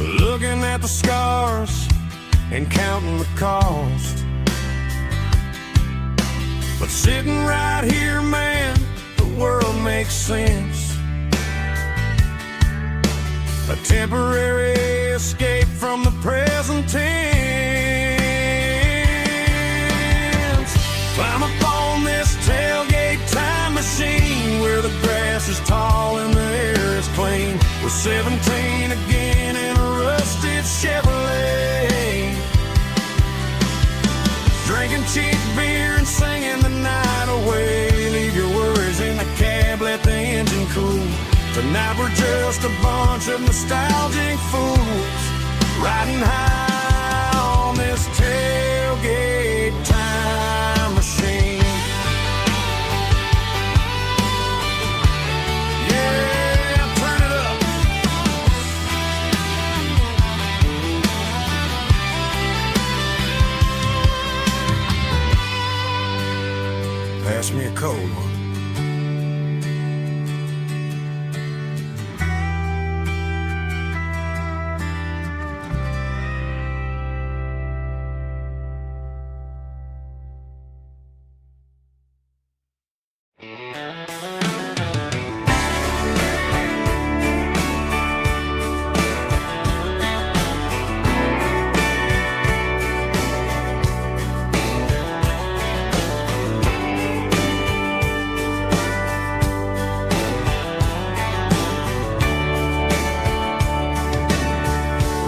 looking at the scars and counting the cost. But sitting right here, man, the world makes sense. A temporary escape from the present tense. Climb up on this tailgate time machine where the grass is tall and the air is clean. We're 17 again in a rusted Chevrolet, drinking cheap beer and singing the night away. Leave your worries in the cab, let the engine cool. Tonight we're just a bunch of nostalgic fools riding high on this tailgate time machine. Yeah, turn it up. Pass me a cold one.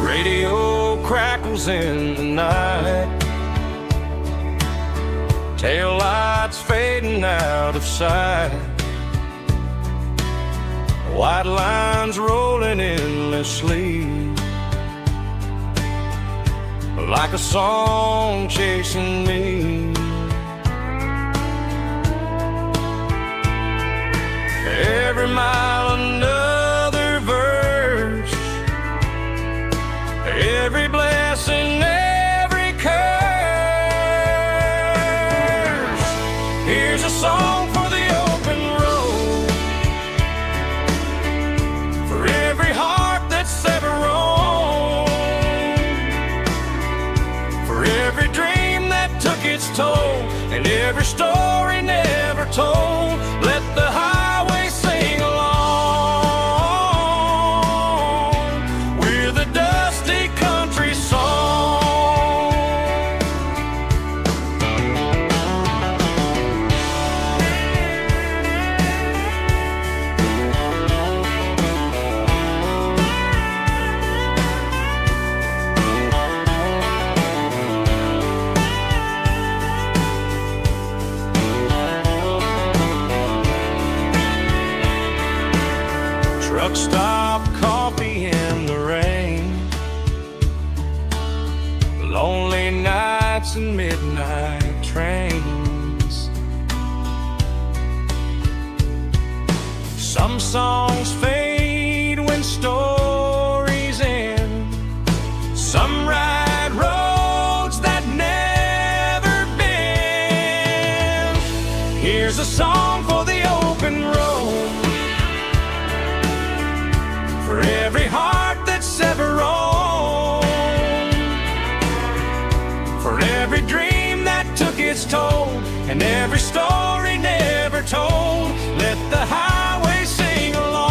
Radio crackles in the night, tail lights fading out of sight, white lines rolling endlessly, like a song chasing me. Every mile another verse, every blessing, every curse. Here's a song for the open road, for every heart that's ever roamed, for every dream that took its toll, and every story never told. Let the highway sing along with a dusty country song. Truck stop, coffee in the rain, lonely nights and midnight trains. Some songs fade when stories end, some ride roads that never bend. Here's a song for the open road, for every heart that's ever roamed, for every dream that took its toll, and every story never told. Let the highway sing along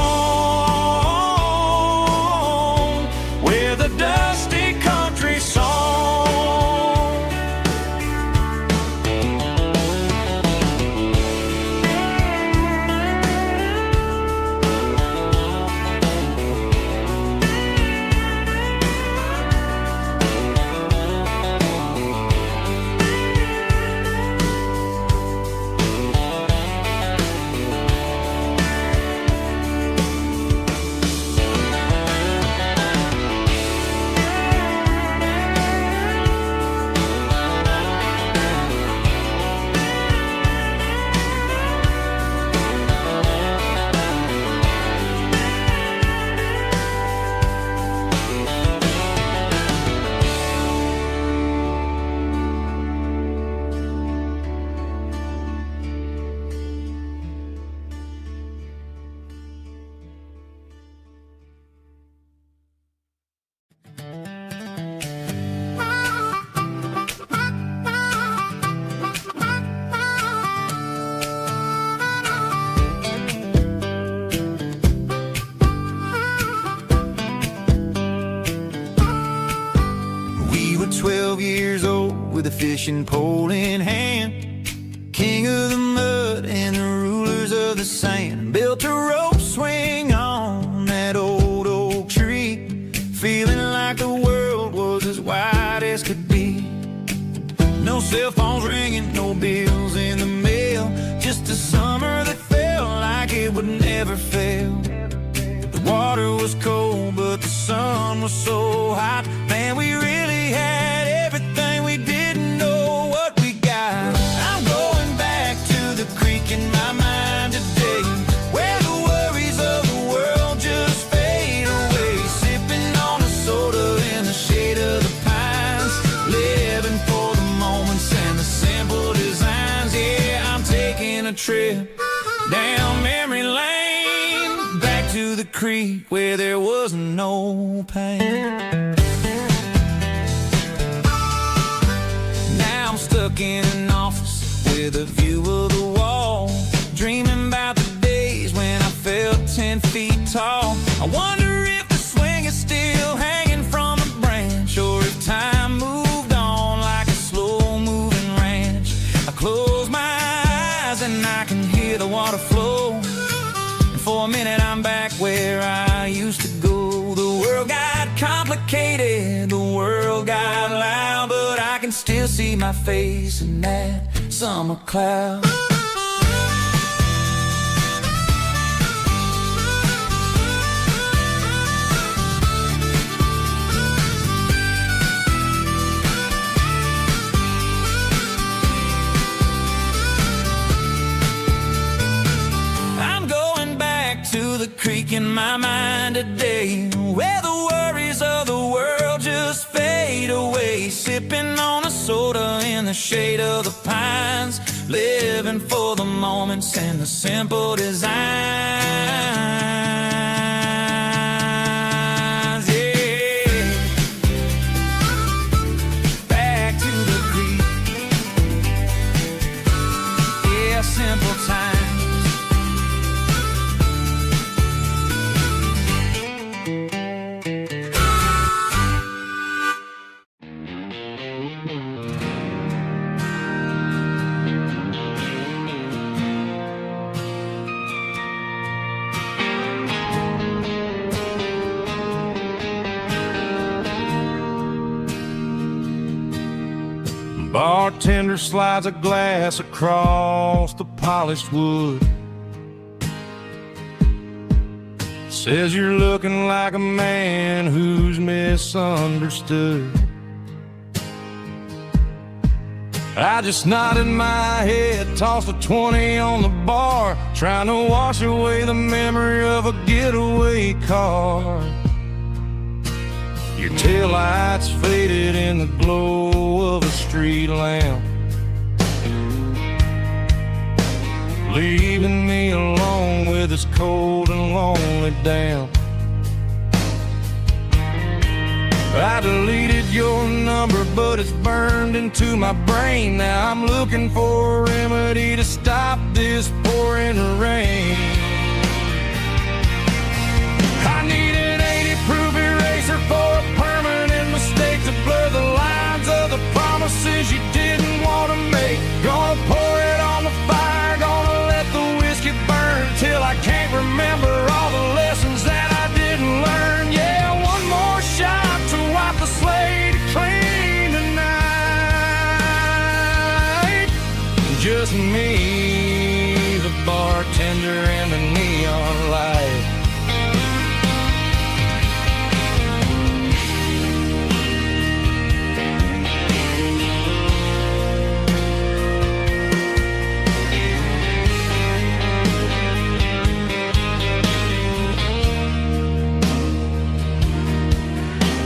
with a dusty country song. 12 years old with a fishing pole in hand. King of the mud and the rulers of the sand. Built a rope swing on that old oak tree, feeling like the world was as wide as could be. No cell phones ringing, no bills in the mail, just a summer that felt like it would never fail. The water was cold, but the sun was so hot. Man, we really had everything, we didn't know what we got. I'm going back to the creek in my mind today, where the worries of the world just fade away. Sipping on a soda in the shade of the pines, living for the moments and the simple designs. Yeah, I'm taking a trip down memory lane, back to the creek where there was no pain. Now I'm stuck in an office with a view of the wall, dreaming about the days when I felt 10 feet tall. I wonder if the swing is still hanging from a branch, or if time moved on like a slow-moving ranch. I close my eyes and I can hear the water flow, and for a minute I'm back where I used to go. The world got complicated, the world got loud, but I can still see my face in that summer cloud. To the creek in my mind today, where the worries of the world just fade away. Sipping on a soda in the shade of the pines, living for the moments and the simple designs. Yeah, back to the creek. Yeah, simple times. Bartender slides a glass across the polished wood, says you're looking like a man who's misunderstood. I just nodded my head, tossed a 20 on the bar, trying to wash away the memory of a getaway car. Your taillights faded in the glow of a street lamp, leaving me alone with this cold and lonely damp. I deleted your number, but it's burned into my brain. Now I'm looking for a remedy to stop this pouring rain. I need an 80-proof eraser for a permanent mistake, to blur the lines of the promises you didn't want to make. Gonna pour it on the fire, gonna let the whiskey burn till I can't remember all the lessons that I didn't learn. Yeah, one more shot to wipe the slate clean tonight. Just me, the bartender, and the neon light.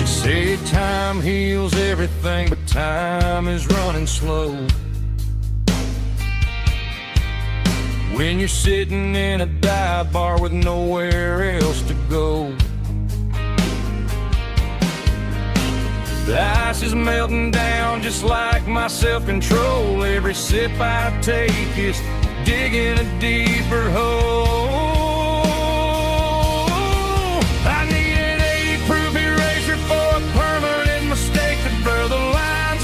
Say time heals everything, but time is running slow. When you're sitting in a dive bar with nowhere else to go, the ice is melting down just like my self-control. Every sip I take is digging a deeper hole. I need an 80-proof eraser for a permanent mistake, to blur the lines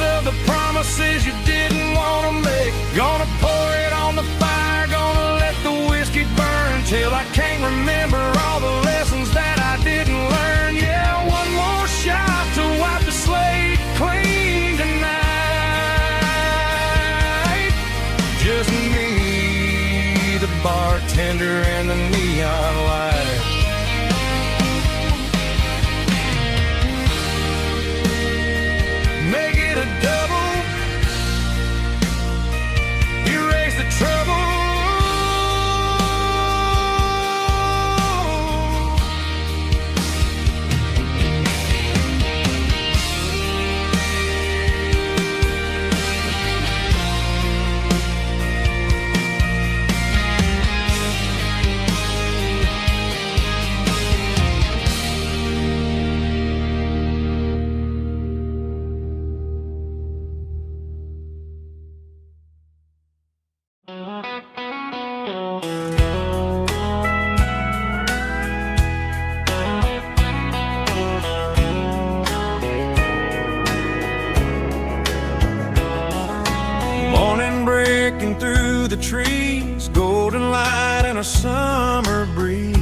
trees, golden light and a summer breeze.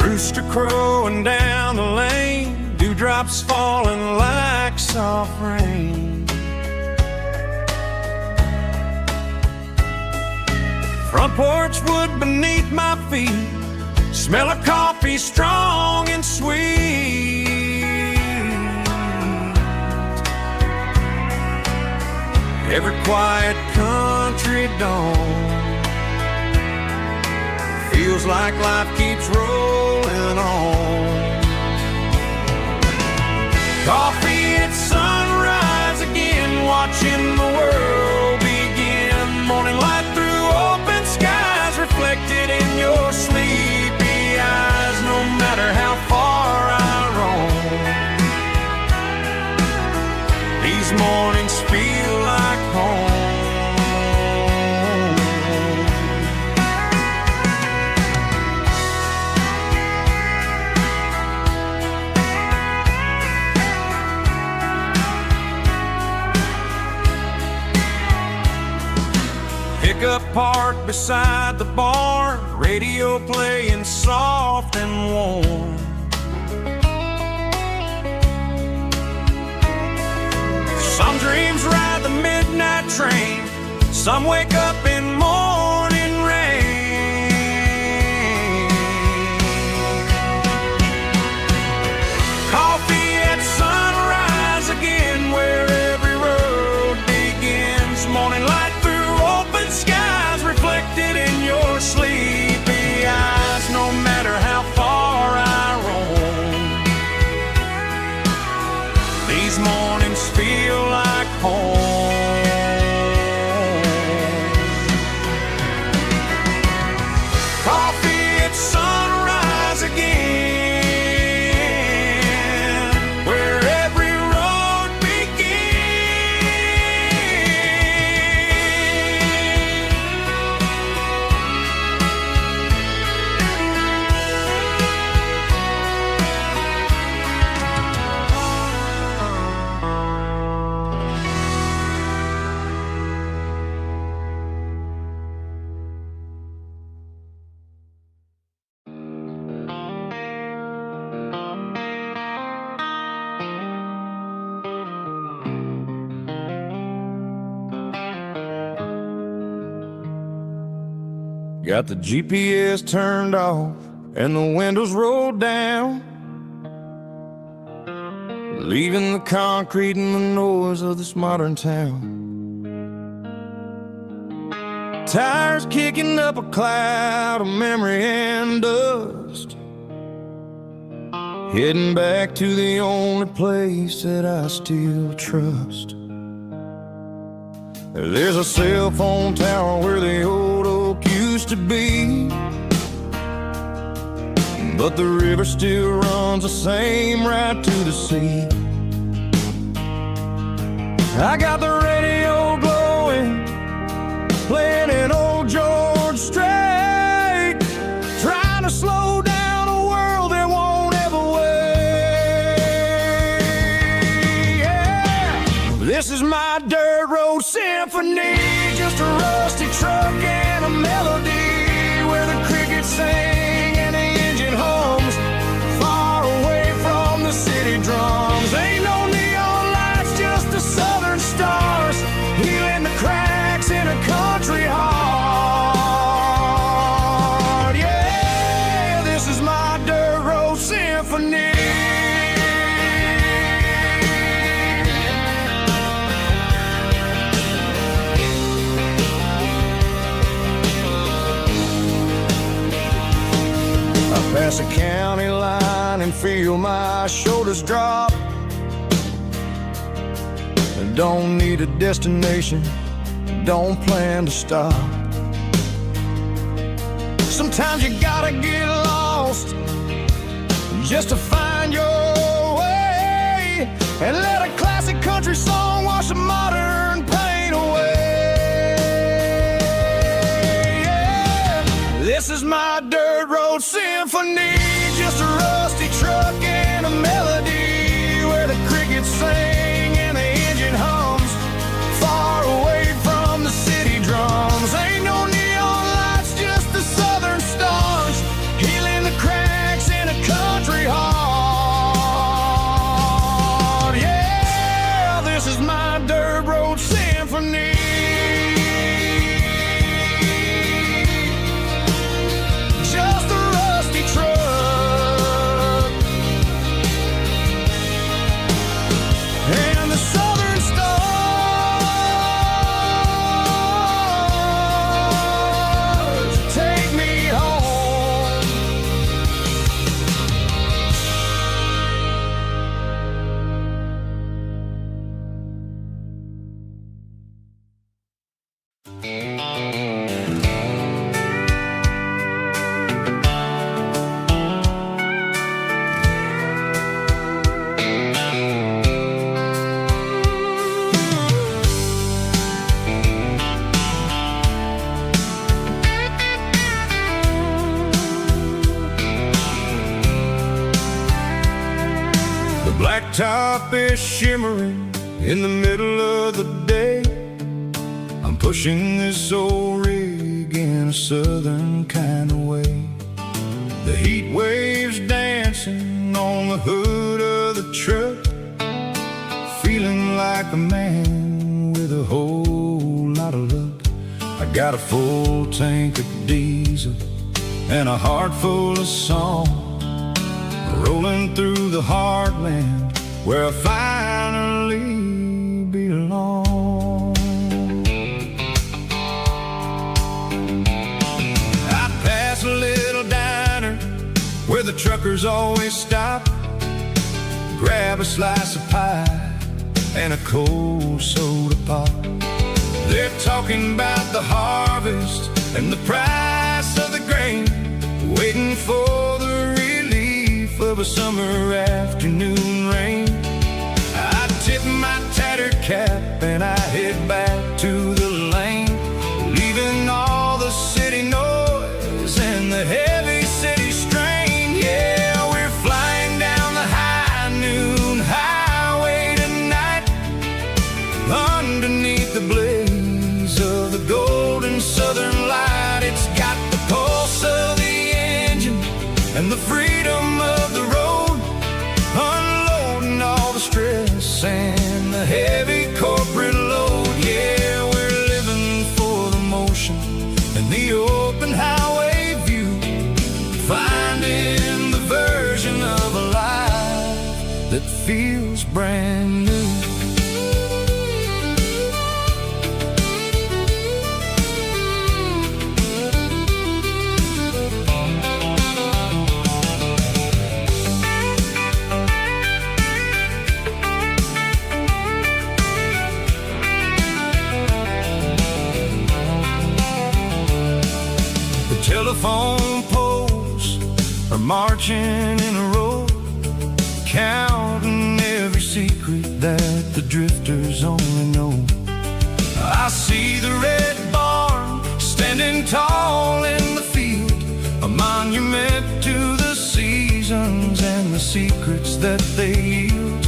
Rooster crowing down the lane, dewdrops falling like soft rain. Front porch wood beneath my feet, smell of coffee strong and sweet. Every quiet country dawn feels like life keeps rolling on. Coffee at sunrise again, watching the world begin. Morning light through open skies, reflected in your sleepy eyes. No matter how far I roam, these mornings feel like home. Pickup parked beside the barn, radio playing soft and warm. Some dreams ride the midnight train, some wake up in morning rain. Coffee at sunrise again, where every road begins. Morning light through open skies, reflected in your sleepy eyes. No matter how far I roam, these mornings feel like home. Coffee at sunrise again, where every road Got the GPS turned off and the windows rolled down, leaving the concrete and the noise of this modern town. Tires kicking up a cloud of memory and dust, heading back to the only place that I still trust. There's a cell phone tower where the old oak used to be, but the river still runs the same right to the sea. I got the radio glowing, playing an old George Strait, trying to slow down a world that won't ever wait. Yeah. This is my dirt road symphony, just a rusty truck and a melody, where the crickets sing and the engine hums, far away from the city drums. Ain't no neon lights, just the southern stars, healing the cracks in a country heart. Yeah, this is my dirt road symphony. Pass a county line and feel my shoulders drop. Don't need a destination, don't plan to stop. Sometimes you gotta get lost just to find your way, and let a classic country song wash a modern pain away. Yeah. This is my dirt road symphony, just a rusty truck and a melody, where the crickets sing and the engine top is shimmering in the middle of the day. I'm pushing this old rig in a southern kind of way. The heat waves dancing on the hood of the truck, feeling like a man with a whole lot of luck. I got a full tank of diesel and a heart full of song, rolling through the heartland where I finally belong. I pass a little diner where the truckers always stop, grab a slice of pie and a cold soda pop. They're talking about the harvest and the price of the grain, waiting for the relief of a summer afternoon rain. I tip my tattered cap and I head back to the lane, leaving all the city noise and the heavy city strain. Yeah, we're flying down the high noon highway tonight, underneath the blaze of the golden southern light. It's got the pulse of the engine and the freedom of the road, unloading all the stress and the heavy corporate load. Yeah, we're living for the motion and the open highway view, finding the version of a life that feels brand new. Telephone poles are marching in a row, counting every secret that the drifters only know. I see the red barn standing tall in the field, a monument to the seasons and the secrets that they yield.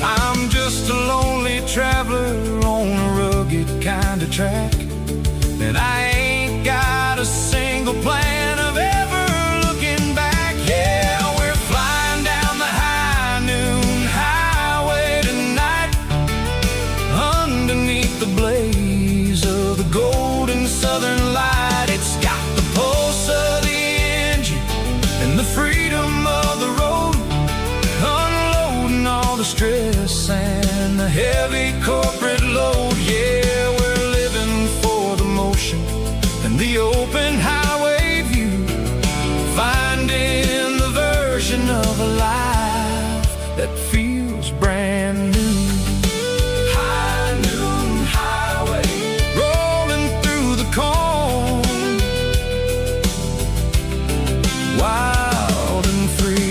I'm just a lonely traveler on a rugged kind of track, and I ain't got a single plan of ever looking back. Yeah, we're flying down the high noon highway tonight, underneath the blaze of the golden southern light. It's got the pulse of the engine and the freedom of the road, unloading all the stress and the heavy corporate load. Yeah, we're living for the motion and the open highway view, finding the version of a life that feels brand new. High noon highway, rolling through the corn, wild and free.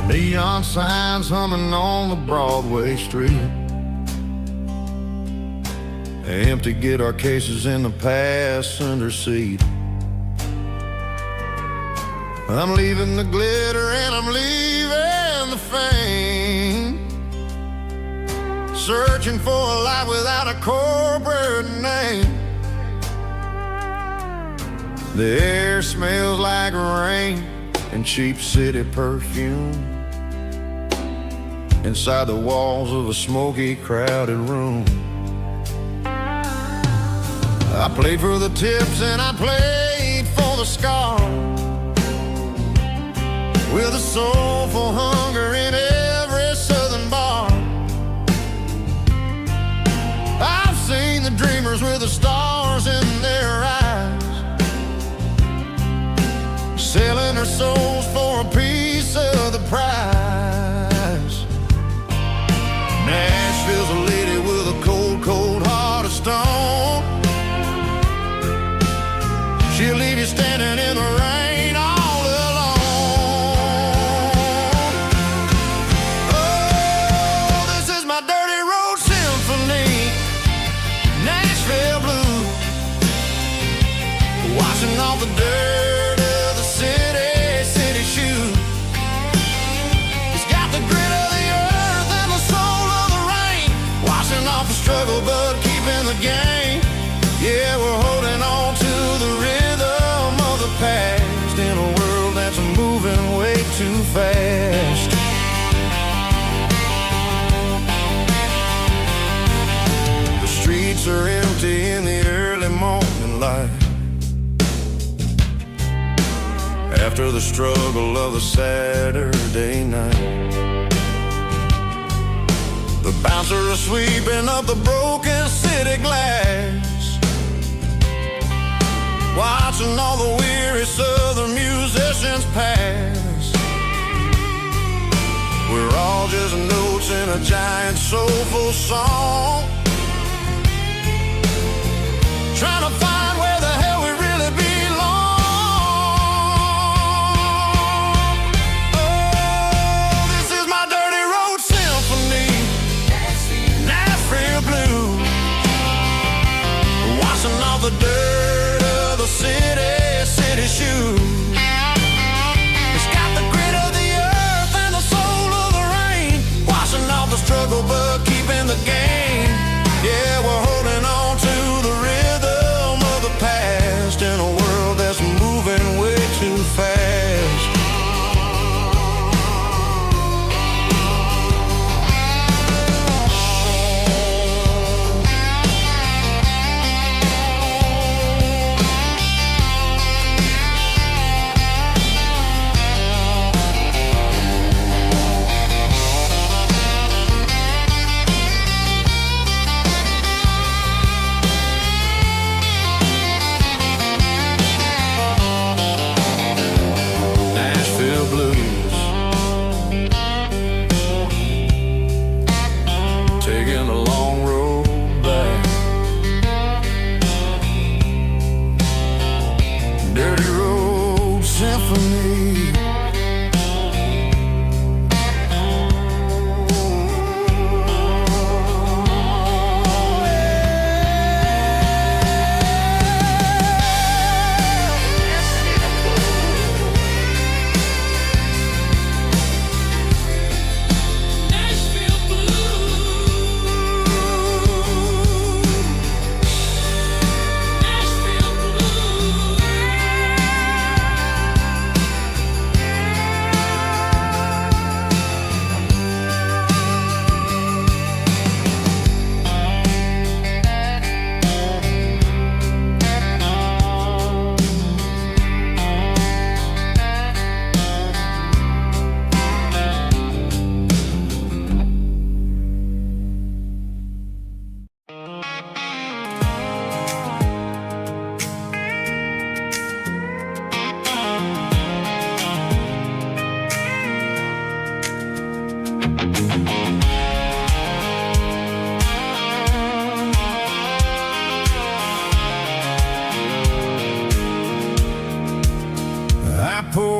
Neon signs humming on the Broadway street, empty guitar cases in the passenger seat. I'm leaving the glitter and I'm leaving the fame, searching for a life without a corporate name. The air smells like rain and cheap city perfume inside the walls of a smoky, crowded room. I played for the tips and I played for the scar, with a soul for hunger in every southern bar. I've seen the dreamers with the stars in their eyes, selling their souls for a piece of the prize. Nashville's a lady with a cold, cold heart of stone. She'll leave you standing in the rain all alone. Oh, this is my dirty road symphony, Nashville blues, washing off the dirt of the city shoes. It's got the grit of the earth and the soul of the rain, washing off the struggle but keeping the game. Yeah, we're holding on to the rhythm of the past in a world that's moving way too fast. The streets are empty in the early morning light, after the struggle of the Saturday night. The bouncers are sweeping up the broken city glass, watching all the weary southern musicians pass. We're all just notes in a giant soulful song, trying to find where the hell we really belong. Oh, this is my dirty road symphony, Nashville blues, washing off the dirt of the city shoes. It's got the grit of the earth and the soul of the rain, washing off the struggle but keeping the game. Yeah, we're holding on to the rhythm of the past in a world that's moving way too fast.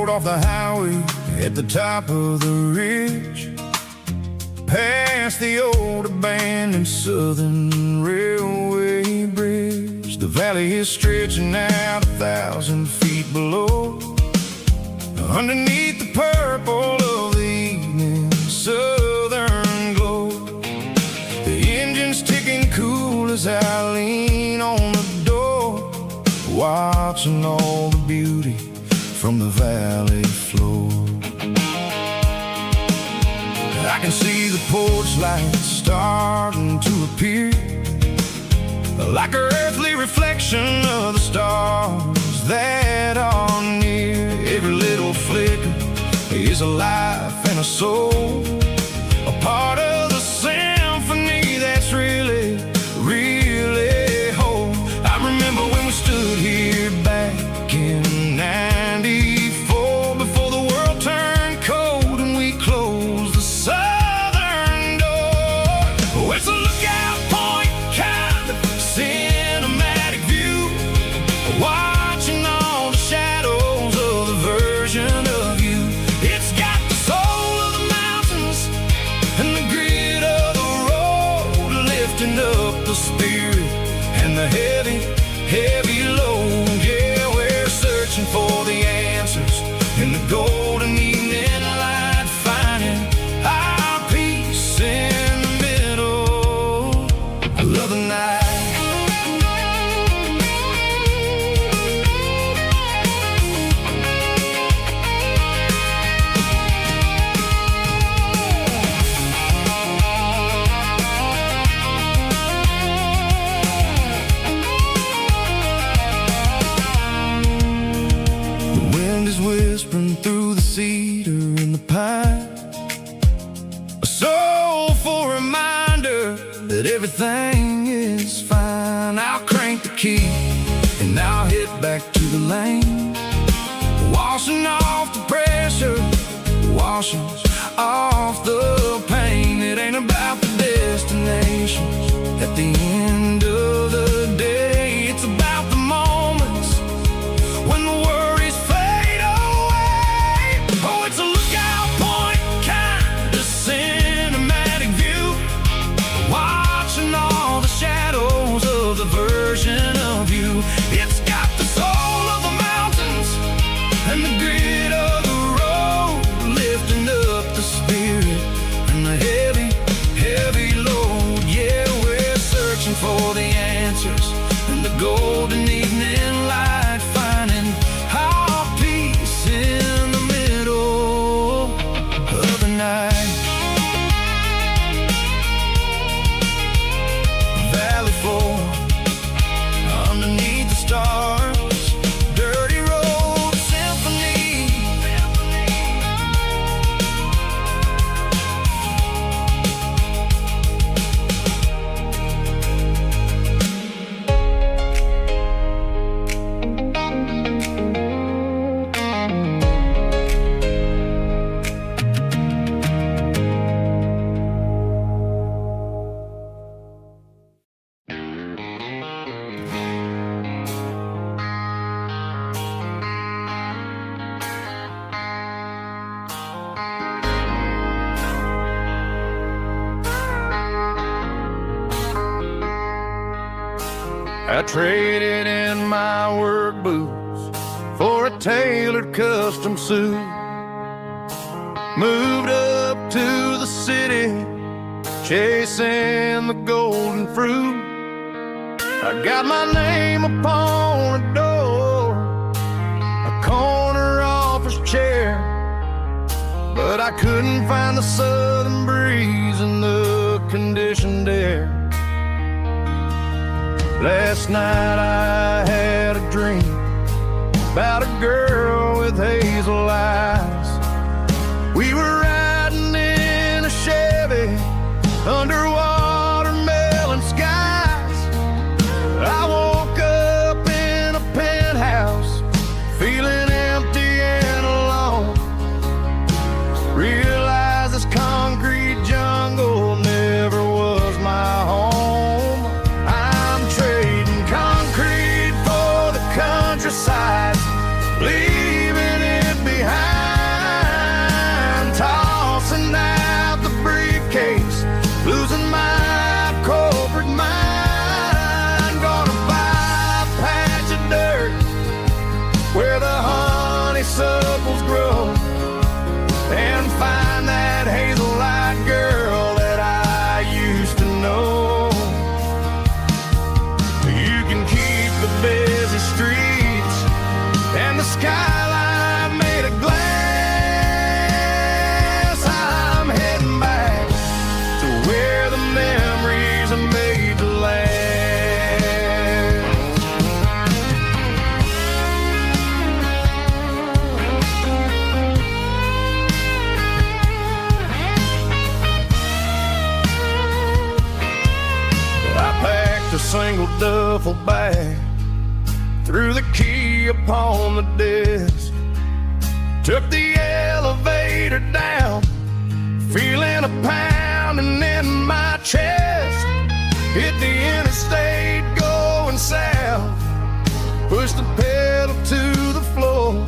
Off the highway at the top of the ridge, past the old abandoned Southern Railway bridge. The valley is stretching out 1,000 feet below, underneath the purple of the evening southern glow. The engine's ticking cool as I lean on the door, watching all the beauty from the valley floor. I can see the porch lights starting to appear, like an earthly reflection of the stars that are near. Every little flicker is a life and a soul, a part of the symphony that's really, really whole. I remember when we stood here back in '94, before the world turned cold and we closed the southern door. Oh, it's a lookout point kind of cinematic view, watching all the shadows of the version of you. It's got the soul of the mountains and the grit of the road, lifting up the spirit and the heavy, heavy load. Yeah, we're searching for the answers in the golden evening light, finding our peace in the middle of the night. The wind is whispering through the cedar and the pine, a soulful reminder that everything is fine. I'll crank the key and I'll hit back to the lane, washing off the pressure, washing off the pain. It ain't about the destinations at the end of the day, it's about the moments when the worries fade away. Oh, it's a lookout point kind of cinematic view, watching all the shadows of the version of you. It's got the soul of the mountains and the grit of the road, lifting up the spirit and the heavy, heavy load. Yeah, we're searching for the answers in the golden evening light, finding our peace in the middle of the night. Valley floor underneath the stars, dirty road symphony. I traded in my work boots for a tailored custom suit, moved up to the city, chasing the golden fruit. I got my name upon a door, a corner office chair, but I couldn't find the southern breeze in the conditioned air. Last night I had a dream about a girl with hazel eyes. We were riding in a Chevy under watermelon skies. I woke up in a penthouse feeling empty and alone. Realized this concrete jungle never was my home. Countryside, leaving it behind. single duffel bag, threw the key upon the desk, took the elevator down, feeling a pounding in my chest. Hit the interstate going south, pushed the pedal to the floor.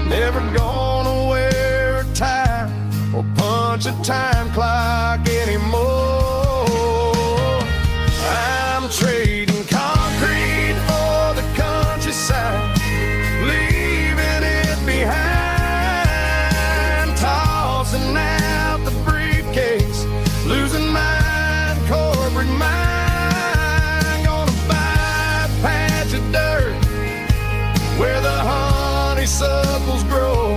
Never gonna wear a tie or punch a time clock anymore. I'm trading concrete for the countryside, leaving it behind, tossing out the briefcase, losing my corporate mind. Gonna buy a patch of dirt where the honeysuckles grow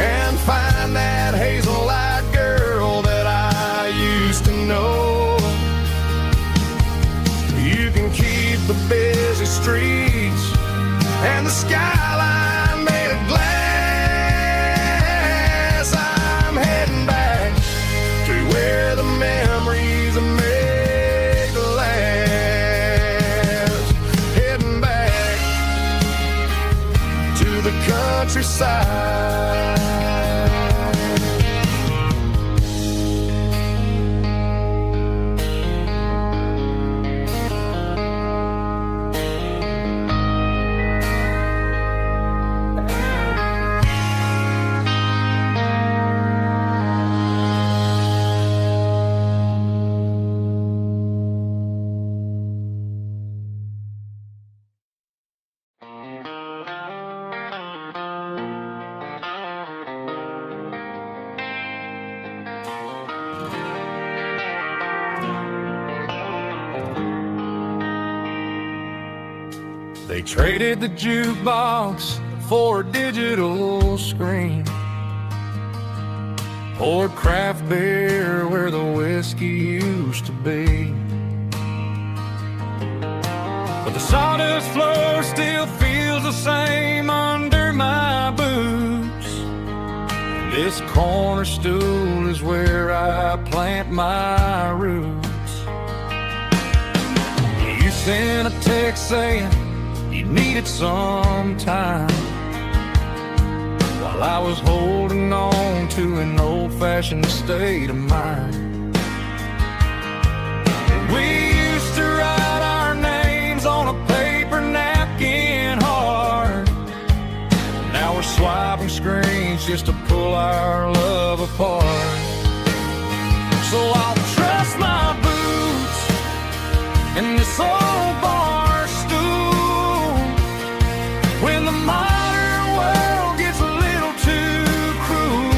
and find that hazel-eyed girl that I used to know. You can keep the busy streets and the skyline made of glass. I'm heading back to where the memories are made to last. Heading back to the countryside. They traded the jukebox for a digital screen, poured craft beer where the whiskey used to be. But the sawdust floor still feels the same under my boots. This corner stool is where I plant my roots. You sent a text saying you needed some time, while I was holding on to an old-fashioned state of mind. We used to write our names on a paper napkin hard. Now we're swiping screens just to pull our love apart. So I'll trust my boots in this old bar stool when the modern world gets a little too cruel.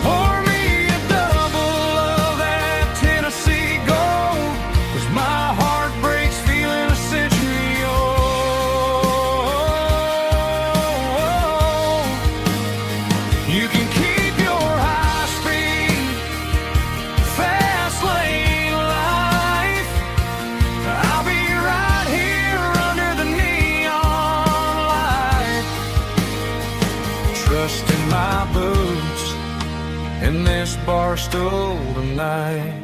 Pour me a double of that Tennessee Gold, 'cause my heart breaks feeling a century old. You can keep your high-speed, fast lane life. I'll be right here under the neon light, trusting my boots in this bar stool tonight.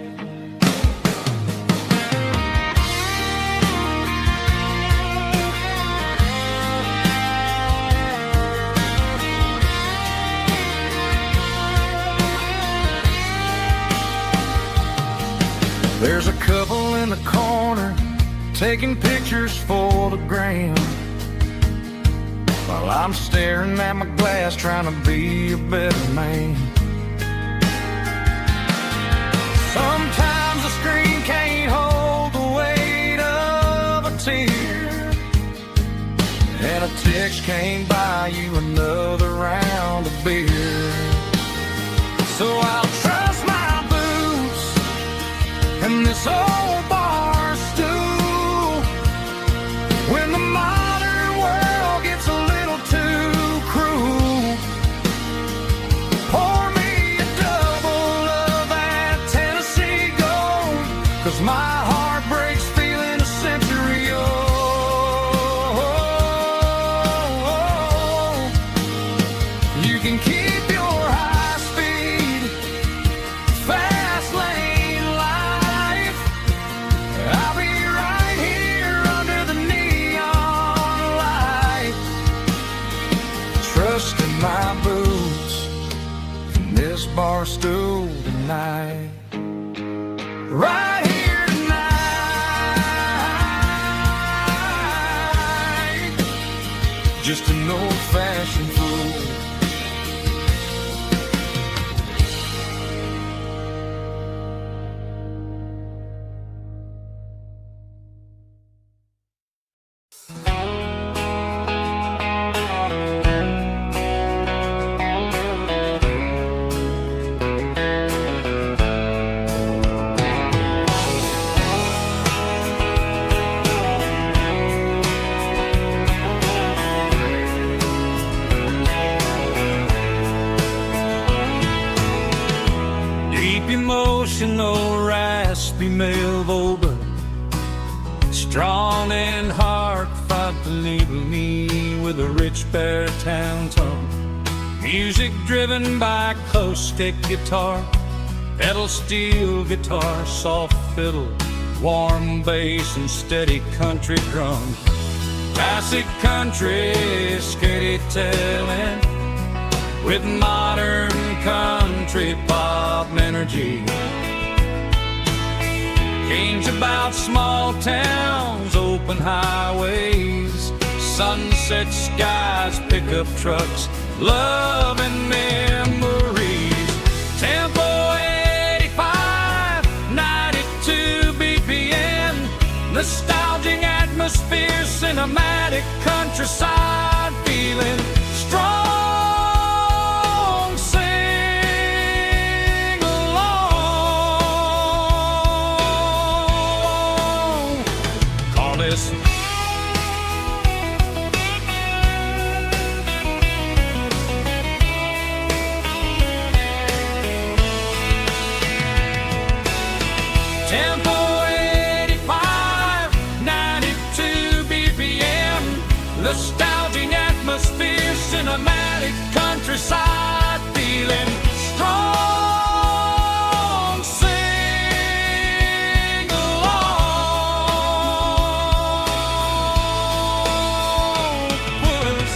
There's a couple in the corner taking pictures for the gram, while I'm staring at my glass trying to be a better man. Sometimes the screen can't hold the weight of a tear, and a text can't buy you another round of beer. So I'll trust my boots and this old bar stool when the modern world gets a little too cruel. Pour me a double of that Tennessee Gold, 'cause my heart breaks feeling a century old. You can keep your high speed, fast lane life. this bar stool tonight. Right here tonight. Just an old-fashioned fool. Emotional, raspy male vocal, strong and hard, fight to label me with a rich baritone tone. Music driven by acoustic guitar, pedal steel guitar, soft fiddle, warm bass and steady country drums. Classic country skitty-tailing with modern country pop energy. Games about small towns, open highways, sunset skies, pickup trucks, love and memories. Tempo 85, 92 BPM, nostalgic atmosphere, cinematic countryside feeling strong. Nostalgic atmosphere, cinematic countryside feeling strong. Sing along with us.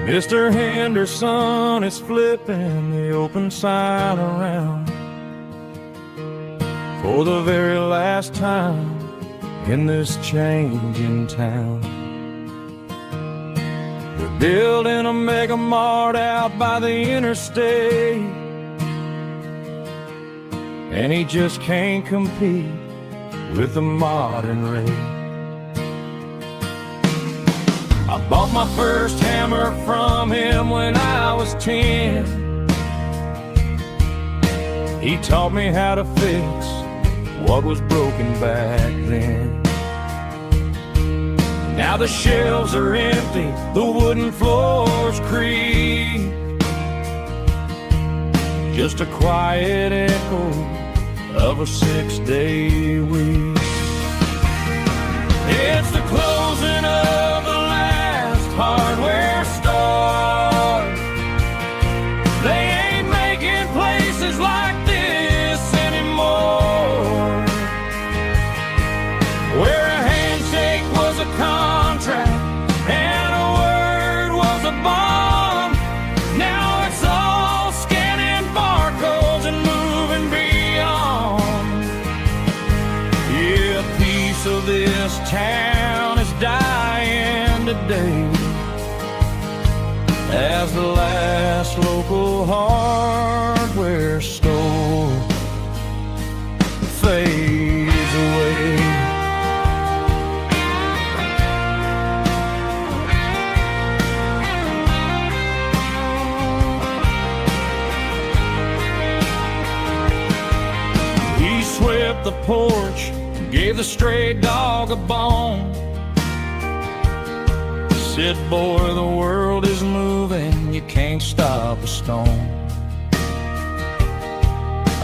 Mr. Henderson is flipping the open sign around for the very last time in this changing town. They're building a mega mart out by the interstate, and he just can't compete with the modern rate. I bought my first hammer from him when I was 10. He taught me how to fix what was broken back then. Now the shelves are empty, the wooden floors creak, just a quiet echo of a 6-day week. It's the closing of the hardware store. They ain't making places like this anymore, where a handshake was a contract and a word was a bond. Now it's all scanning barcodes and moving beyond. Yeah, a piece of this town is dying today as the last local hardware store fades away. He swept the porch, gave the stray dog a bone, said, boy, the world is moving, you can't stop a stone.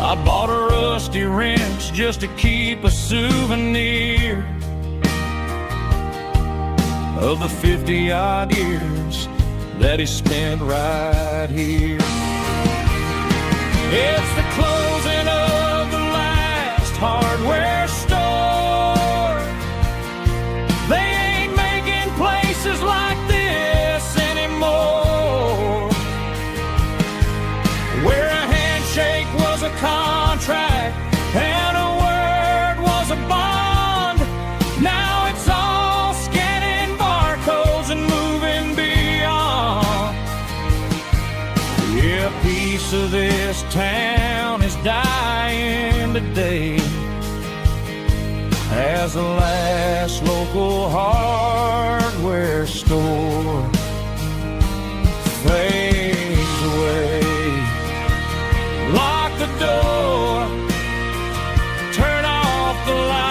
I bought a rusty wrench just to keep a souvenir, of the 50-odd years that he spent right here. It's the closing of the last hardware store. They ain't making places like this anymore, where a handshake was a contract and a word was a bond. Now it's all scanning barcodes and moving beyond. Yeah, a piece of this town is dying today as the last local hardware store fades away. Lock the door, turn off the light.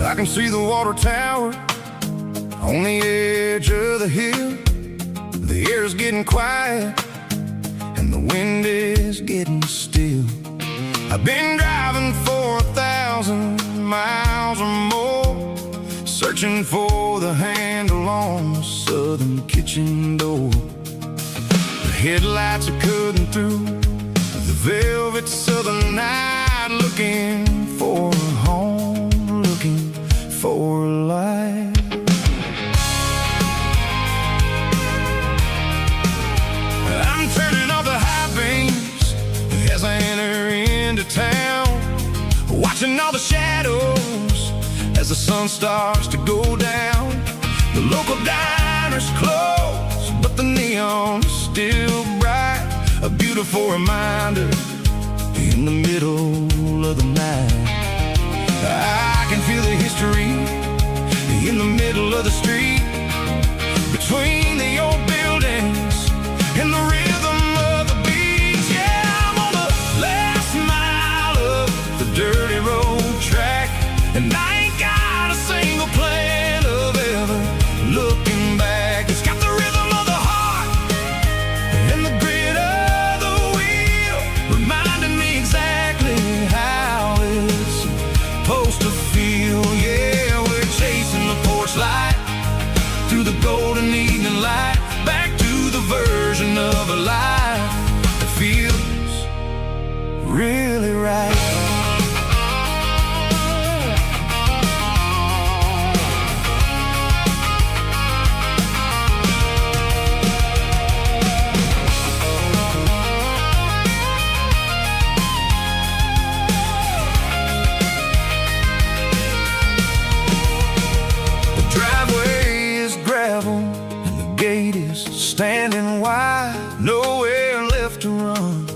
I can see the water tower on the edge of the hill. The air's getting quiet and the wind is getting still. I've been driving for 1,000 miles or more, searching for the handle on the southern kitchen door. The headlights are cutting through the velvet southern night, looking for a home, looking for life. I'm turning off the high beams as I enter into town, watching all the shadows as the sun starts to go down. The local diner's closed, but the neon's still bright, a beautiful reminder in the middle of the night. I can feel the history in the middle of the street, between the old buildings and the rhythm of the beats. Yeah, I'm on the last mile of the dirty road track, and I ain't got a single plan of ever looking back. It's got the rhythm of the heart and the grit of the wheel, reminding me exactly how it's supposed to feel. Yeah, we're chasing the porch light through the golden evening light, back to the version of a life that feels really right. Standing wide, nowhere left to run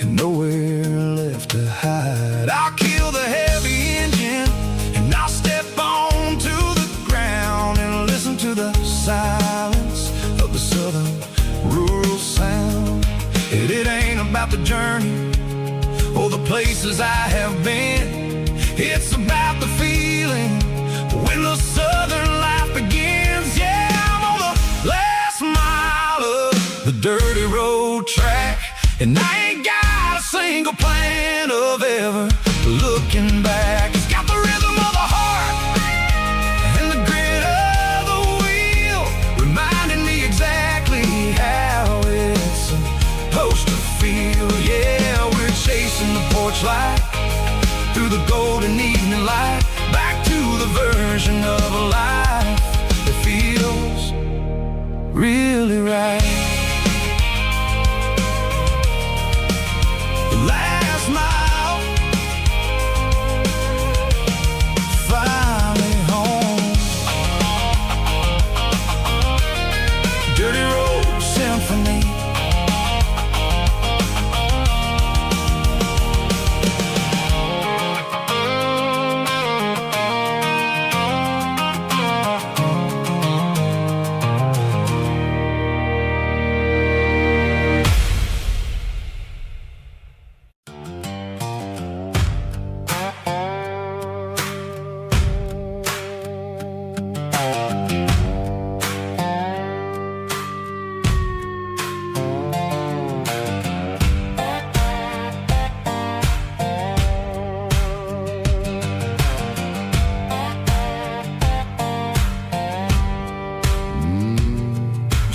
and nowhere left to hide. I'll kill the heavy engine and I'll step onto the ground and listen to the silence of the southern rural sound. It ain't about the journey or the places I have been, it's about the feeling when the southern life begins. Yeah, I'm on the last mile of the dirty road track, and I ain't got a single plan of ever looking back. It's got the rhythm of the heart and the grit of the wheel, reminding me exactly how it's supposed to feel. Yeah, we're chasing the porch light through the golden evening light, back to the version of a life that feels really right. The last mile, finally home. Dirty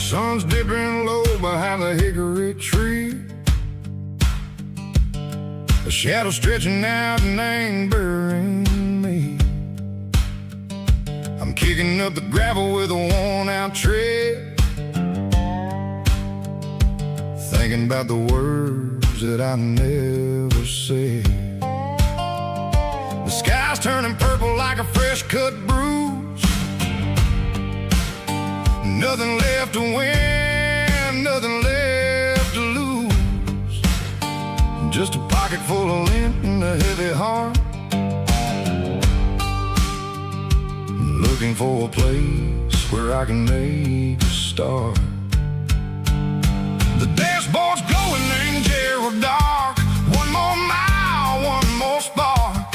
Sun's dipping low behind the hickory tree. The shadow stretching out and ain't burying me. I'm kicking up the gravel with a worn-out tread, thinking about the words that I never said. The sky's turning purple like a fresh-cut bruise. Nothing left to win, nothing left to lose. Just a pocket full of lint and a heavy heart, looking for a place where I can make a start. The dashboard's glowing in Gerald dark. One more mile, one more spark.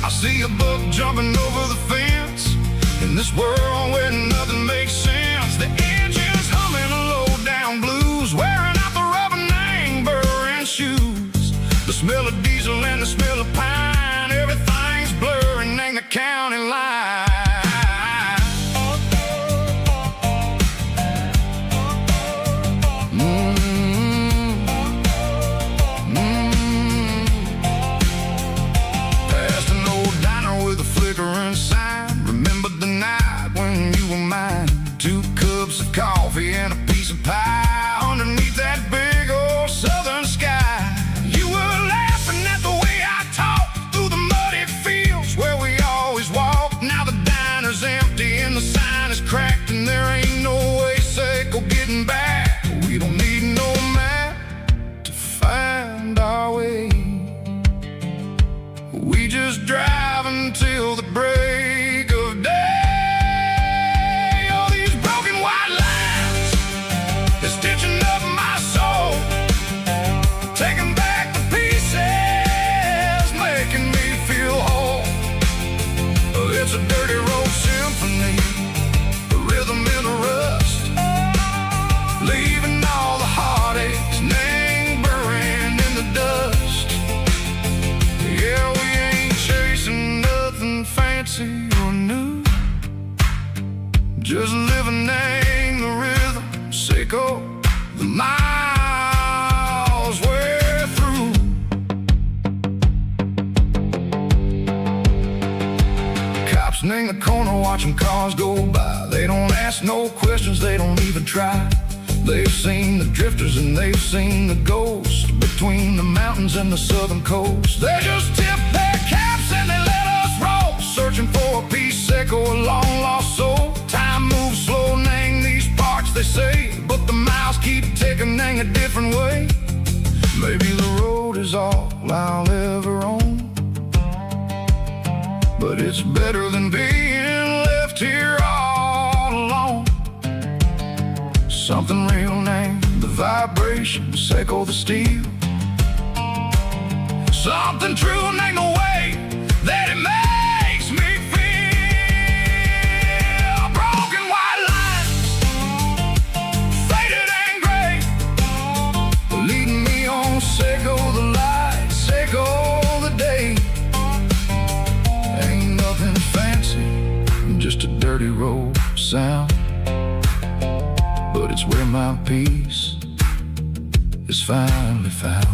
I see a buck jumping over the fence in this world where nothing makes sense. The engine's humming a low-down blues, wearing out the rubber name burring shoes. The smell of diesel and the smell of pine, everything's blurring, ain't the county line. Coffee and a piece of pie underneath that big old southern sky. You were laughing at the way I talked through the muddy fields where we always walked. Now the diner's empty and the sign is cracked, and there ain't no way safe or getting back. We don't need no map to find our way. We just drive until the break of day. Stitching up my soul, taking back the pieces, making me feel whole. It's a dirty road symphony, the rhythm in the rust, leaving all the heartaches lingering in the dust. Yeah, we ain't chasing nothing fancy or new, just living in the rhythm. Sicko, the miles we're through. Cops in the corner watching cars go by. They don't ask no questions, they don't even try. They've seen the drifters and they've seen the ghosts between the mountains and the southern coast. They just tip their caps and they let us roll, searching for a piece echo, a long lost soul. Time moves slow, name these parts they say, but the miles keep ticking in a different way. Maybe the road is all I'll ever own, but it's better than being left here all alone. Something real named the vibrations echo the steel. Something true named the way that it makes me feel. Broken white lines, faded and gray, leading me on. Seco the light, seco the day. Ain't nothing fancy, just a dirty road sound, but it's where my peace is finally found.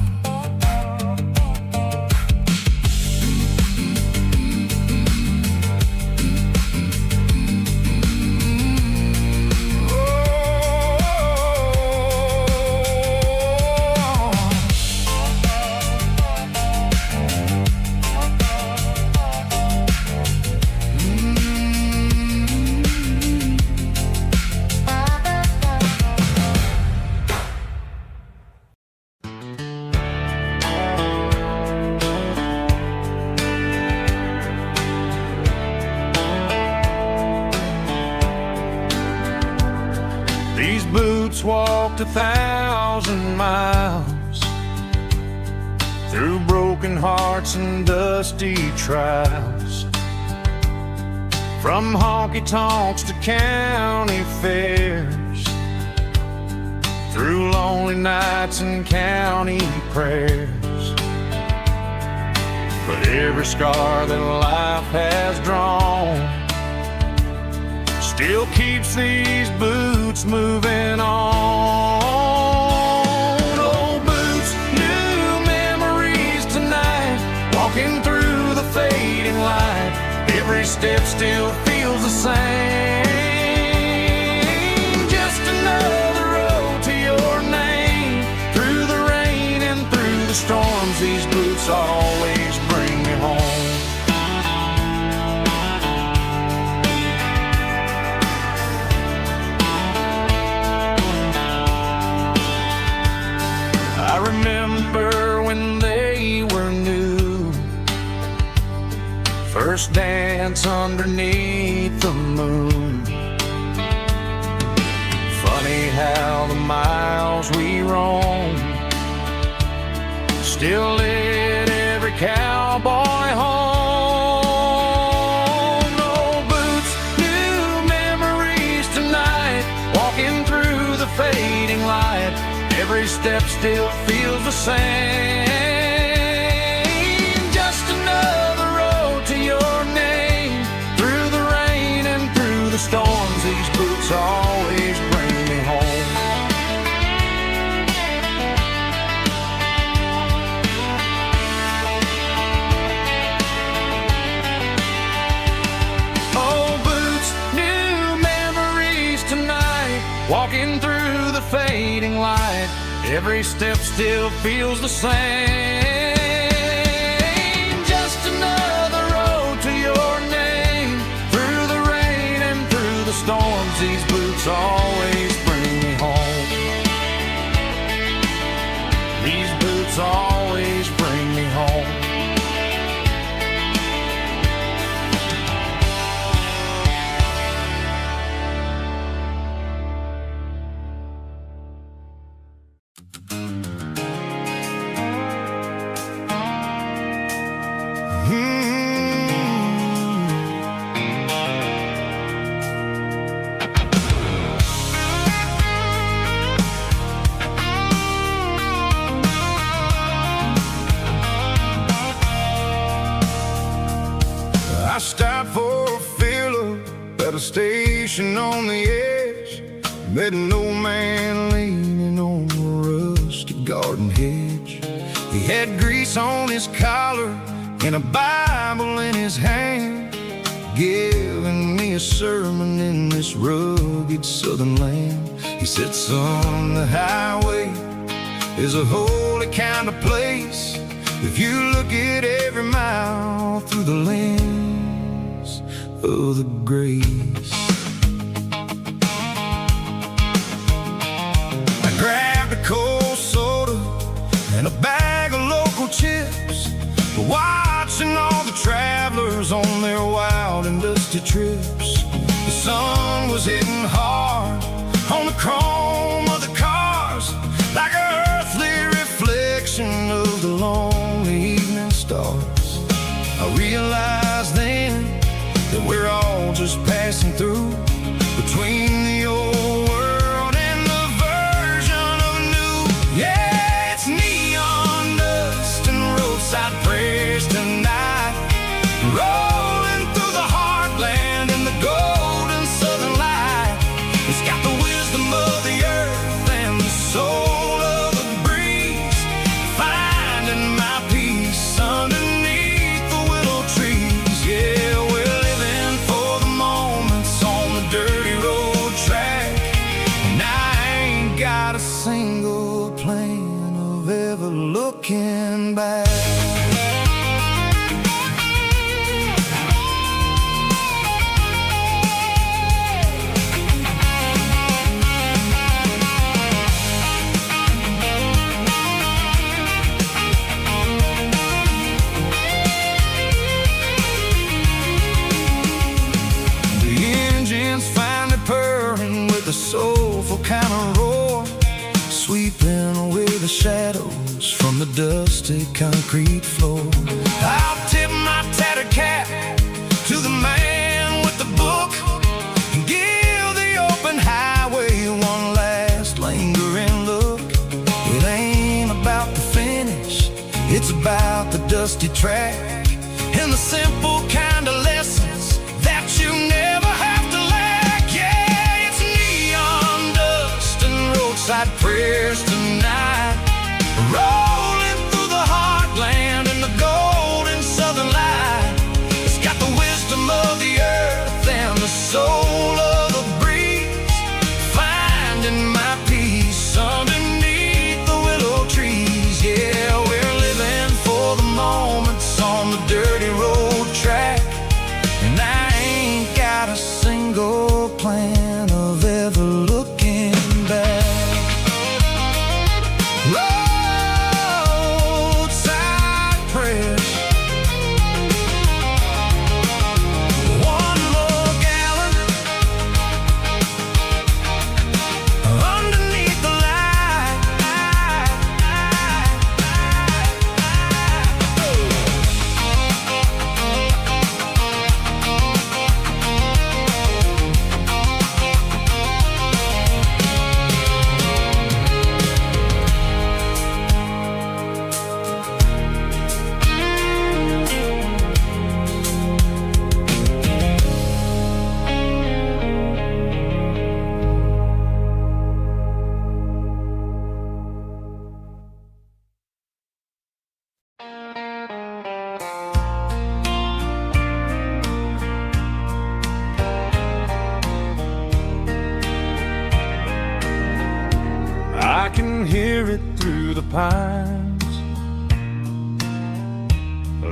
These boots walked 1,000 miles through broken hearts and dusty trials, from honky-tonks to county fairs, through lonely nights and county prayers. But every scar that life has drawn still keeps these boots heart's moving on. Old boots, new memories tonight, walking through the fading light. Every step still feels the same. Just another road to your name. Through the rain and through the storms, these boots always bring me home. I remember when they were new, first dance underneath the moon. Funny how the miles we roam still lit every cowboy home. Old boots, new memories tonight, walking through the fading light. Every step still feels the same. Just another road to your name. Through the rain and through the storms, these boots always bring me home. Old boots, new memories tonight, walking through the fading light. Every step still feels the same. Just another road to your name. Through the rain and through the storms, these boots always bring me home. These boots always bring me home. I stopped for a fill-up at a station on the edge. Met an old man leaning on a rusty garden hedge. He had grease on his collar and a Bible in his hand, giving me a sermon in this rugged southern land. He said, son, the highway is a holy kind of place if you look at every mile through the lens of the grace. I grabbed a cold soda and a bag of local chips, watching all the travelers on their wild and dusty trips. The sun was hitting hard on the chrome of the cars, like an earthly reflection of the lonely evening stars. I realized then that we're all just passing through between the old world and the version of new. Yeah, it's neon dust and roadside prayers tonight, rolling through the heartland in the golden southern light. It's got the wisdom of the earth and the soul of the breeze, finding my peace underneath the willow trees. Yeah, we're living for the moments on the dirty road track, and I ain't got a single plan of ever looking back. A soulful kind of roar, sweeping away the shadows from the dusty concrete floor. I'll tip my tattered cap to the man with the book and give the open highway one last lingering look. It ain't about the finish, it's about the dusty track and the simple kind of lessons that you never have to lack. Yeah, it's neon side prayers tonight. Rolling through the heartland in the golden southern light. It's got the wisdom of the earth and the soul of the breeze. Finding my peace underneath the willow trees. Yeah, we're living for the moments on the dirty road track. And I ain't got a single plan of ever looking back. Roadside prayers. One more gallon underneath the light. I can hear it through the pines,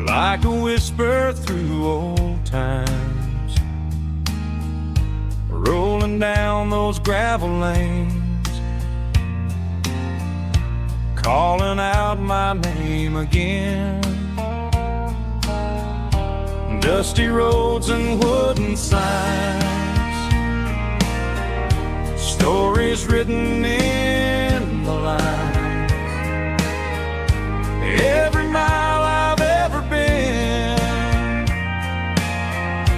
like a whisper through old times, rolling down those gravel lanes, calling out my name again. Dusty roads and wooden signs, stories written in the lines. Every mile I've ever been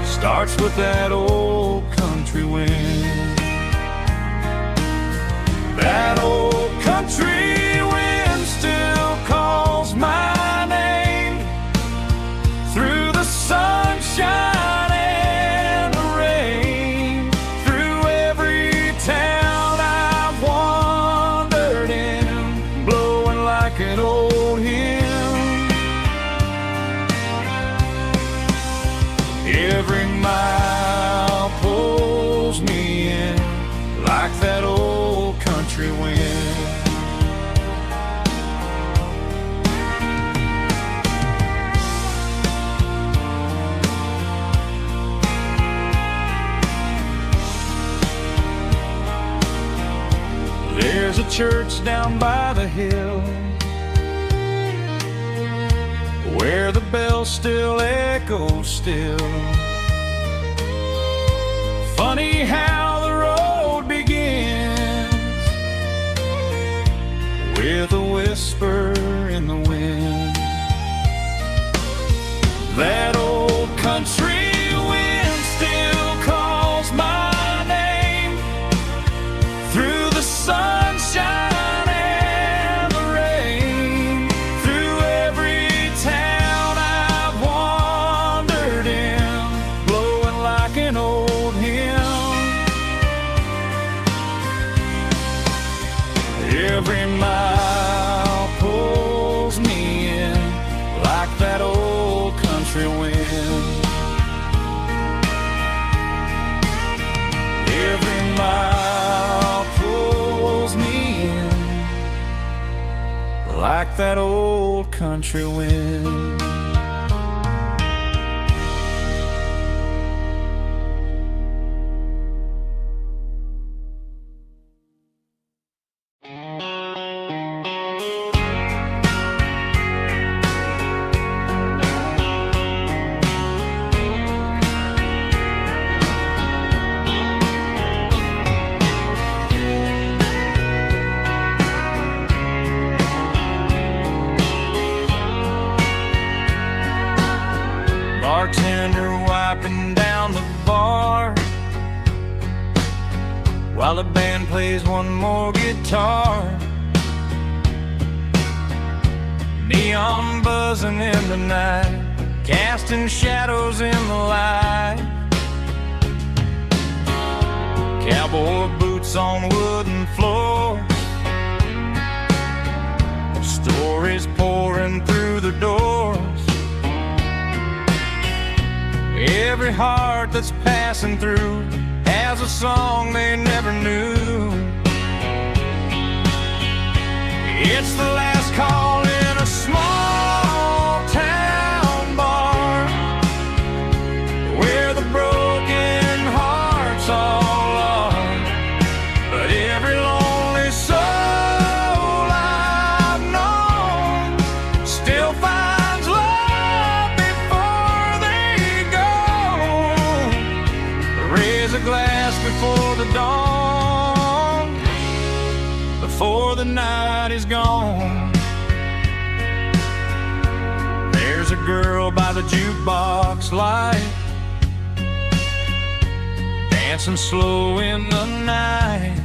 starts with that old country wind. That old country wind still calls my name through the sunshine and the rain, through every town I've wandered in, blowing like an old hymn. Every mile pulls me in like that old country wind. There's a church down by the hill where the bells still echo still. Funny how the road begins with a whisper in the wind. That old country wind still calls my name through the sunshine and the rain, through every town I've wandered in, blowing like an old hymn. Every mile pulls me in like that old country wind. Every mile pulls me in like that old country wind. Bartender wiping down the bar while the band plays one more guitar. Neon buzzing in the night, casting shadows in the light. Cowboy boots on wooden floors, their doors. Every heart that's passing through has a song they never knew. It's the last call in a small town bar, where the broken hearts all are. But every lonely soul I've known still finds love before they go. Raise a glass before the dawn, before the night is gone. There's a girl by the jukebox light, dancing slow in the night.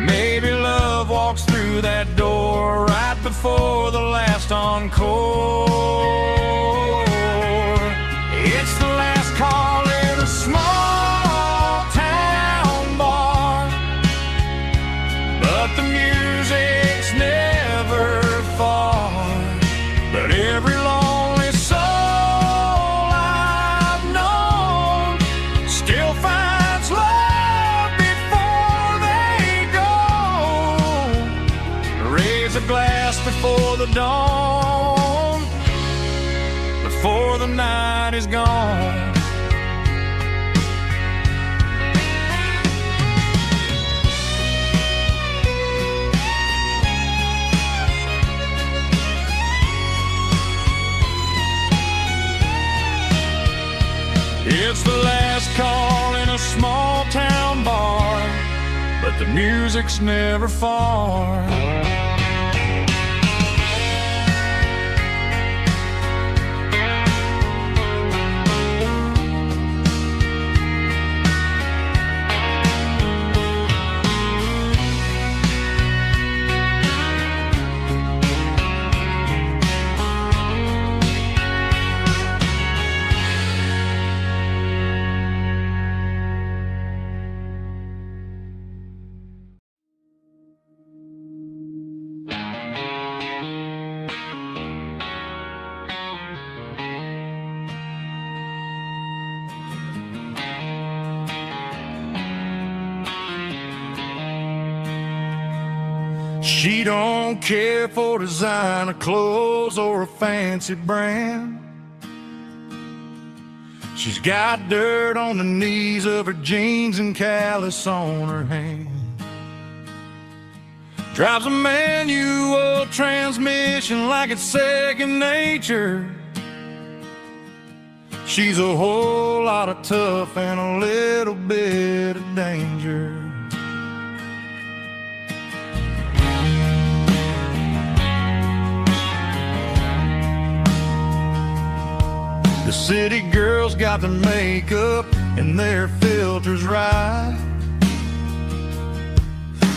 Maybe love walks through that door right before the last encore. It's the last call in a small town bar, but the music's never far. But every lonely soul I've known still finds love before they go. Raise a glass before the dawn, before the night is gone. It's the last call in a small town bar, but the music's never far. She don't care for designer clothes or a fancy brand. She's got dirt on the knees of her jeans and callus on her hand. Drives a manual transmission like it's second nature. She's a whole lot of tough and a little bit of danger. The city girls got their makeup and their filters right,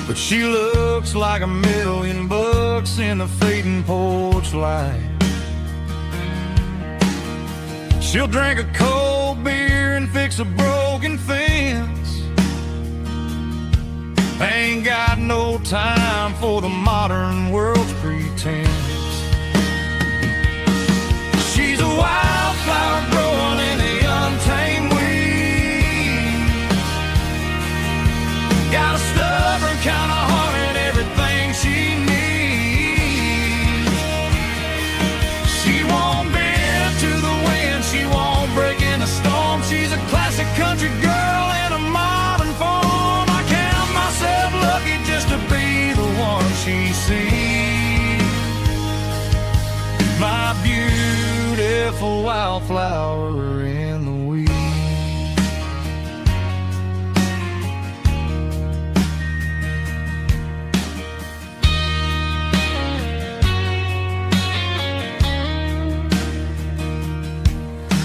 but she looks like $1,000,000 in the fading porch light. She'll drink a cold beer and fix a broken fence. Ain't got no time for the modern world's pretense. She's a wildflower growing in the untamed weeds. Got a stubborn kind of heart and everything she needs. She won't bend to the wind, she won't break in a storm. She's a classic country girl in a modern form. I count myself lucky just to be the one she sees. My beautiful wildflower in the weeds.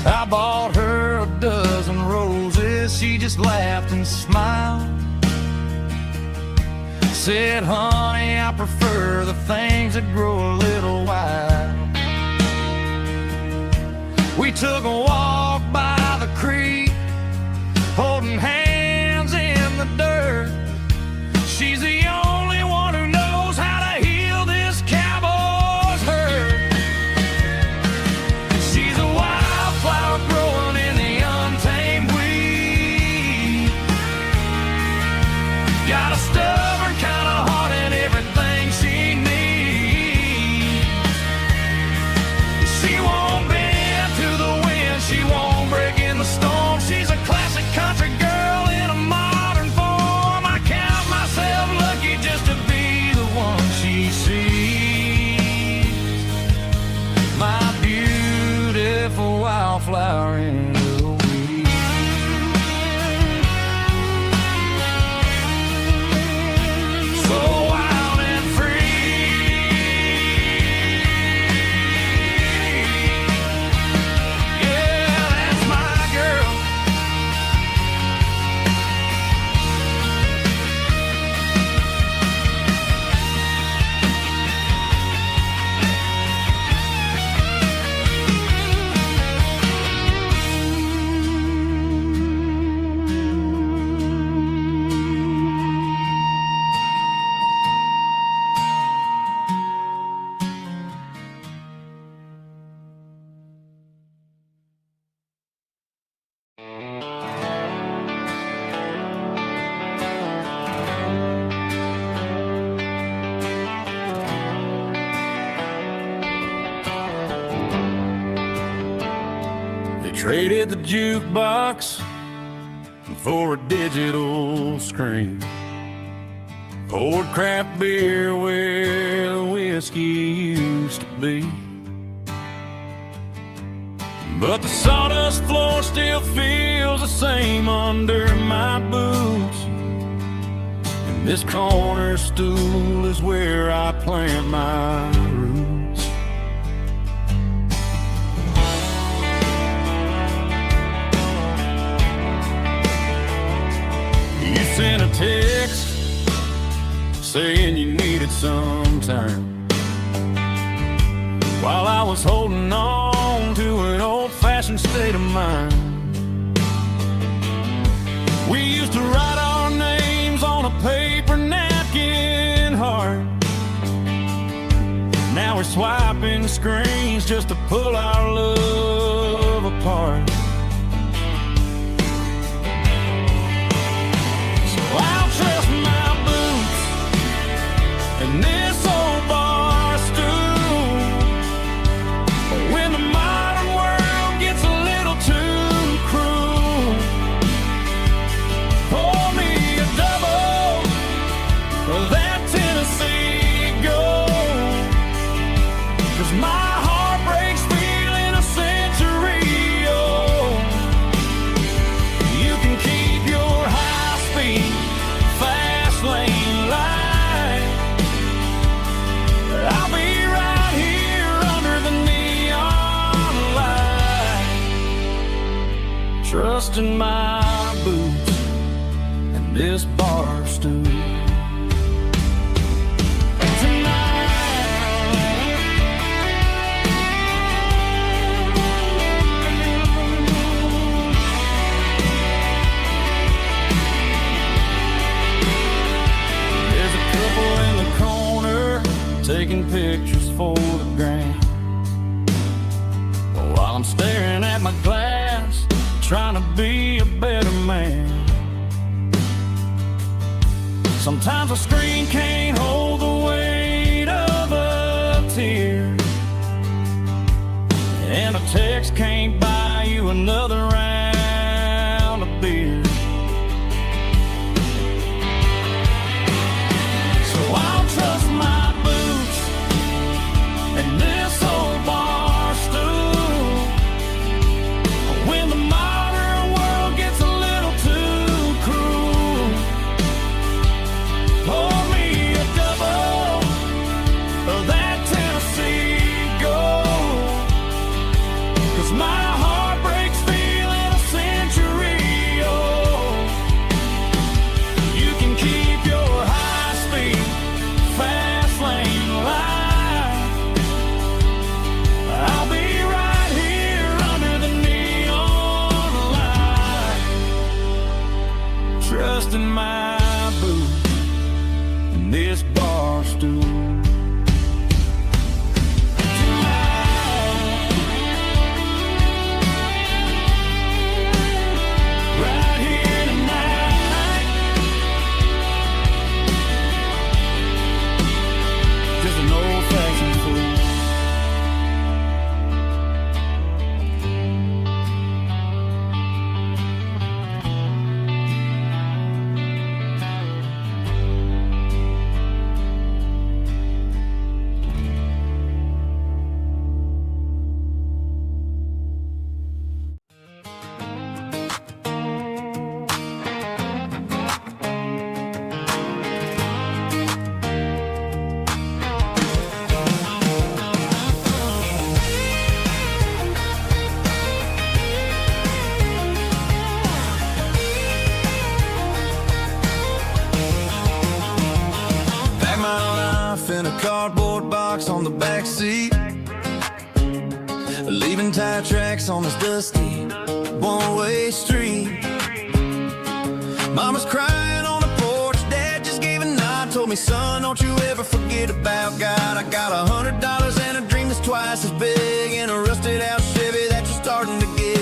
I bought her a dozen roses, she just laughed and smiled. Said, honey, I prefer the things that grow a little wild. We took a walk by the creek, holding hands in the dirt. She's the only one who knows how to heal this cowboy got a stubborn kind of heart and everything she needs. She won't bend to the wind, she won't break in the storm. She's a classic country girl in a modern form. I count myself lucky just to be the one she sees. My beautiful wildflower in the weed. So wild and free. Yeah, that's my girl. They traded the jukebox for a digital screen. Poured craft beer where the whiskey used to be. But the sawdust floor still feels the same under my boots. And this corner stool is where I plant my roots. You sent a text saying you needed some time, while I was holding on to an old-fashioned state of mind. We used to write our names on a paper napkin heart. Now we're swiping screens just to pull our love apart. So I'll trust my boots and this old bar stool. When the modern world gets a little too cruel, pour me a double of that Tennessee Gold. 'Cause my heart breaks feeling a century old. You can keep your high-speed, fast lane light. I'll be right here under the neon light, trusting my boots and this bar stool. There's a couple in the corner taking pictures for the gram, while I'm staring at my glass, trying to be a better man. Sometimes a screen can't hold the weight of a tear, and a text can't buy you another round of beer. So I'll trust my boots and this old bar stool. When the modern world gets a little too cruel, pour me a double of that Tennessee Gold. 'Cause my heart breaks feeling a century old. You can keep your high-speed, fast lane light. I'll be right here under the neon light, trusting my boots and this bar stool. Right here tonight, the back seat, leaving tire tracks on this dusty one-way street. Mama's crying on the porch, Dad just gave a nod, told me, son, don't you ever forget about God. I got $100 and a dream that's twice as big, and a rusted out Chevy that you're starting to get.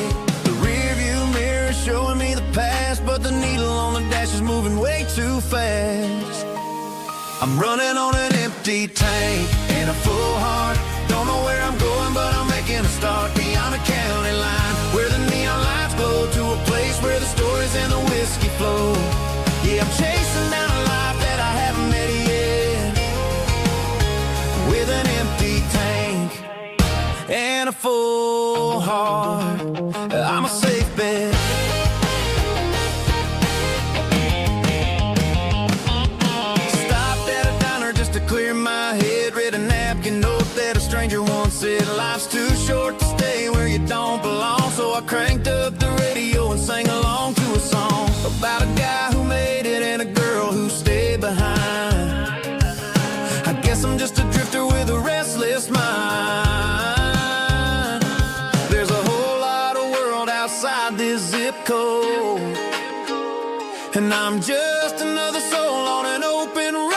The rear view mirror is showing me the past, but the needle on the dash is moving way too fast. I'm running on an empty tank and a full heart. Don't know where I'm going, but I'm making a start beyond the county line, where the neon lights glow, to a place where the stories and the whiskey flow. Yeah, I'm chasing down a life that I haven't met yet, with an empty tank and a full heart. I'm a safe bet. Stopped at a diner just to clear my head, read a napkin note that a stranger once said, life's too short to stay where you don't belong. So I cranked up the radio and sang along to a song about a guy who made it and a girl who stayed behind. I guess I'm just a drifter with a restless mind. There's a whole lot of world outside this zip code, and I'm just another soul on an open road.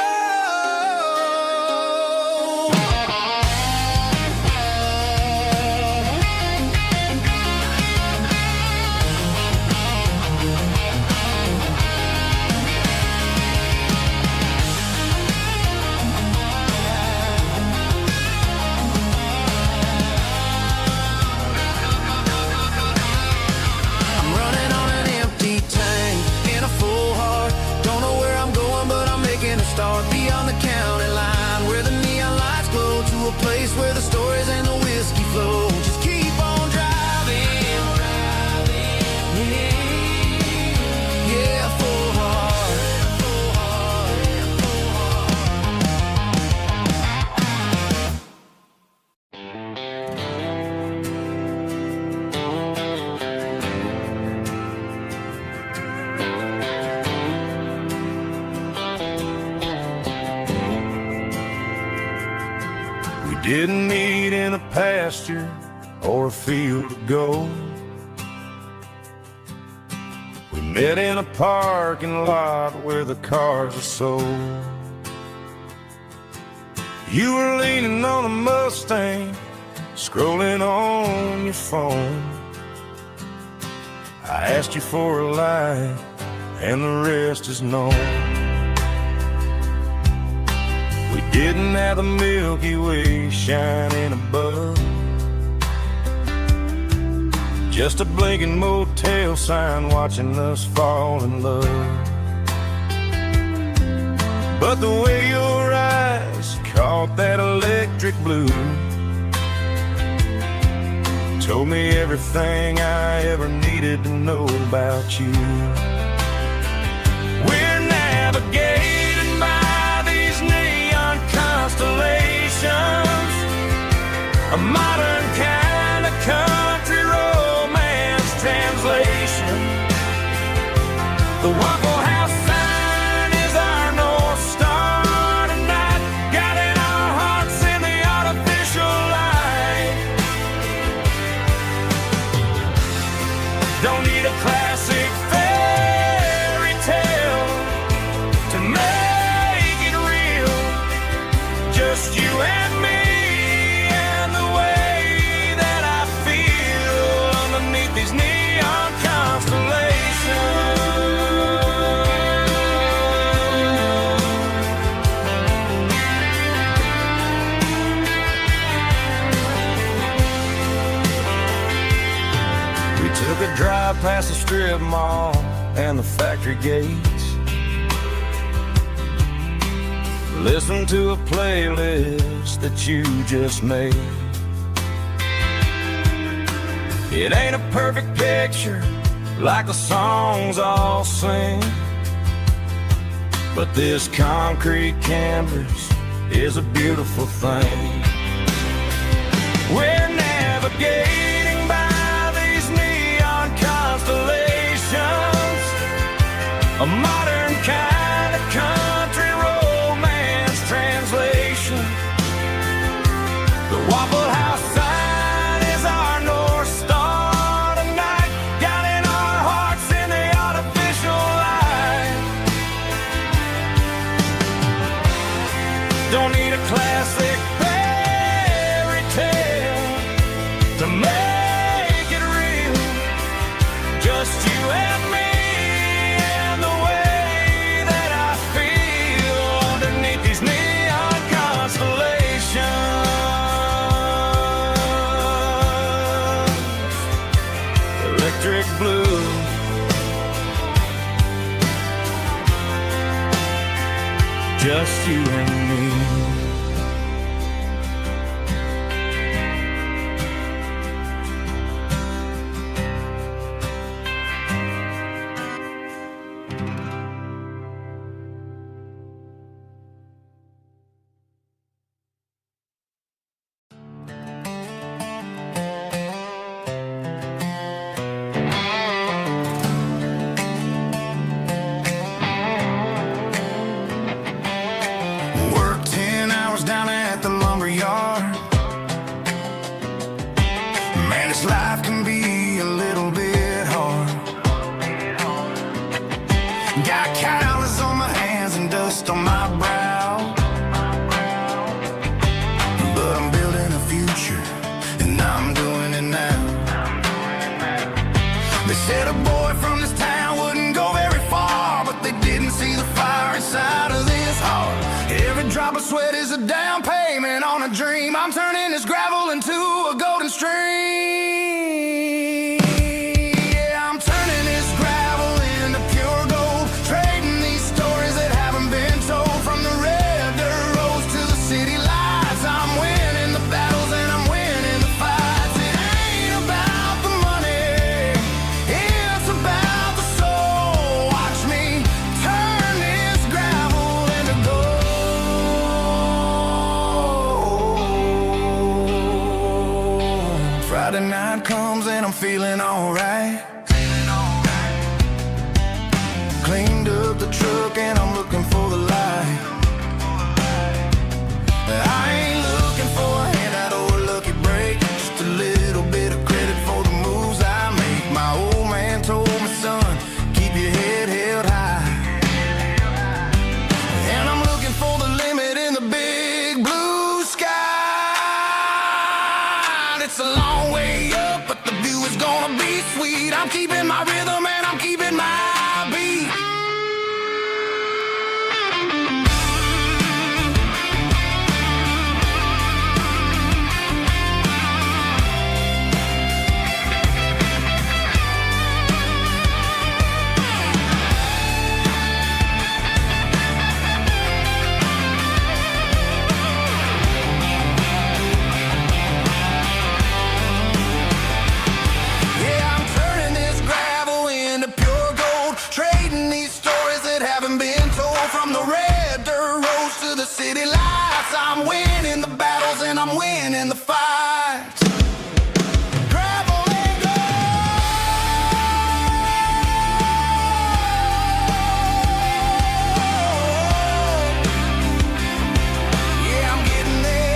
Beyond the county line, where the neon lights glow, to a place where the stories and the whiskey flow. Just keep on driving, yeah, full heart. Didn't meet in a pasture or a field of gold. We met in a parking lot where the cars are sold. You were leaning on a Mustang, scrolling on your phone. I asked you for a light, and the rest is known. We didn't have the Milky Way shining above, just a blinking motel sign watching us fall in love. But the way your eyes caught that electric blue told me everything I ever needed to know about you. We're navigating by these neon constellations, a modern kind of country romance translation. The Waffle House sign is our North Star tonight, guiding our hearts in the artificial light. Don't need a classic fairy tale to make it real, just you and me and the way that I feel underneath these neon constellations. We took a drive past the strip mall and the factory gates, listen to a playlist that you just made. It ain't a perfect picture like the songs all sing, but this concrete canvas is a beautiful thing. We're navigating by these neon constellations, a modern kind of country romance translation. classic fairy tale to make it real. Just you and me and the way that I feel underneath these neon constellations. Electric blue. Just you and me. Life can be a little bit hard. Got calluses on my hands and dust on my brow, but I'm building a future and I'm doing it now. They said a boy from this town wouldn't go very far, but they didn't see the fire inside of this heart. Every drop of sweat is a down payment on a dream. I'm turning this gravel into a golden stream. Friday night comes and I'm feeling alright. Cleaned up the truck and I'm looking for the light. I ain't looking for a handout or a lucky break, just a little bit of credit for the moves I make. My old man told me, son, keep your head held high. And I'm looking for the limit in the big blue sky. It's a long way up, but the view is gonna be sweet. I'm keeping my rhythm and I'm keeping my beat. City lights, I'm winning the battles and I'm winning the fights. Gravel and gold. Yeah, I'm getting there.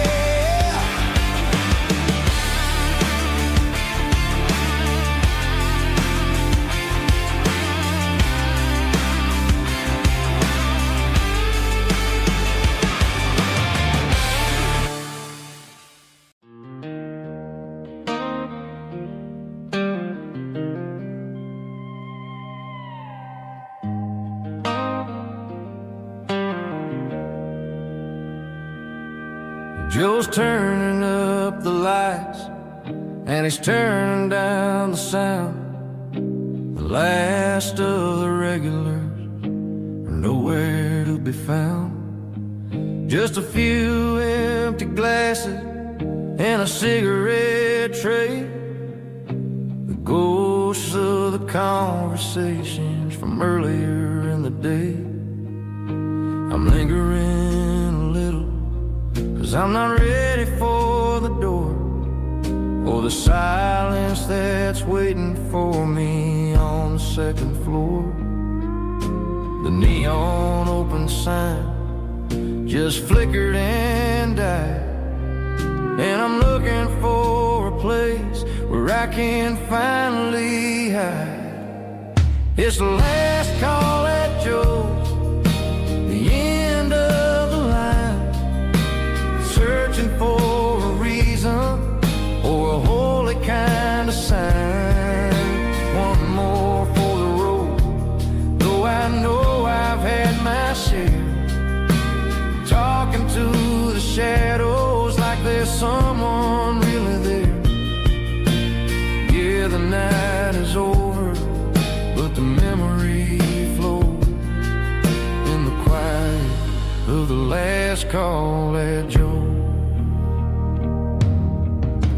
Joe's turning up the lights and he's turning down the sound. The last of the regulars are nowhere to be found. Just a few empty glasses and a cigarette tray, the ghosts of the conversations from earlier in the day. I'm lingering a little, 'cause I'm not ready for the door, or the silence that's waiting for me on the second floor. The neon open sign just flickered and died, and I'm looking for a place where I can finally hide. It's the last call at Joe's, the end of the line. of the last call at Joe.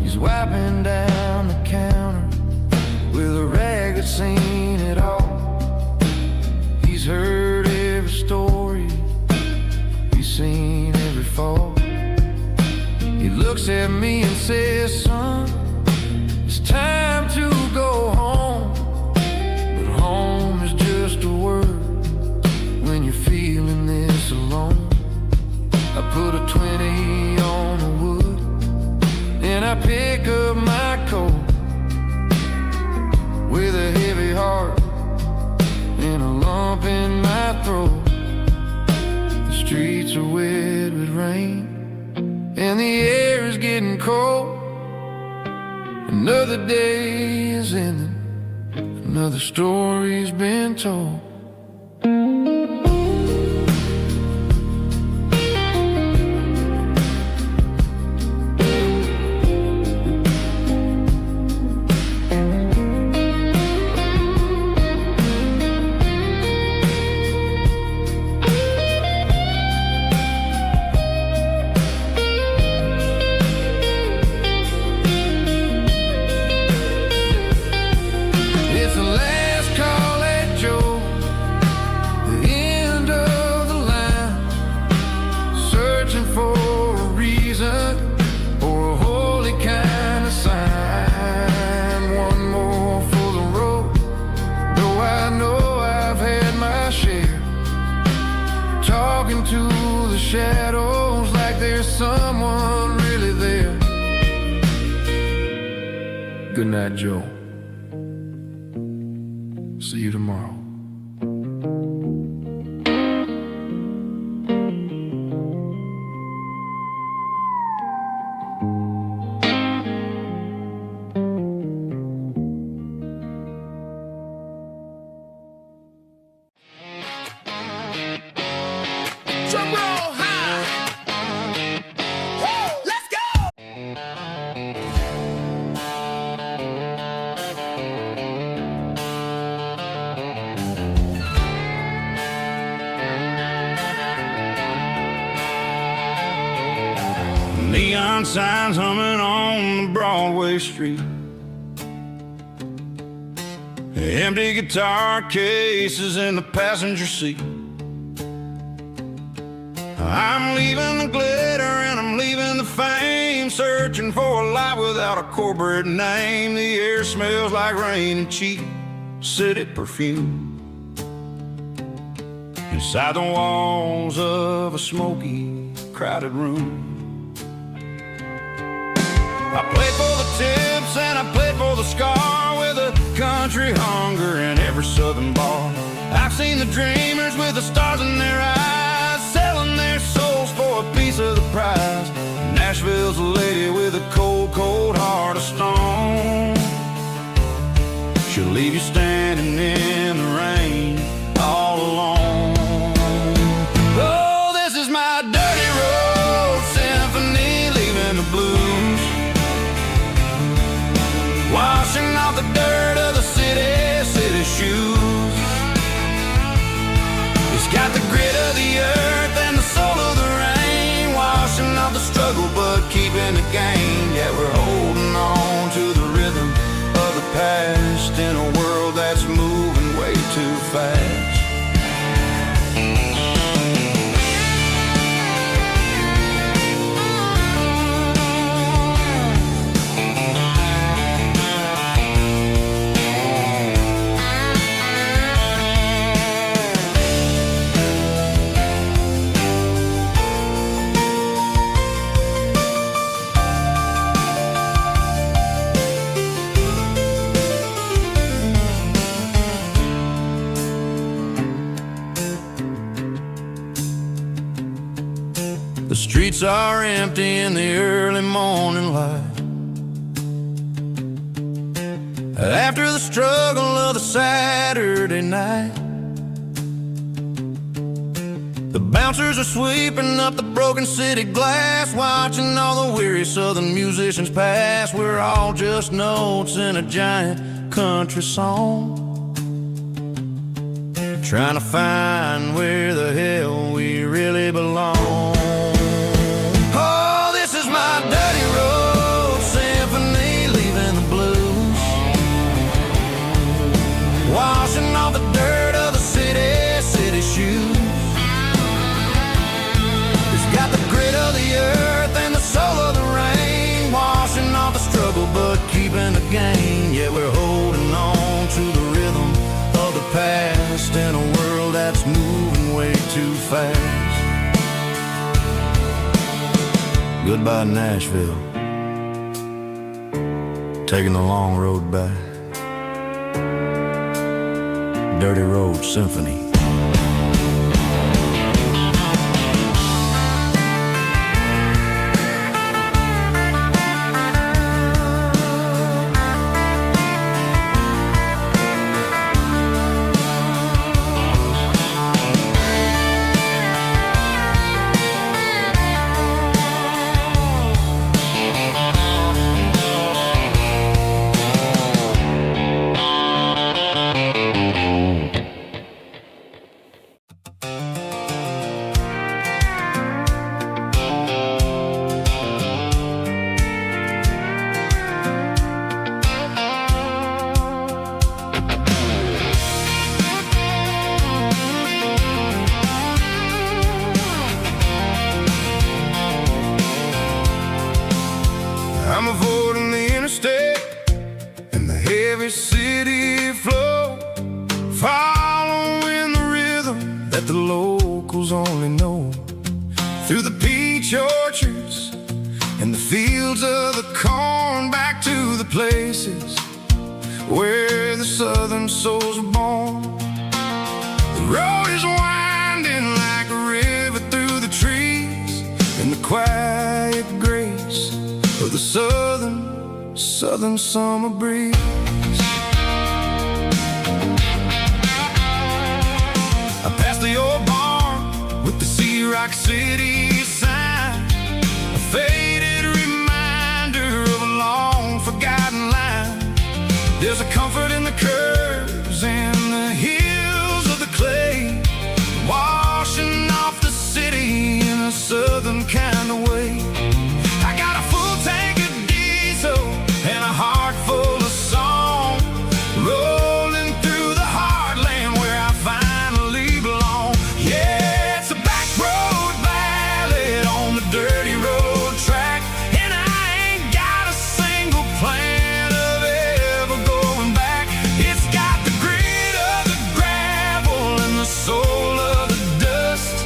He's wiping down the counter with a rag that's seen it all. He's heard every story, he's seen every fall. He looks at me and says, son, it's time to go home. But home is just a word when you're feeling this alone. I put a 20 on the wood and I pick up my coat with a heavy heart and a lump in my throat. The streets are wet with rain and the air is getting cold. Another day is ending, another story's been told. Shadows like there's someone really there. Good night, Joe. See you tomorrow. Neon signs humming on the Broadway street, empty guitar cases in the passenger seat. I'm leaving the glitter and I'm leaving the fame, searching for a life without a corporate name. The air smells like rain and cheap city perfume inside the walls of a smoky, crowded room. I played for the tips and I played for the scar, with a country hunger in every southern bar. I've seen the dreamers with the stars in their eyes, selling their souls for a piece of the prize. Nashville's a lady with a cold, cold heart of stone. She'll leave you standing in the rain all alone. Oh, this is my dirty road symphony, leaving the blues, washing off the dirt of the city shoes. It's got the grit of the earth and the soul of the rain, washing off the struggle but keeping the gain. Yeah, we're holding on to the rhythm of the past in a world that's moving way too fast. The streets are empty in the early morning light, after the struggle of the Saturday night. The bouncers are sweeping up the broken city glass, watching all the weary southern musicians pass. We're all just notes in a giant country song, trying to find where the hell we really belong. way too fast. Goodbye Nashville, taking the long road back. Dirty Road Symphony. I'm avoiding the interstate and the heavy city flow, following the rhythm that the locals only know. Through the peach orchards and the fields of the corn, back to the places where the southern souls were born. The road is winding like a river through the trees, in the quiet grace of the southern summer breeze. I passed the old barn with the Sea Rock City sign, a faded reminder of a long forgotten line. There's a comfort in the curves and the hills of the clay, washing off the city in a southern kind of way. I got a full tank of diesel and a heart full of song, rolling through the heartland where I finally belong. Yeah, it's a back road ballad on the dirty road track, and I ain't got a single plan of ever going back. It's got the grit of the gravel and the soul of the dust,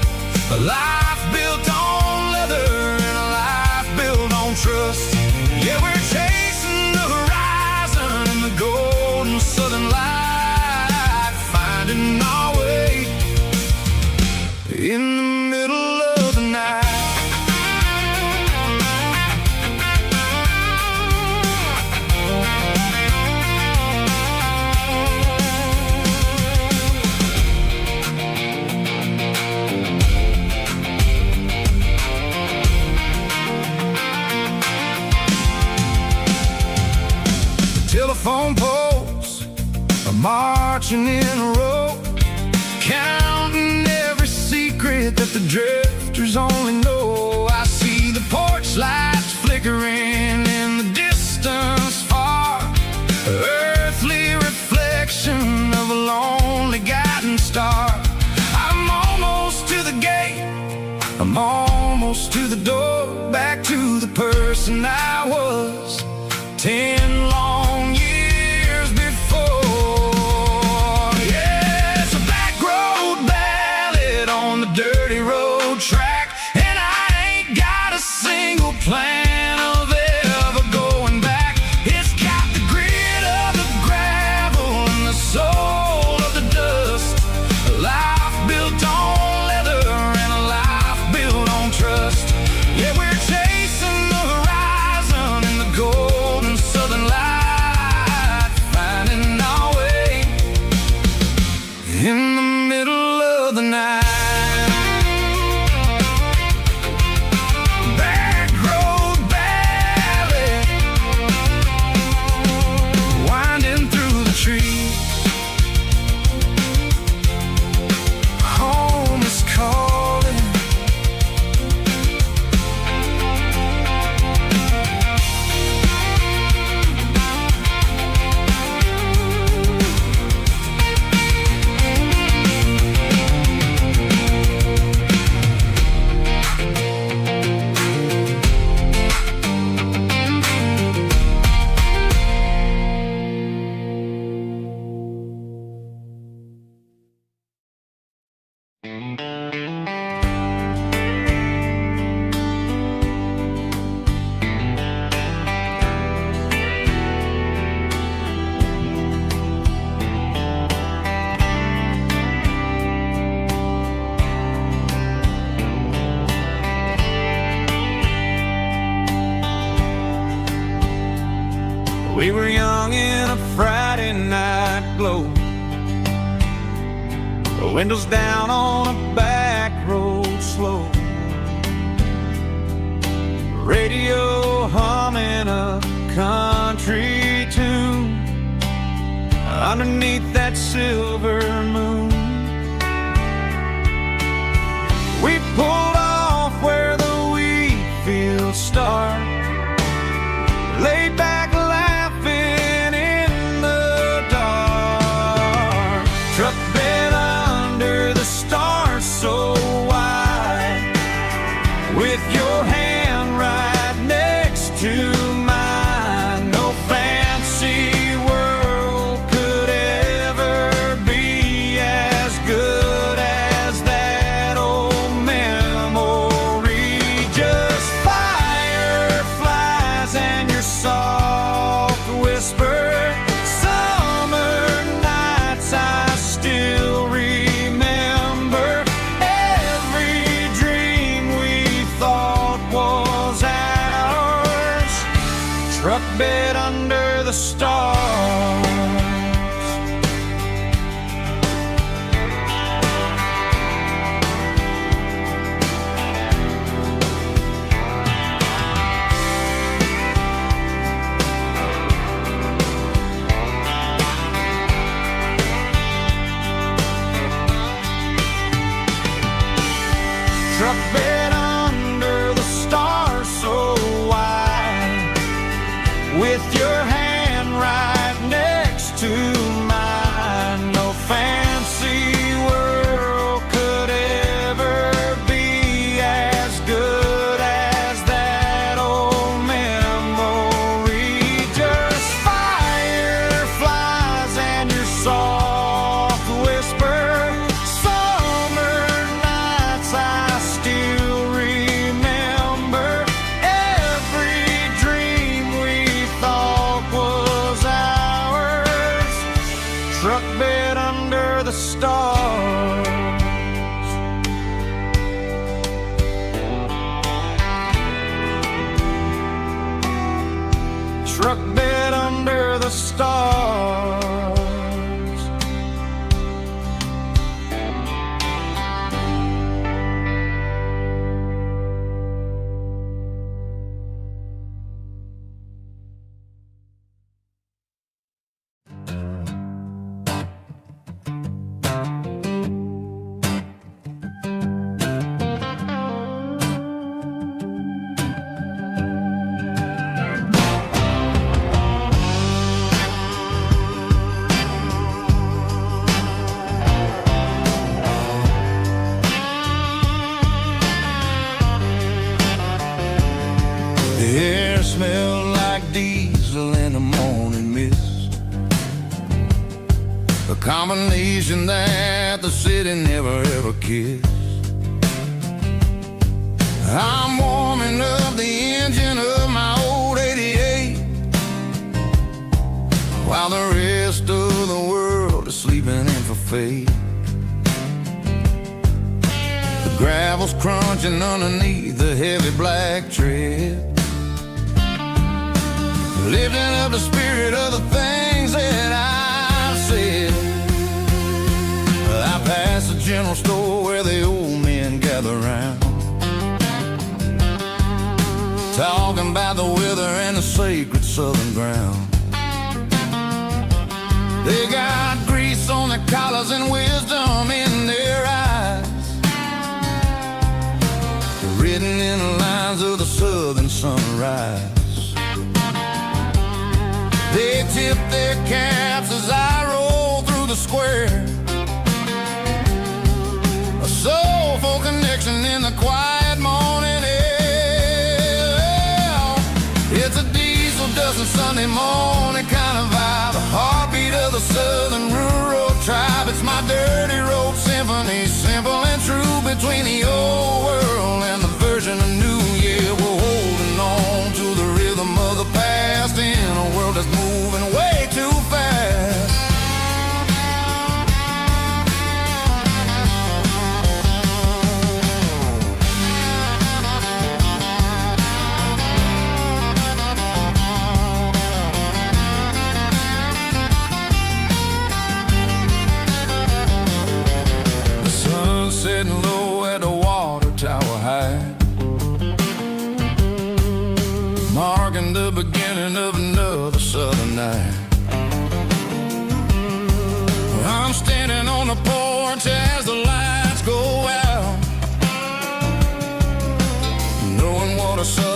a life built on leather and a life built on trust. Yeah, we're chasing the horizon in the golden southern light, finding our way in the middle of the night. Telephone poles are marching in a row, counting every secret that the drifters only know. I see the porch lights flickering in the distance far, earthly reflection of a lonely guiding star. I'm almost to the gate, I'm almost to the door, back to the person I was 10 long years before. Yeah, it's a back road ballad on the dirty road track, and I ain't got a single plan of ever going back. It's got the grit of the gravel and the soul of the dust, a life built on leather and a life built on trust. Yeah, we're chasing the horizon in the golden southern light, finding our way in the middle of the night. We were young in a Friday night glow, the windows down on a back road slow, radio humming a country tune underneath that silver moon. We pulled off where the wheat fields start, laid back laughing in the dark. Truck bed under the stars so wide, with your hand right next to mine. No fancy world could ever be as good as that old memory. Just fireflies and your soft whisper. Summer nights I still remember. Every dream we thought was ours. Truck bed under the stars. Truck bed under the stars so wide, with your hand right next to mine. No fancy world could ever be as good as that old memory. Just fireflies and your soft whisper. Summer nights I still remember. Every dream we thought was ours. Truck bed under the stars. Truck bed under the stars. The air smelled like diesel in the morning mist, a combination that the city never ever kissed. I'm warming up the engine of my old 88, while the rest of the world is sleeping in for fate. The gravel's crunching underneath the heavy black tread, lifting up the spirit of the things that I've said. I passed the general store where the old men gather round, talking about the weather and the sacred southern ground. They got grease on their collars and wisdom in their eyes, written in the lines of the southern sunrise. They tip their caps as I roll through the square, a soulful connection in the quiet morning air. It's a diesel dusting Sunday morning kind of vibe, the heartbeat of the southern rural tribe. It's my dirty road symphony, simple and true, between the old world and the version of new. Yeah, we're holding on to the rhythm of the past in a world that's moving way too fast.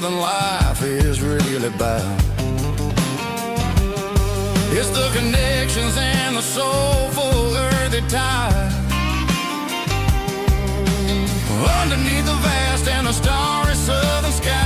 Southern life is really about. It's the connections and the soulful earthy tide. Underneath the vast and the starry southern skies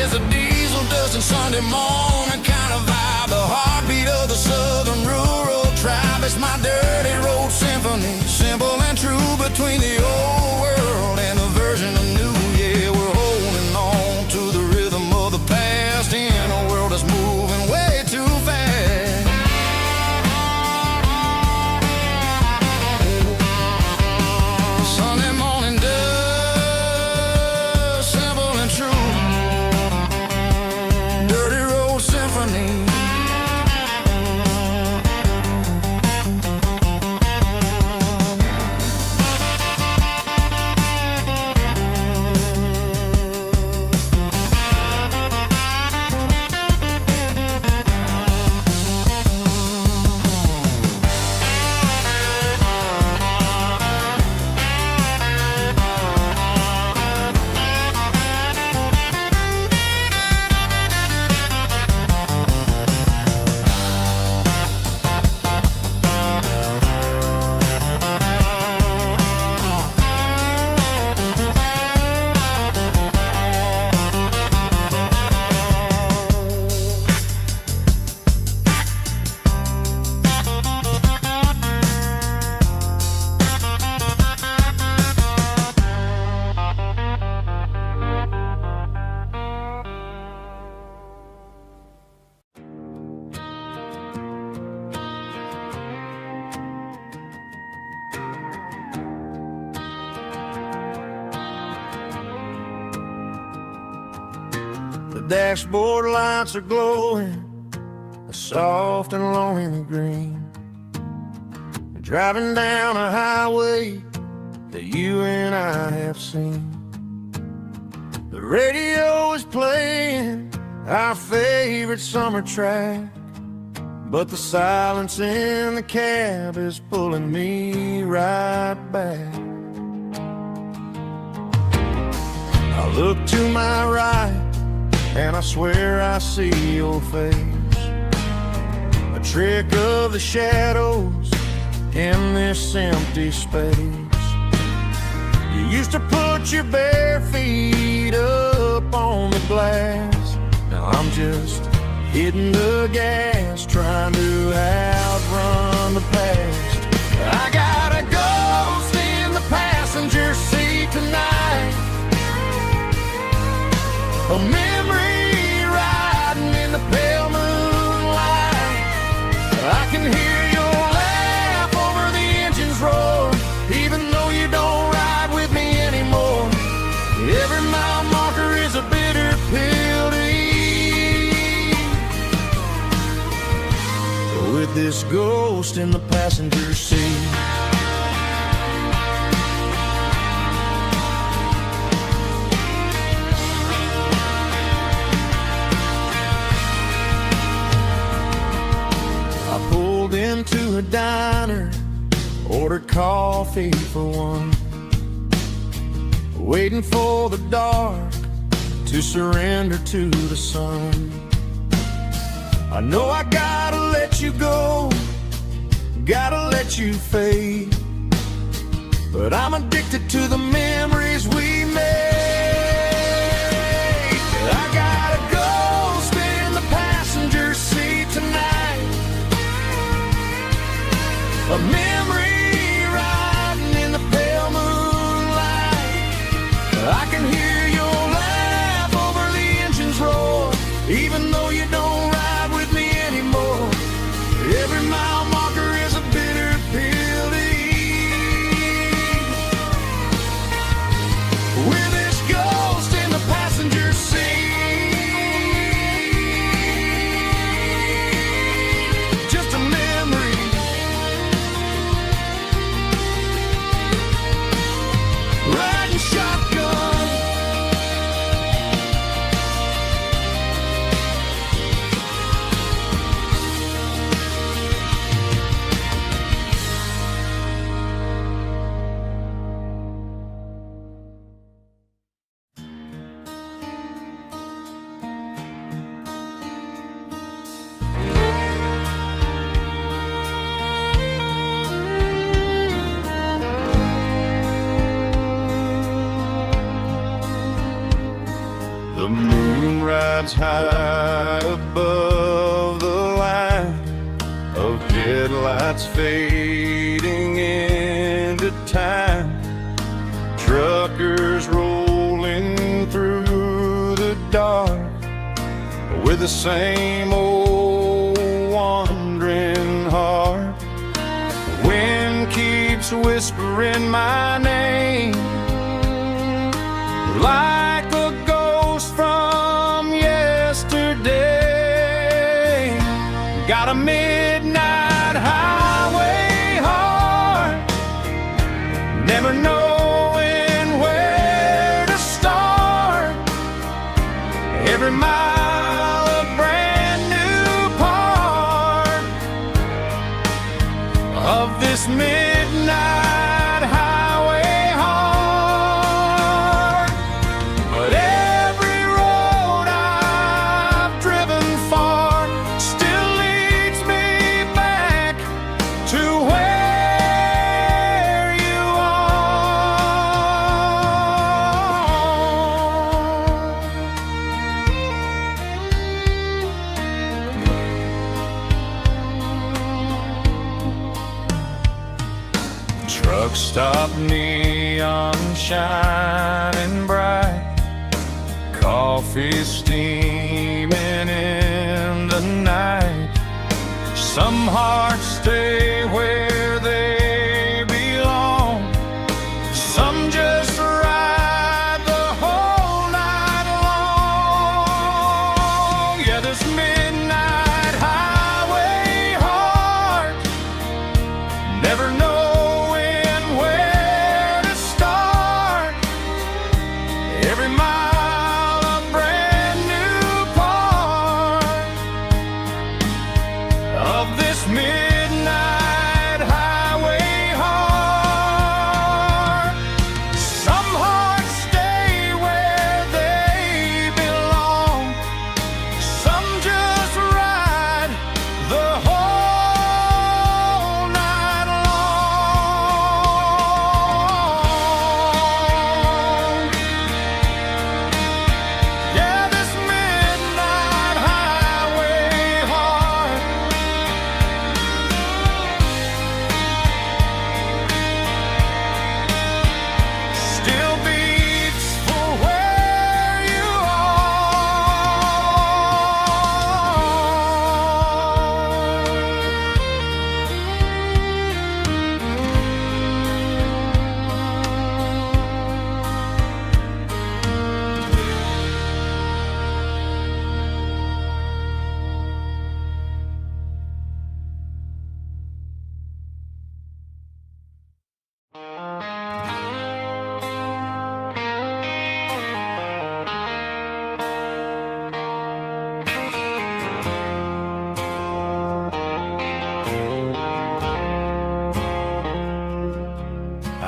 is a diesel dusting Sunday morning kind of vibe. The heartbeat of the southern rural tribe. It's my dirty road symphony, simple and true between the old world and the version of new. Yeah, we're holding on to the rhythm of the past in a world that's moving way too fast. Sunday morning dust, simple and true. Dirty road symphony. The dashboard lights are glowing, a soft and lonely green. Driving down a highway that you and I have seen. The radio is playing our favorite summer track, but the silence in the cab is pulling me right back. I look to my right and I swear I see your face, a trick of the shadows in this empty space. You used to put your bare feet up on the glass. Now I'm just hitting the gas, trying to outrun the past. I got a ghost in the passenger seat tonight, a memory riding in the pale moonlight. I can hear your laugh over the engine's roar, even though you don't ride with me anymore. Every mile marker is a bitter pill to eat, with this ghost in the passenger seat. Into a diner, ordered coffee for one, waiting for the dark to surrender to the sun. I know I gotta let you go, gotta let you fade, but I'm addicted to the memories we made. I got a ghost in the passenger seat tonight, a memory riding in the pale moonlight. I can hear your laugh over the engine's roar, even though you don't ride with me anymore. Every mile marker is a bitter pill to eat, with this ghost in the passenger seat. Just a memory spots high above the line of headlights fading into time. Truckers rolling through the dark with the same old wandering heart. The wind keeps whispering my name like a ghost from yesterday. Got a midnight highway heart, never knowing where to start. Every mile a brand new part of this midnight highway heart. But every road I've driven far still leads me back to where you are. Truck stop, neon shining bright, coffee steaming in the night. Some hearts stay where they belong, some just ride the whole night long. Yeah, this midnight highway heart, never knowing where to start. Every mile a brand new part of this midnight highway heart. Some hearts stay where they belong, some just ride the whole night long. Yeah, this midnight highway heart still beats for where you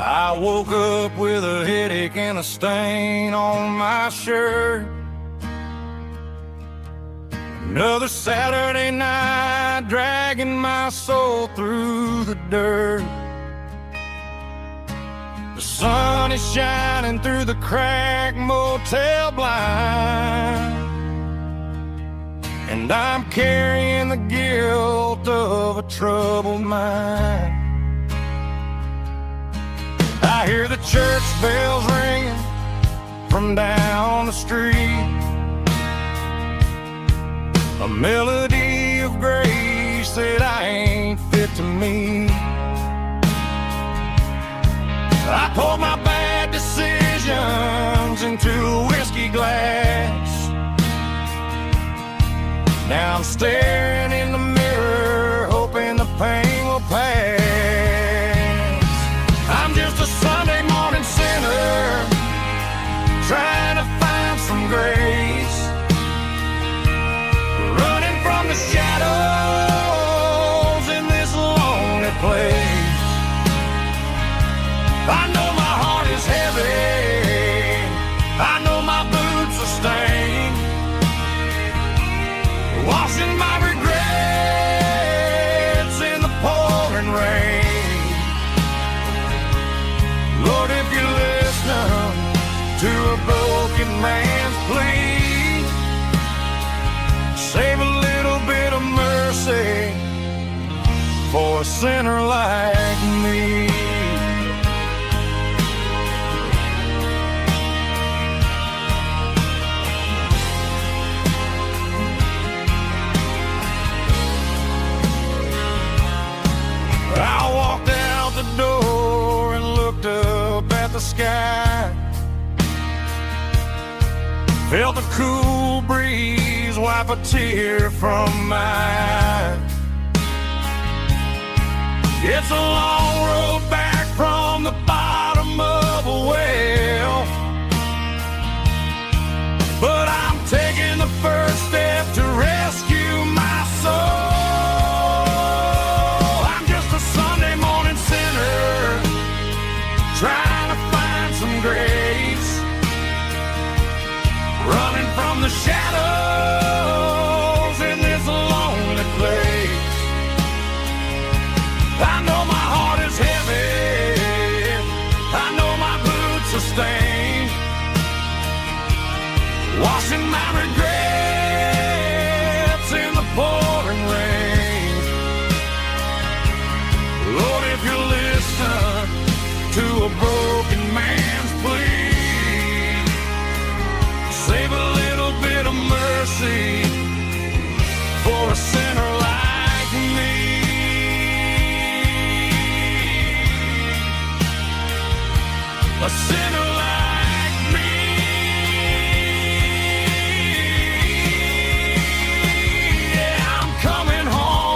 I woke up with a headache and a stain on my shirt. Another Saturday night dragging my soul through the dirt. The sun is shining through the cracked motel blind, and I'm carrying the guilt of a troubled mind. I hear the church bells ringing from down the street, a melody of grace that I ain't fit to meet. I poured my bad decisions into a whiskey glass. Now I'm staring in the mirror, hoping the pain will pass. I'm just a Sunday morning sinner, trying to find some grace, running from the shadows in this lonely place. I know my heart is heavy, I know my boots are stained, washing my regrets in the pouring rain. Lord, if you're listening to a broken man's plea, for a sinner like me. I walked out the door and looked up at the sky. Felt the cool breeze wipe a tear from my eye. It's a long road back from the bottom of a well, but I'm taking the first step to rescue my soul. Trying to find some grace, running from the shadows in this lonely place. I know my heart is heavy, I know my boots are stained, washing my regrets in the pouring rain. Lord, if you listen to a broken man's plea, save a little bit of mercy for a sinner like me. A sinner like me. Yeah, I'm coming home.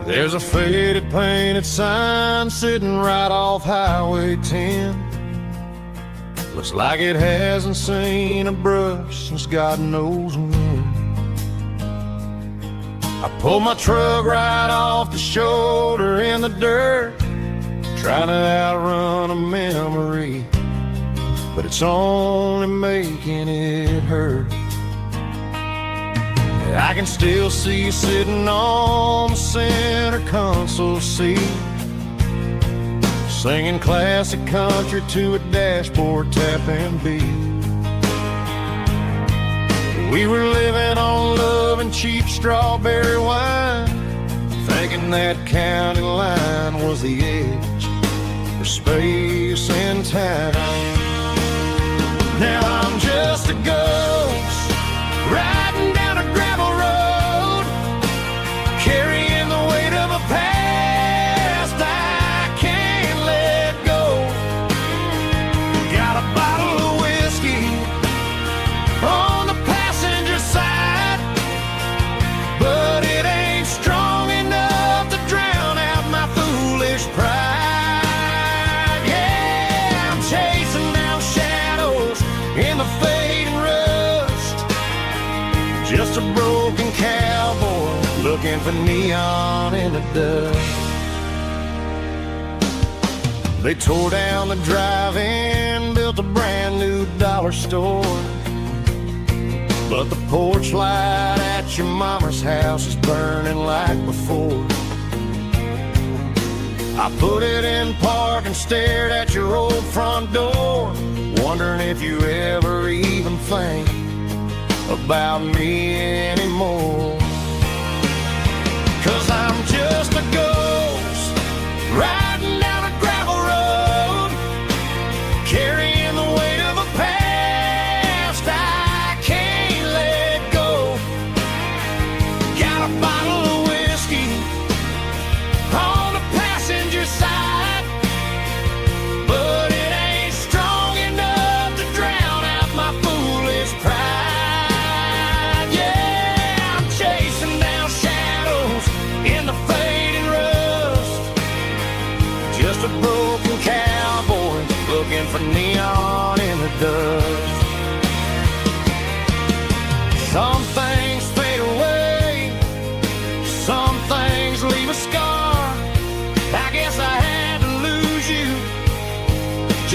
There's a faded painted sign sitting right off Highway 10. Looks like it hasn't seen a brush since God knows when. I pulled my truck right off the shoulder in the dirt, trying to outrun a memory, but it's only making it hurt. I can still see you sitting on the center console seat, singing classic country to a dashboard tapping beat. We were living on love and cheap strawberry wine, thinking that county line was the edge for space and time. Now I'm just a ghost riding down a gravel road, carrying the weight of a past I can't let go. Got a bottle of whiskey on the passenger side, but it ain't strong enough to drown out my foolish pride. Yeah, I'm chasing down shadows in the fading rust, just a broken cowboy looking for neon in the dust. They tore down the drive-in, built a brand new dollar store, but the porch light at your mama's house is burning like before. I put it in park and stared at your old front door, wondering if you ever even think about me anymore. 'Cause I'm just a ghost riding down a gravel road, carrying the weight of a past I can't let go. Got a bottle of whiskey on the passenger side, but it ain't strong enough to drown out my foolish pride. Yeah, I'm chasing down shadows in the fading rust, just a broken cowboy looking for neon in the dust. Some things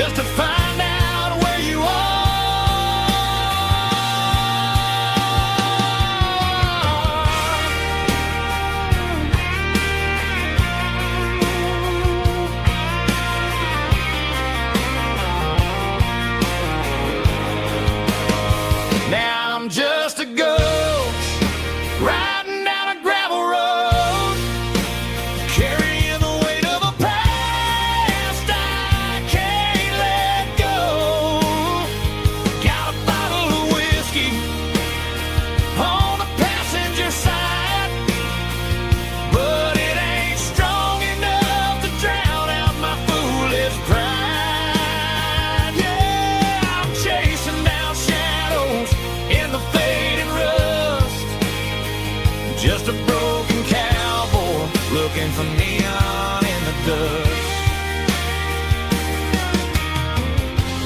just to find out where you are. Now I'm just a ghost riding down a gravel road, carrying the weight of a past I can't let go. Got a bottle of whiskey on the passenger side, but it ain't strong enough to drown out my foolish pride. Yeah, I'm chasing down shadows in the fading rust, just a broken cowboy looking for neon in the dust.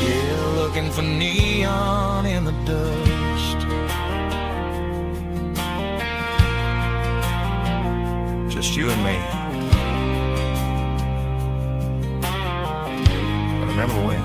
Yeah, looking for neon in the dust. Just you and me. But remember when?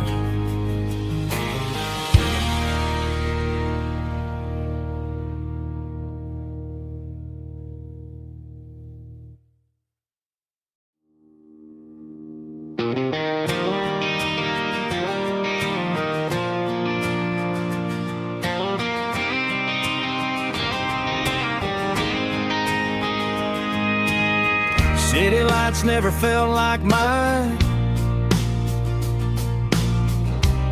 City lights never felt like mine.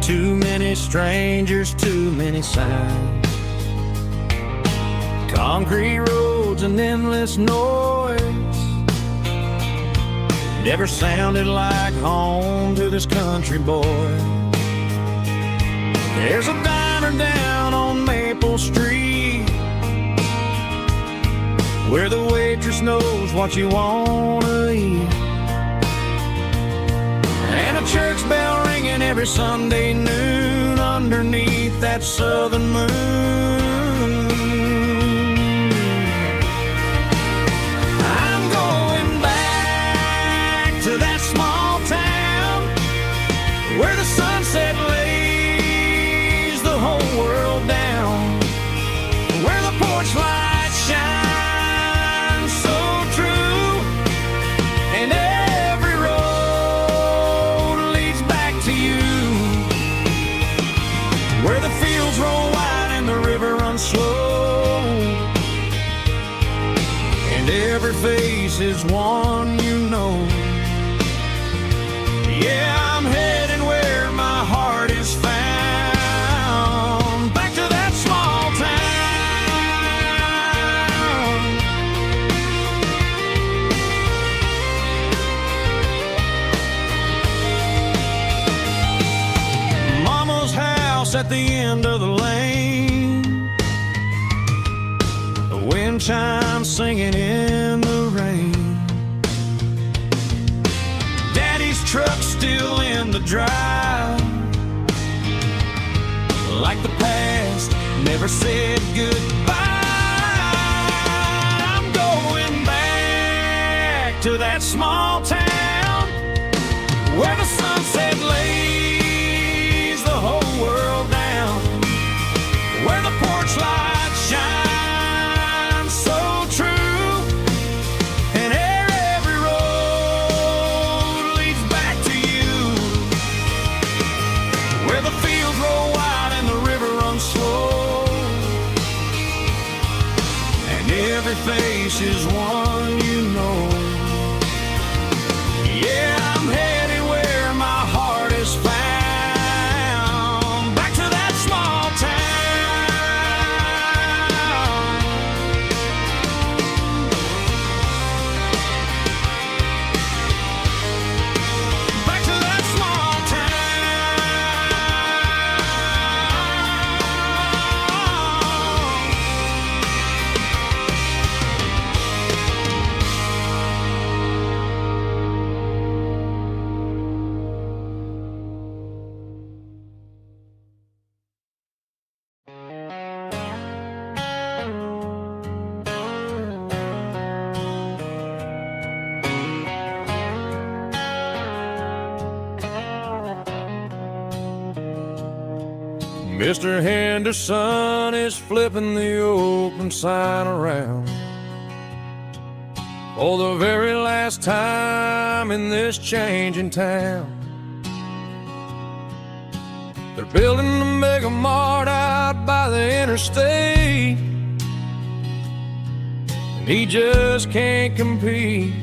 Too many strangers, too many signs. Concrete roads and endless noise never sounded like home to this country boy. There's a diner down on Maple Street where the waitress knows what you wanna eat, and a church bell ringing every Sunday noon underneath that southern moon. I'm going back to that small town where the sunset lays the whole world down, where the porch lights shine slow, and every face is one you know. Yeah, I'm heading where my heart is found, back to that small town. Mama's house at the end of the lane, wind chimes singing in the rain. Daddy's truck still in the drive, like the past never said goodbye. I'm going back to that small town where the sunset lays the whole world down, where the porch lights shine face is one you know. Yeah, I'm headed where my heart is found, back to that small town. Back to that small town. Mr. Henderson is flipping the open sign around for the very last time in this changing town. They're building a mega mart out by the interstate, and he just can't compete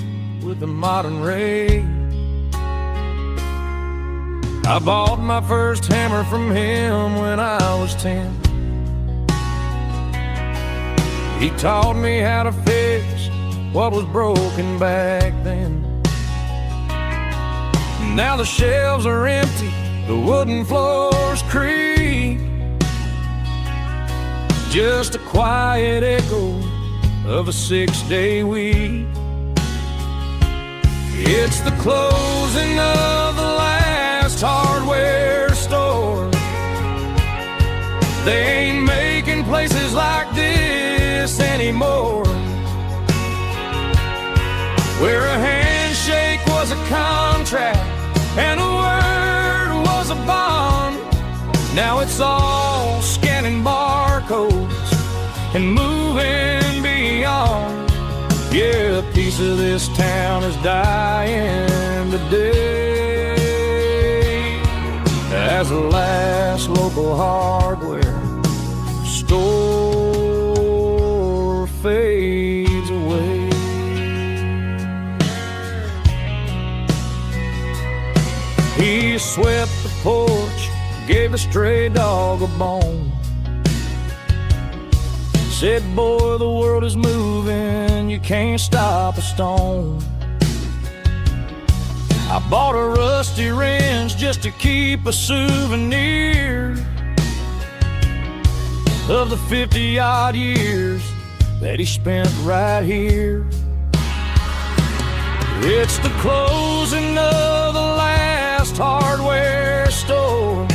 with the modern rate. I bought my first hammer from him when I was 10. He taught me how to fix what was broken back then. Now the shelves are empty, the wooden floors creak, just a quiet echo of a 6-day week. It's the closing of the last hardware store. They ain't making places like this anymore, where a handshake was a contract and a word was a bond. Now it's all scanning barcodes and moving beyond. Yeah, a piece of this town is dying today as the last local hardware store fades away. He swept the porch, gave a stray dog a bone, said, boy, the world is moving, you can't stop a stone. I bought a rusty wrench just to keep a souvenir of the 50-odd years that he spent right here. It's the closing of the last hardware store.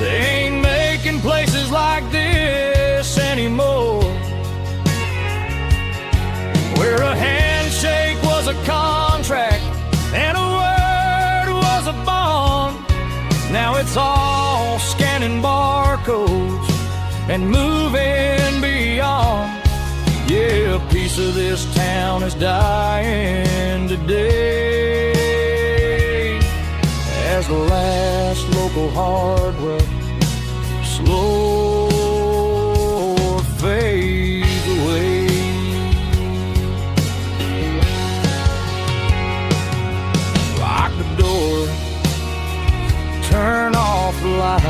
They ain't making places like this anymore, where a handshake was a contract and a word was a bond. Now it's all scanning barcodes and moving beyond. Yeah, a piece of this town is dying today as the last local hardware slow fades away. Lock the door, turn off the light.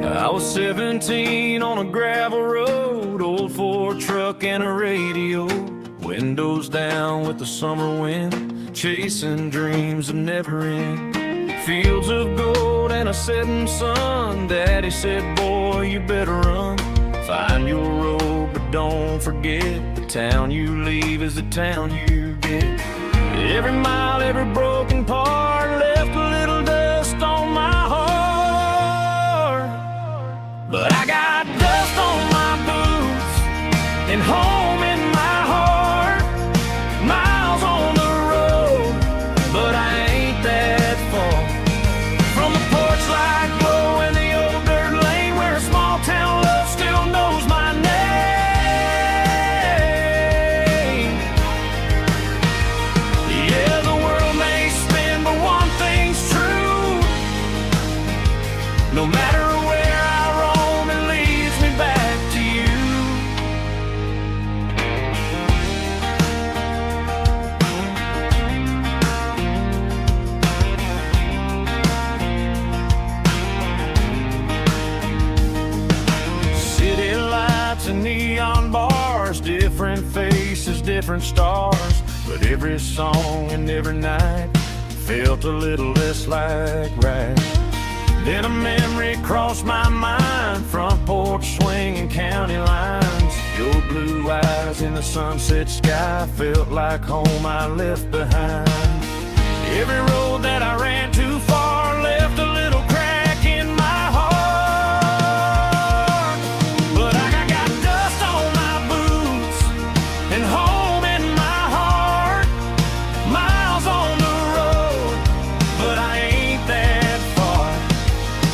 I was 17 on a gravel road, old Ford truck and a radio, windows down with the summer wind, chasing dreams that never end. Fields of gold and a setting sun. Daddy said, boy, you better run. Find your road, but don't forget, the town you leave is the town you get. Every mile, every broken part left a little dust on my heart. But I got dust on my boots and home in my heart. Miles on the road, but I ain't that far from the porch light glow in the old dirt lane where a small town love still knows my name. Yeah, the world may spin, but one thing's different faces, different stars, but every song and every night felt a little less like right. Then a memory crossed my mind, front porch swinging county lines. Your blue eyes in the sunset sky felt like home I left behind. Every road that I ran too far left a little crack in my heart. But I got dust on my boots and home in my heart. Miles on the road, but I ain't that far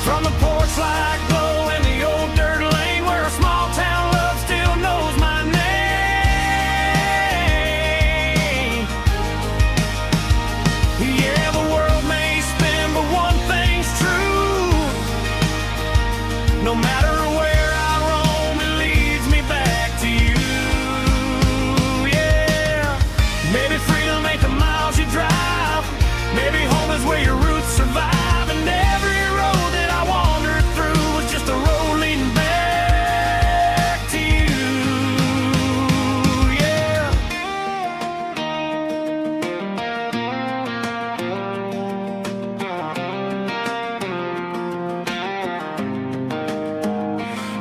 from the porch light glow in the old dirt lane where a small town love still knows my name. Yeah, the world may spin, but one thing's true. No matter where I roam, it leads me back to you. Yeah, maybe freedom ain't the miles you drive. Maybe home is where your roots survive. And every road that I wandered through was just a road leading back to you. Yeah.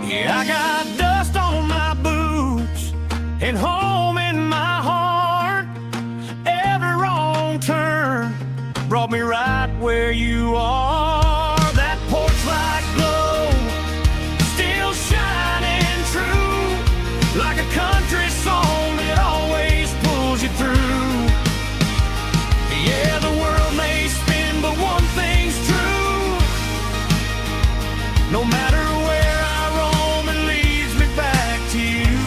Yeah, I got dust on my boots and home in my heart. Every wrong turn brought me right where you are. That porch light glow still shining true, like a country song that always pulls you through. Yeah, the world may spin, but one thing's true. No matter where I roam, it leads me back to you.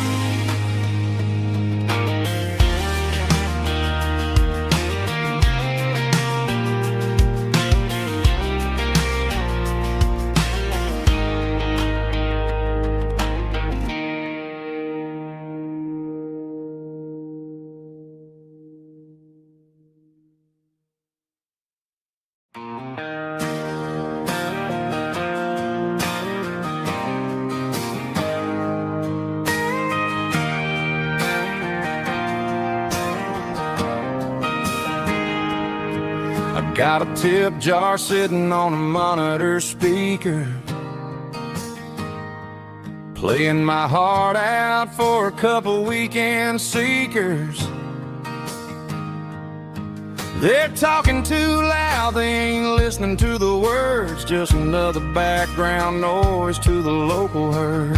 I got a tip jar sitting on a monitor speaker, playing my heart out for a couple weekend seekers. They're talking too loud, they ain't listening to the words, just another background noise to the local herd.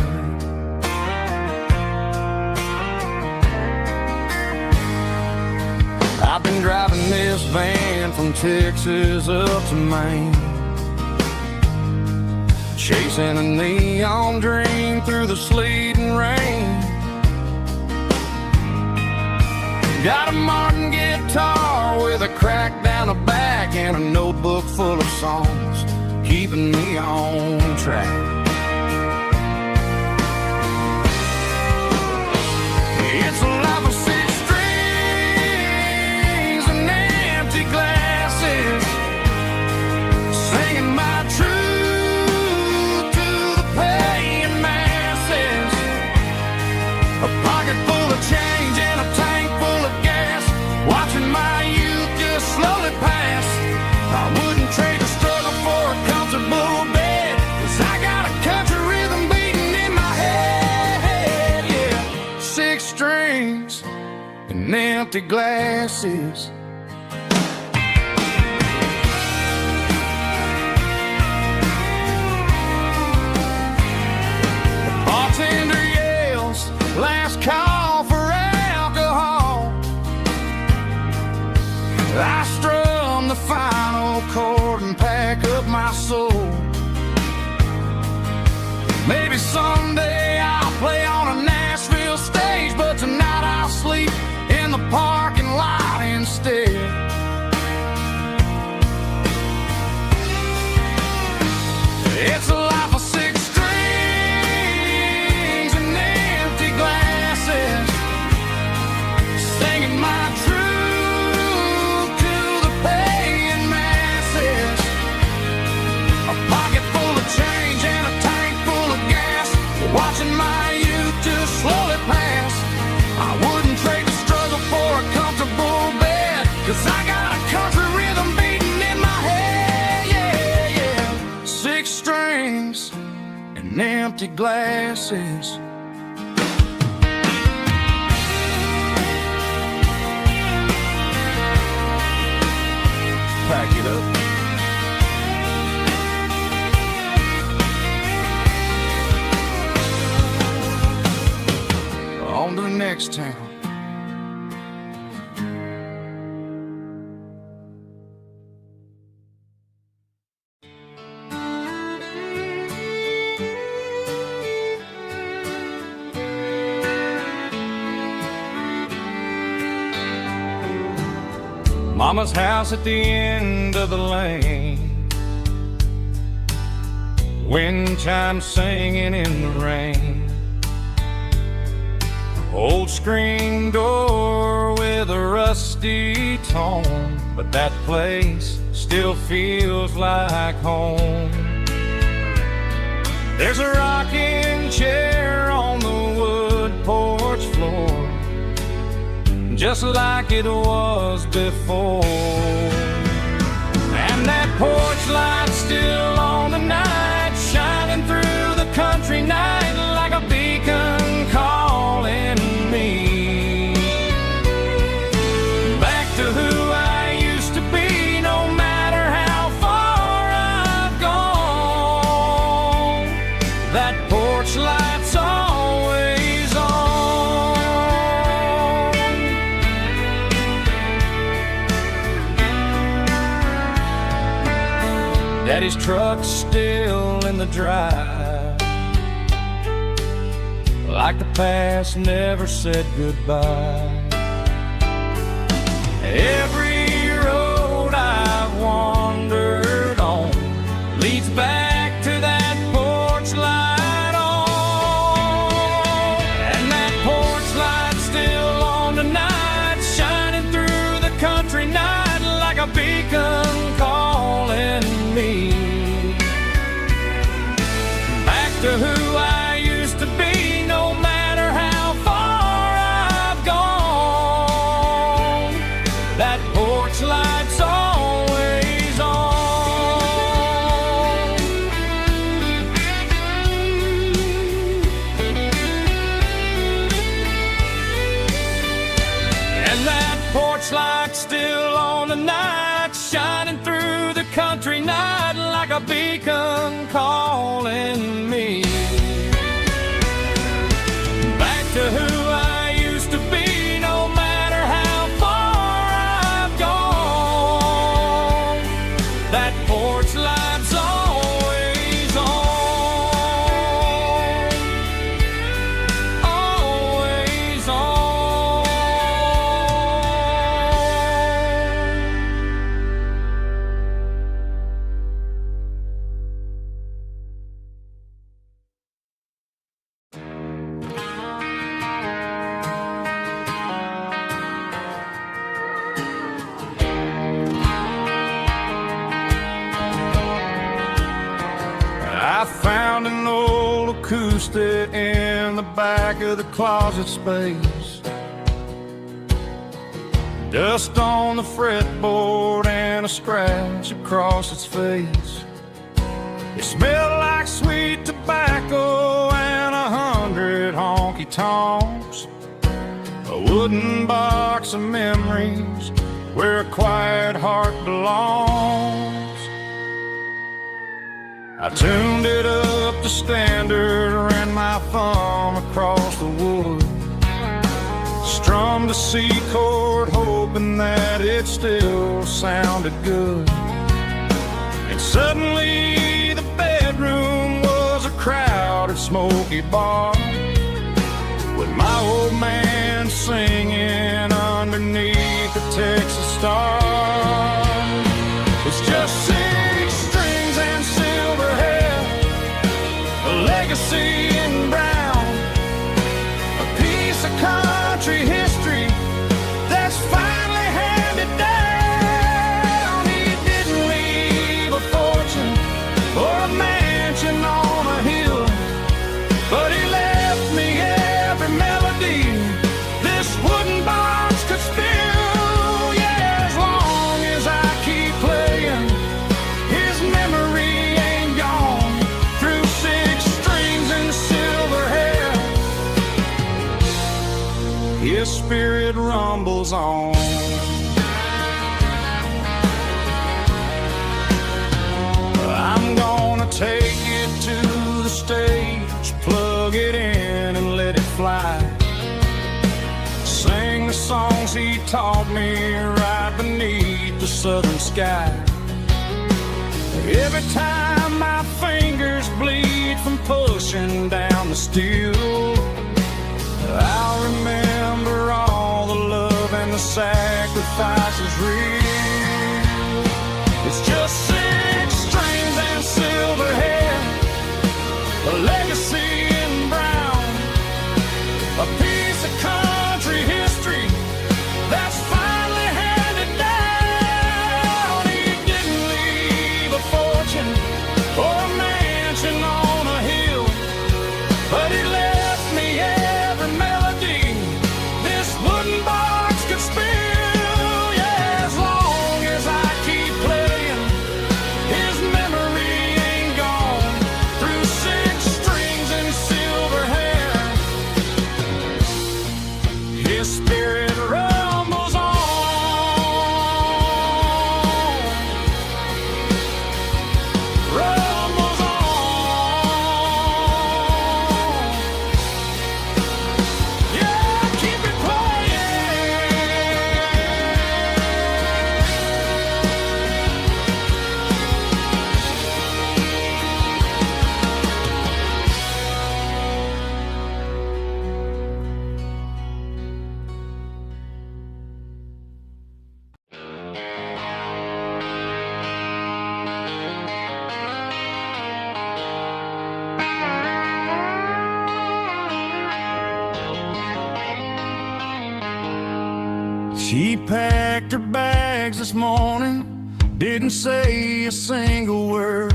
I've been driving this van from Texas up to Maine, chasing a neon dream through the sleet and rain. Got a Martin guitar with a crack down the back and a notebook full of songs, keeping me on track. It's a life of six strings and empty glasses, singing my truth to the paying masses. A pocket full of change and a tank full of gas, watching my youth just slowly pass. I wouldn't trade the struggle for a comfortable bed, 'cause I got a country rhythm beating in my head. Yeah, six strings and empty glasses. The bartender yells, last call for alcohol. I strum the final chord and pack up my soul. Maybe someday I'll play on a Nashville stage, but tonight I'll sleep in the parking lot instead. It's a life of six strings and empty glasses, singing my truth to the paying masses. A pocket full of change and a tank full of gas, watching my youth just slowly pass. I empty glasses. Pack it up. On to the next town. Mama's house at the end of the lane, wind chimes singing in the rain, old screen door with a rusty tone, but that place still feels like home. There's a rocking chair on the wood porch floor, just like it was before. And that porch light's still on tonight, shining through the country night like a beacon calling me back to who I used to be, no matter how far I've gone. That porch light's always on. Daddy's truck's still in the drive, like the past never said goodbye. Every road I've wandered on leads back to that porch light on. And that porch light's still on tonight, shining through the country night like a beacon calling me back to who I used to be, no matter how far I've gone. That porch light's always on. And that porch light's still on tonight, shining through the country night like a beacon calling me back to who I used to be, no matter how far I've gone. That porch light's always on, always on. I found an old acoustic in the back of the closet space, dust on the fretboard and a scratch across its face. It smelled like sweet tobacco and 100 honky tonks, a wooden box of memories where a quiet heart belongs. I tuned it up to standard, ran my thumb across the wood, strummed a C chord hoping that it still sounded good. And suddenly the bedroom was a crowded smoky bar, with my old man singing underneath the Texas star. It's just 6 strings and silver hair, a legacy in brown, a piece of country history that's finally handed down. He didn't leave a fortune or a mansion on a hill, but he left me every melody this wooden box could spill. Yeah, as long as I keep playing, his memory ain't gone. Through 6 strings and His spirit rumbles on. I'm gonna take it to the stage, plug it in and let it fly. Sing the songs he taught me right beneath the southern sky. Every time my fingers bleed from pushing down the steel, I'll remember all the love and the sacrifices real. It's just 6 strings and silver hair, a legacy in brown, a piece of country history that's finally handed down. He didn't leave a fortune or a mansion on a hill, but he left me every melody this wooden box could spill. Yeah, as long as I keep playing, his memory ain't gone. Through 6 strings and silver hair, his spirit rumbles on. Rumbles on. Yeah, keep it She packed her bags this morning, didn't say a single word,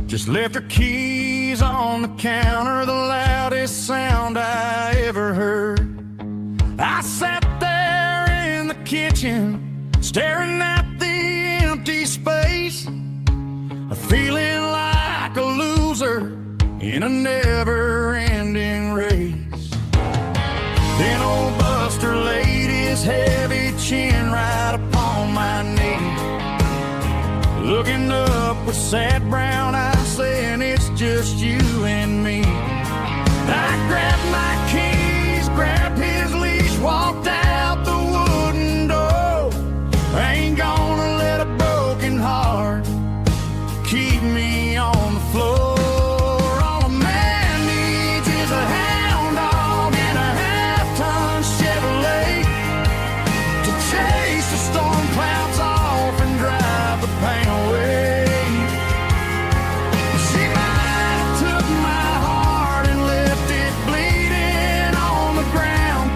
just left her keys on the counter, the loudest sound I ever heard. I sat there in the kitchen, staring at the empty space, feeling like a loser in a never-ending race. Then old Buster laid his heavy chin right upon my knee, looking up with sad brown eyes, saying it's just you and me. I grabbed my keys, grabbed his leash, walked out the wooden door. I ain't gonna let a broken heart keep me on the floor. All a man needs is a hound dog and a half-ton Chevrolet to chase the storm clouds off and drive the pain away. She might have took my heart and left it bleeding on the ground,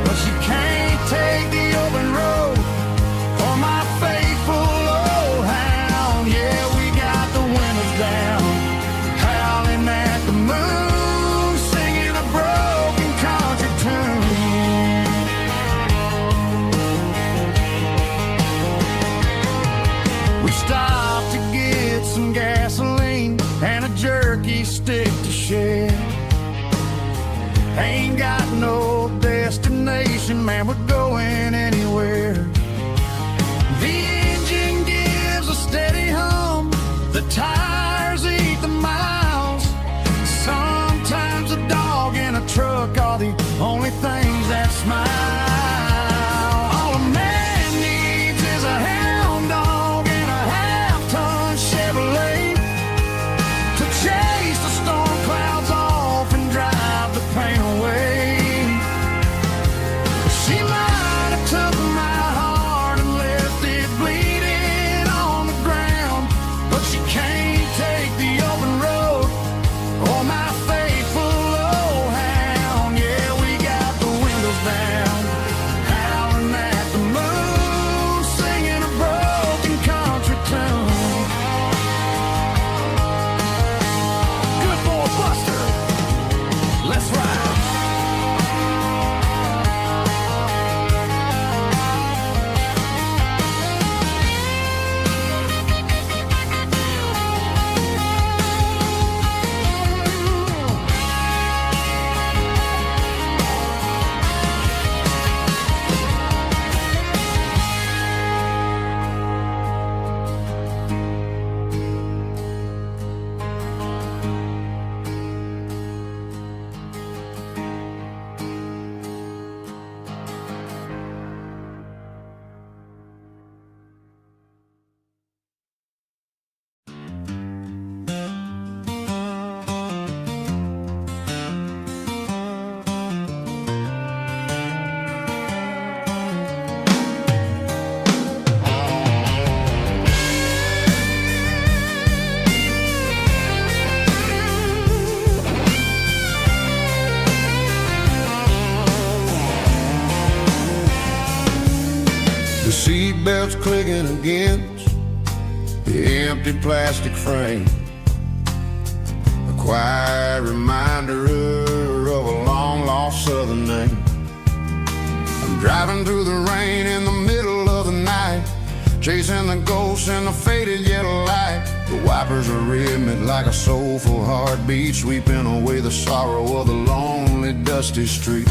but she can't take the open road or my faithful old hound. Yeah, we got the windows down, howling at the moon, singing a broken country tune. We stopped to get some gasoline and a jerky stick to share. Ain't got no destination, man, we're going anywhere. The engine gives a steady hum, the tires eat the miles. Sometimes a dog and a truck are the only things that smile. All a man needs is a hound dog and a half-ton Chevrolet to chase the storm clouds off and drive the pain away. She might have took my heart and left it bleeding on the ground, but she can't take the open road or my faithful old hound. Yeah, we got the windows down, The seat belts clicking against the empty plastic frame, a quiet reminder of a long-lost southern name. I'm driving through the rain in the middle of the night, chasing the ghosts in the faded yellow light. The wipers are rhythmic like a soulful heartbeat, sweeping away the sorrow of the lonely, dusty street.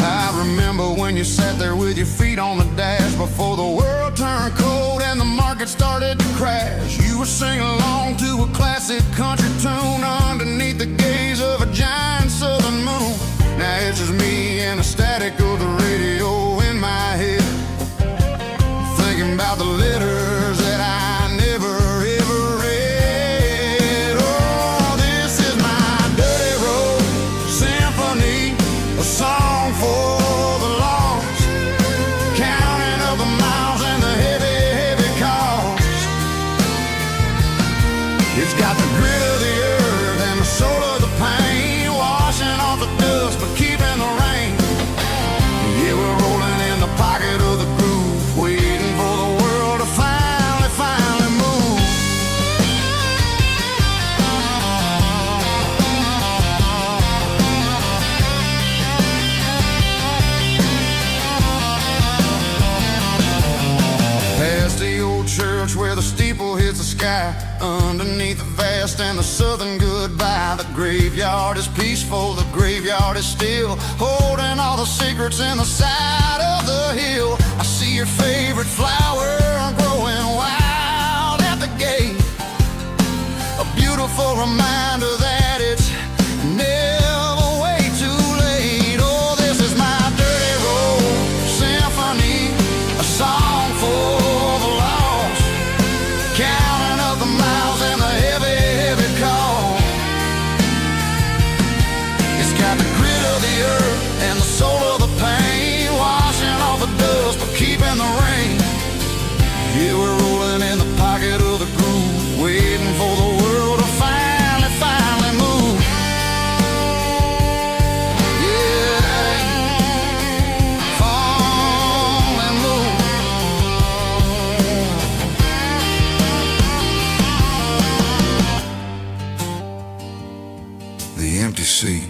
I remember when you sat there with your feet on the dash, before the world turned cold and the market started to crash. You were singing along to a classic country tune underneath the gaze of a giant southern moon. Now it's just me and the static of the radio in my head, thinking about the letters that I never ever read. Oh, this is my dirty road symphony, a song for the lost, counting up the miles and the heavy, heavy cost. It's got the grit of the earth and the soul of the pain, washing off the dust but keeping the rain. Yeah, we're rolling in the pocket of the groove, waiting for the world to finally move. Past the old church where the steeple hits the sky, underneath the vast and the southern goodbye. The graveyard is peaceful, the graveyard is still, holding all the secrets in the side of the hill. I see your favorite flower growing wild at the gate, a beautiful reminder that it's never way too late. Oh, this is my dirty road symphony, a song for the lost, counting up the miles and the heavy, heavy call. It's got the grit of the earth and the soul of the pain, washing off the dust but keeping the rain. Yeah, we're rolling in the pocket of the groove, waiting for the world to finally move. Yeah, fall and move. The empty seat,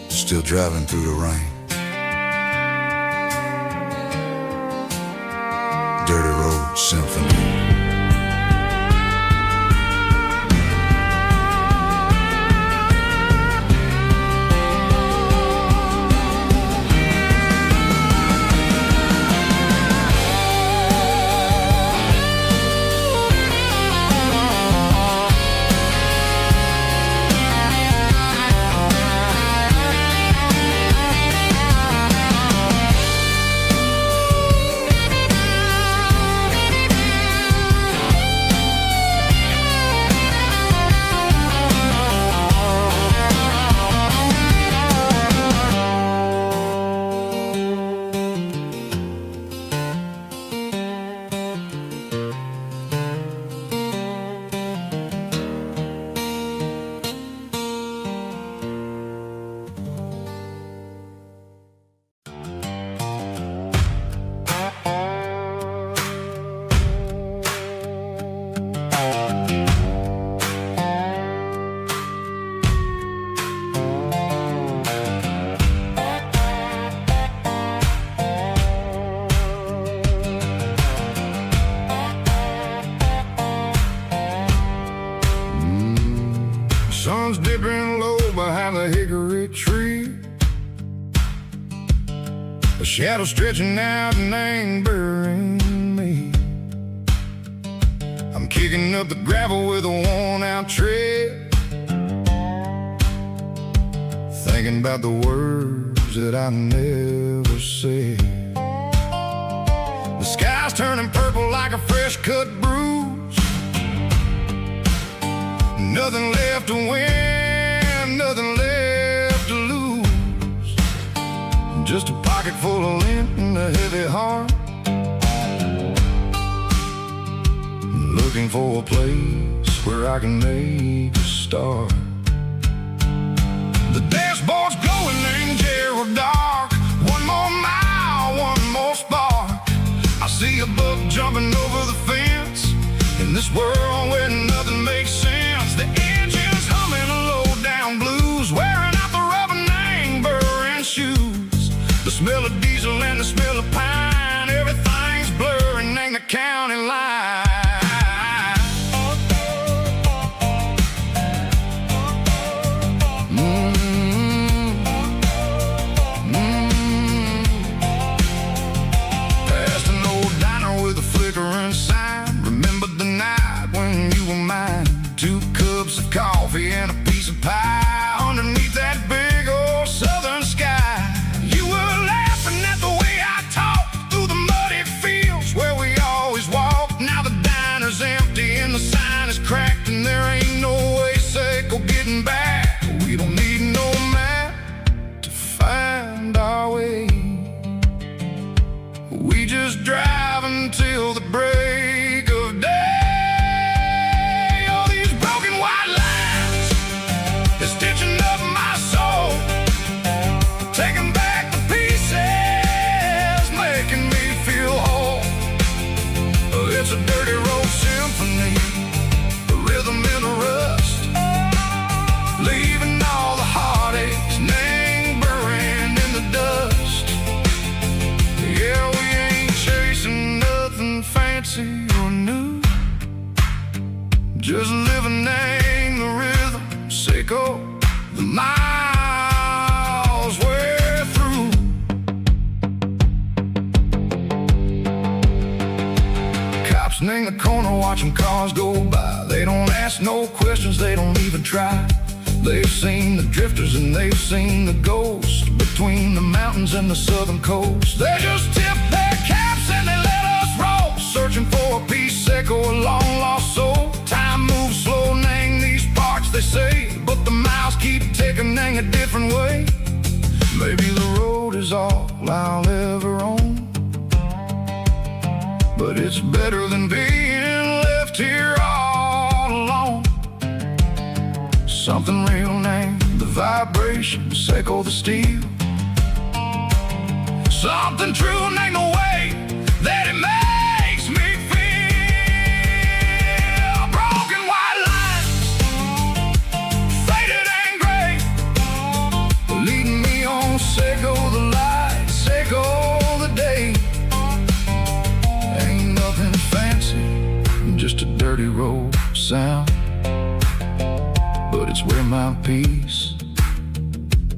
still driving through the rain. Dirty road symphony. Sun's dipping low behind the hickory tree, a shadow stretching out and ain't burying me. I'm kicking up the gravel with a worn-out tread, thinking about the words that I never said. The sky's turning purple like a fresh-cut bruise, nothing left to win, nothing left to lose, just a pocket full of lint and a heavy heart, looking for a place where I can make a start. The day coffee and a piece of pie underneath that big old southern sky. You were laughing at the way I talked through the muddy fields where we always walked. Now the diner's empty and the sign is cracked, and there ain't no way Seco getting back. We don't need no map to find our way. We just drive until the break of day. All these broken white lines is stitching up my soul, taking back the pieces, making me feel whole. It's a dirty road symphony, a rhythm in a rust, leaving all the heartaches lingering in the dust. Yeah, we ain't chasing nothing fancy or new, just living in the rhythm, Seco, the miles we're through. Cops in the corner watching cars go by. They don't ask no questions, they don't even try. They've seen the drifters and they've seen the ghosts between the mountains and the southern coast. They just tip their caps and they let us roll, searching for a piece, Seco, a long lost soul. Time moves slow, nang these parts, they say, but the miles keep ticking, nang a different way. Maybe the road is all I'll ever own, but it's better than being left here all alone. Something real named the vibration, Seco the steel. Something true named the way that it makes me feel. Broken white lines, faded and gray, leading me on, Seco the light, Seco the day. Ain't nothing fancy, just a dirty road sound, but it's where my peace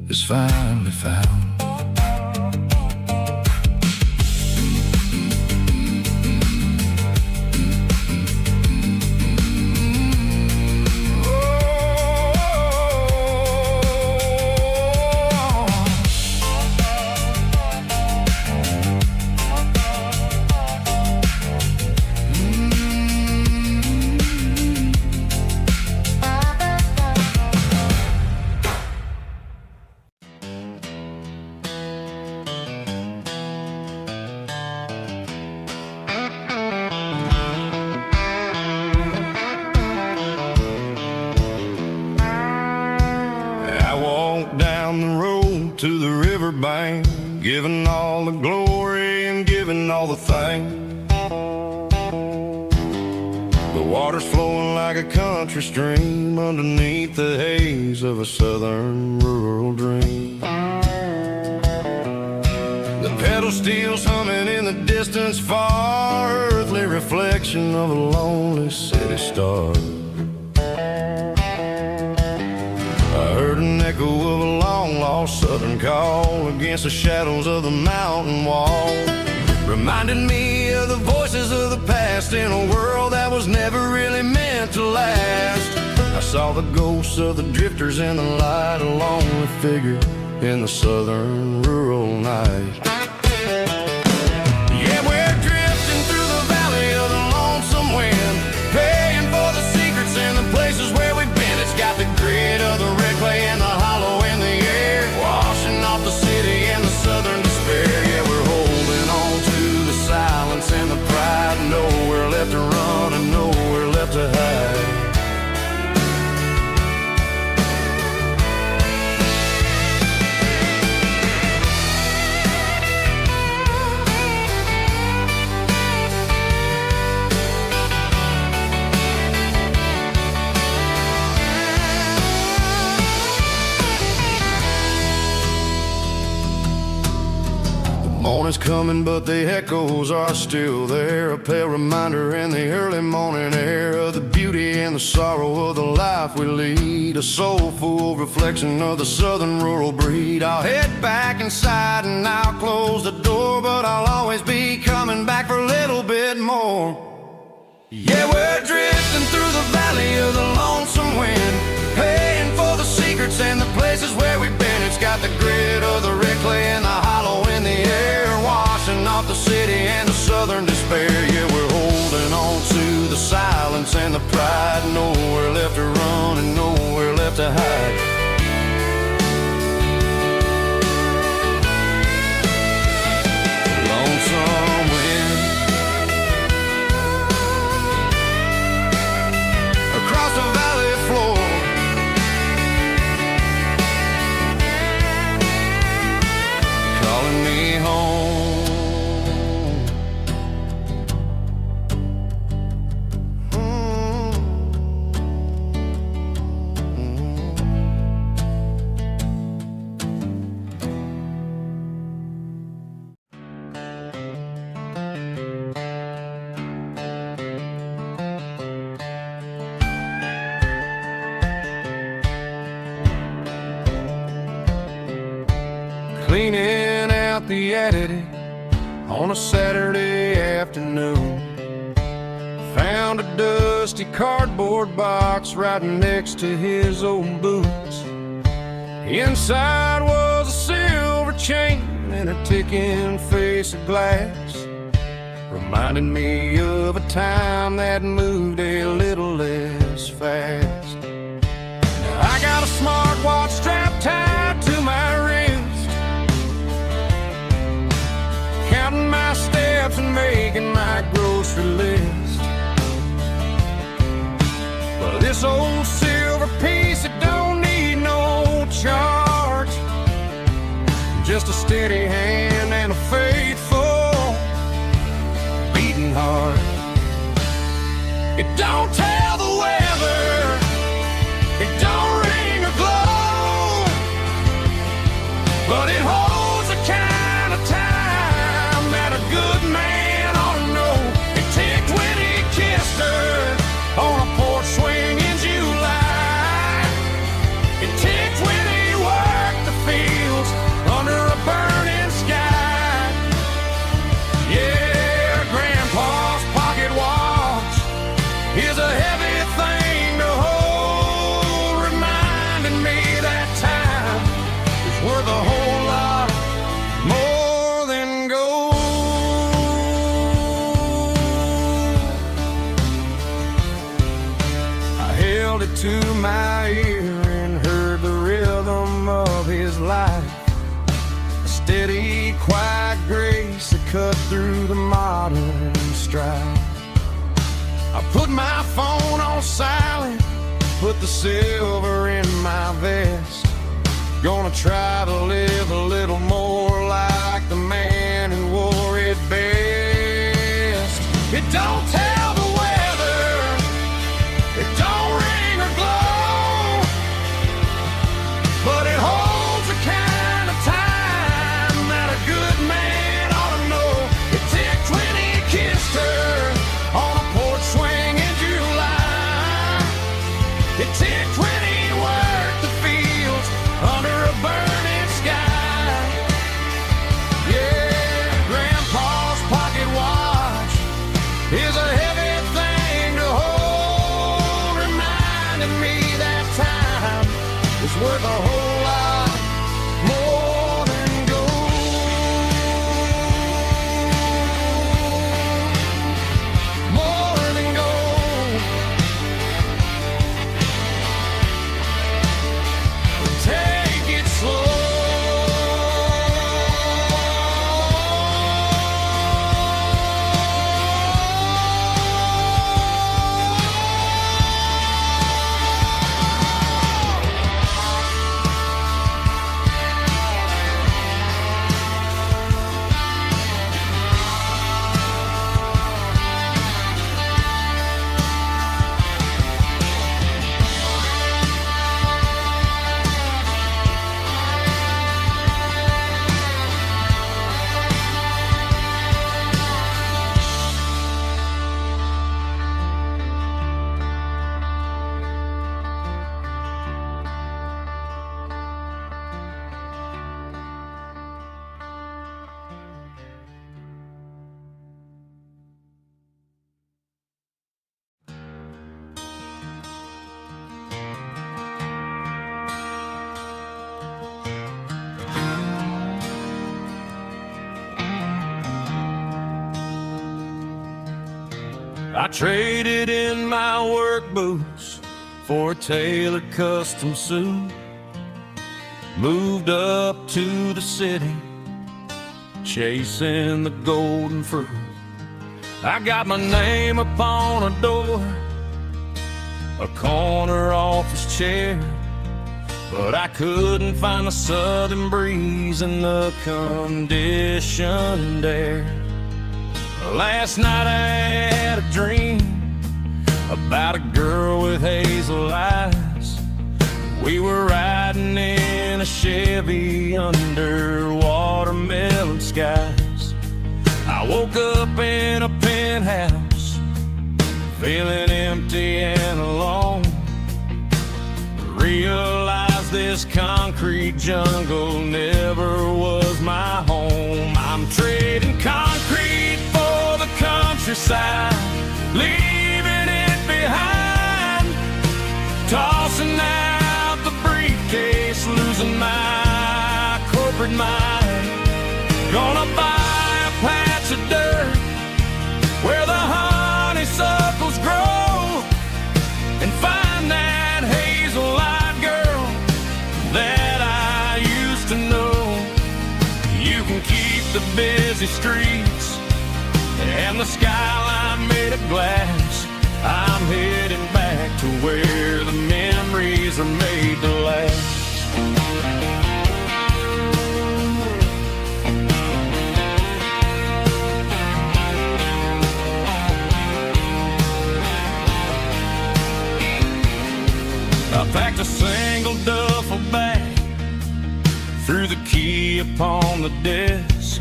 is finally found. Down the road to the riverbank, giving all the glory and giving all the thanks. The water's flowing like a country stream underneath the haze of a southern rural dream. The pedal steel's humming in the distance far, earthly reflection of a lonely city star. I heard an echo of a long-lost southern call against the shadows of the mountain wall, reminding me of the voices of the past in a world that was never really meant to last. I saw the ghosts of the drifters in the light, a lonely figure in the southern rural night. Yeah, we're drifting through the valley of the lonesome wind, paying for the secrets and the places where we've been. It's got the grit of the red clay and the hollow in the air, washing off the city and the southern despair. Yeah, we're holding on to the silence and the pride, nowhere left to run and nowhere left to hide. Morning's coming, but the echoes are still there, a pale reminder in the early morning air of the beauty and the sorrow of the life we lead, a soulful reflection of the southern rural breed. I'll head back inside and I'll close the door, but I'll always be coming back for a little bit more. Yeah, we're drifting through the valley of the lonesome wind, cleaning out the attic on a Saturday afternoon. Found a dusty cardboard box right next to his old boots. Inside was a silver chain and a ticking face of glass, reminding me of a time that moved a little less fast. Now I got a smartwatch strapped tied to my wrist, counting my steps and making my grocery list. But this old silver piece, it don't need no charge, just a steady hand and a faithful beating heart. It don't tell the weather, it don't ring or glow, but it holds the kind of time that a good man ought to know. It ticked when he kissed her on a porch swing in July. It ticked when he worked the fields under a burning sky. Yeah, Grandpa's pocket watch is a heavy thing to hold, reminding me that time is worth a whole lot more than gold. I held it to my ear and heard the rhythm of his life, a steady, quiet grace that cut through the modern strife. I put my phone on silent, put the silver in my vest. Gonna try to live a little more like the man who wore it best. It don't tell the weather, it don't ring or glow, but it holds the kind of time that a good man ought to know. It ticked when he kissed her on a porch swing in July. It ticked when he worked the fields under a burning sky. Yeah, Grandpa's pocket watch is a heavy thing to hold, reminding me that time is worth a whole lot more than gold. More than gold. Take it slow. I traded in my work boots for a tailored custom suit, moved up to the city, chasing the golden fruit. I got my name upon a door, a corner office chair, but I couldn't find the southern breeze in the conditioned air. Last night I had a dream about a girl with hazel eyes. We were riding in a Chevy under watermelon skies. I woke up in a penthouse, feeling empty and alone. Realized this this concrete jungle never was my home. I'm trading concrete for the countryside, leaving it behind, tossing out the briefcase, losing my corporate mind. Gonna buy a patch of dirt where the honeysuckles grow and find that hazel-eyed girl that I used to know. You can keep the busy streets and the skyline made of glass. I'm heading back to where the memories are made to last. I packed a single duffel bag, threw the key upon the desk,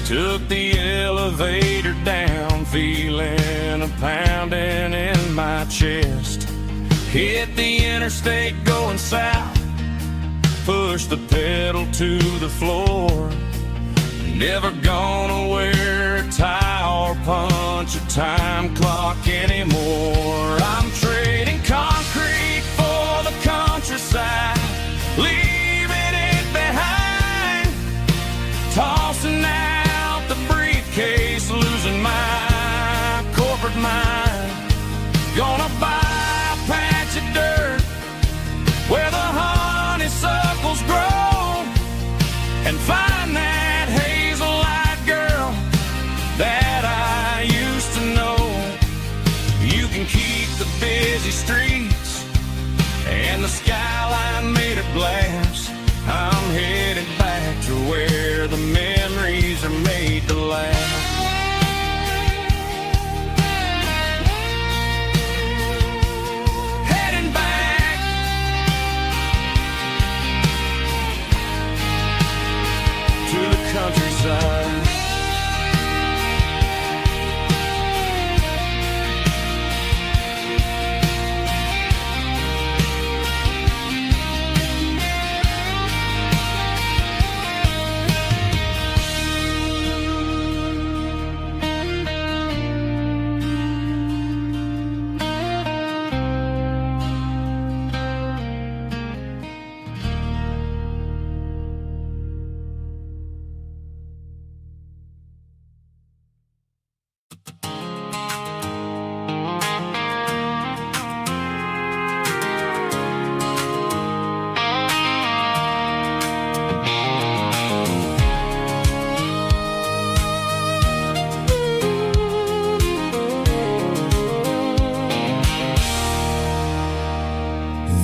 took the elevator down, feeling a pounding in my chest. Hit the interstate going south, pushed the pedal to the floor. Never gonna wear a tie or punch a time clock anymore. I'm trading concrete for the countryside, leaving it behind, tossing out the briefcase, losing my corporate mind. Gonna buy a patch of dirt where the honeysuckles grow and find that hazel-eyed girl that I used to know. You can keep the busy streets and the skyline made of glass. I'm headed back to where the memories are made to last. Heading back to the countryside.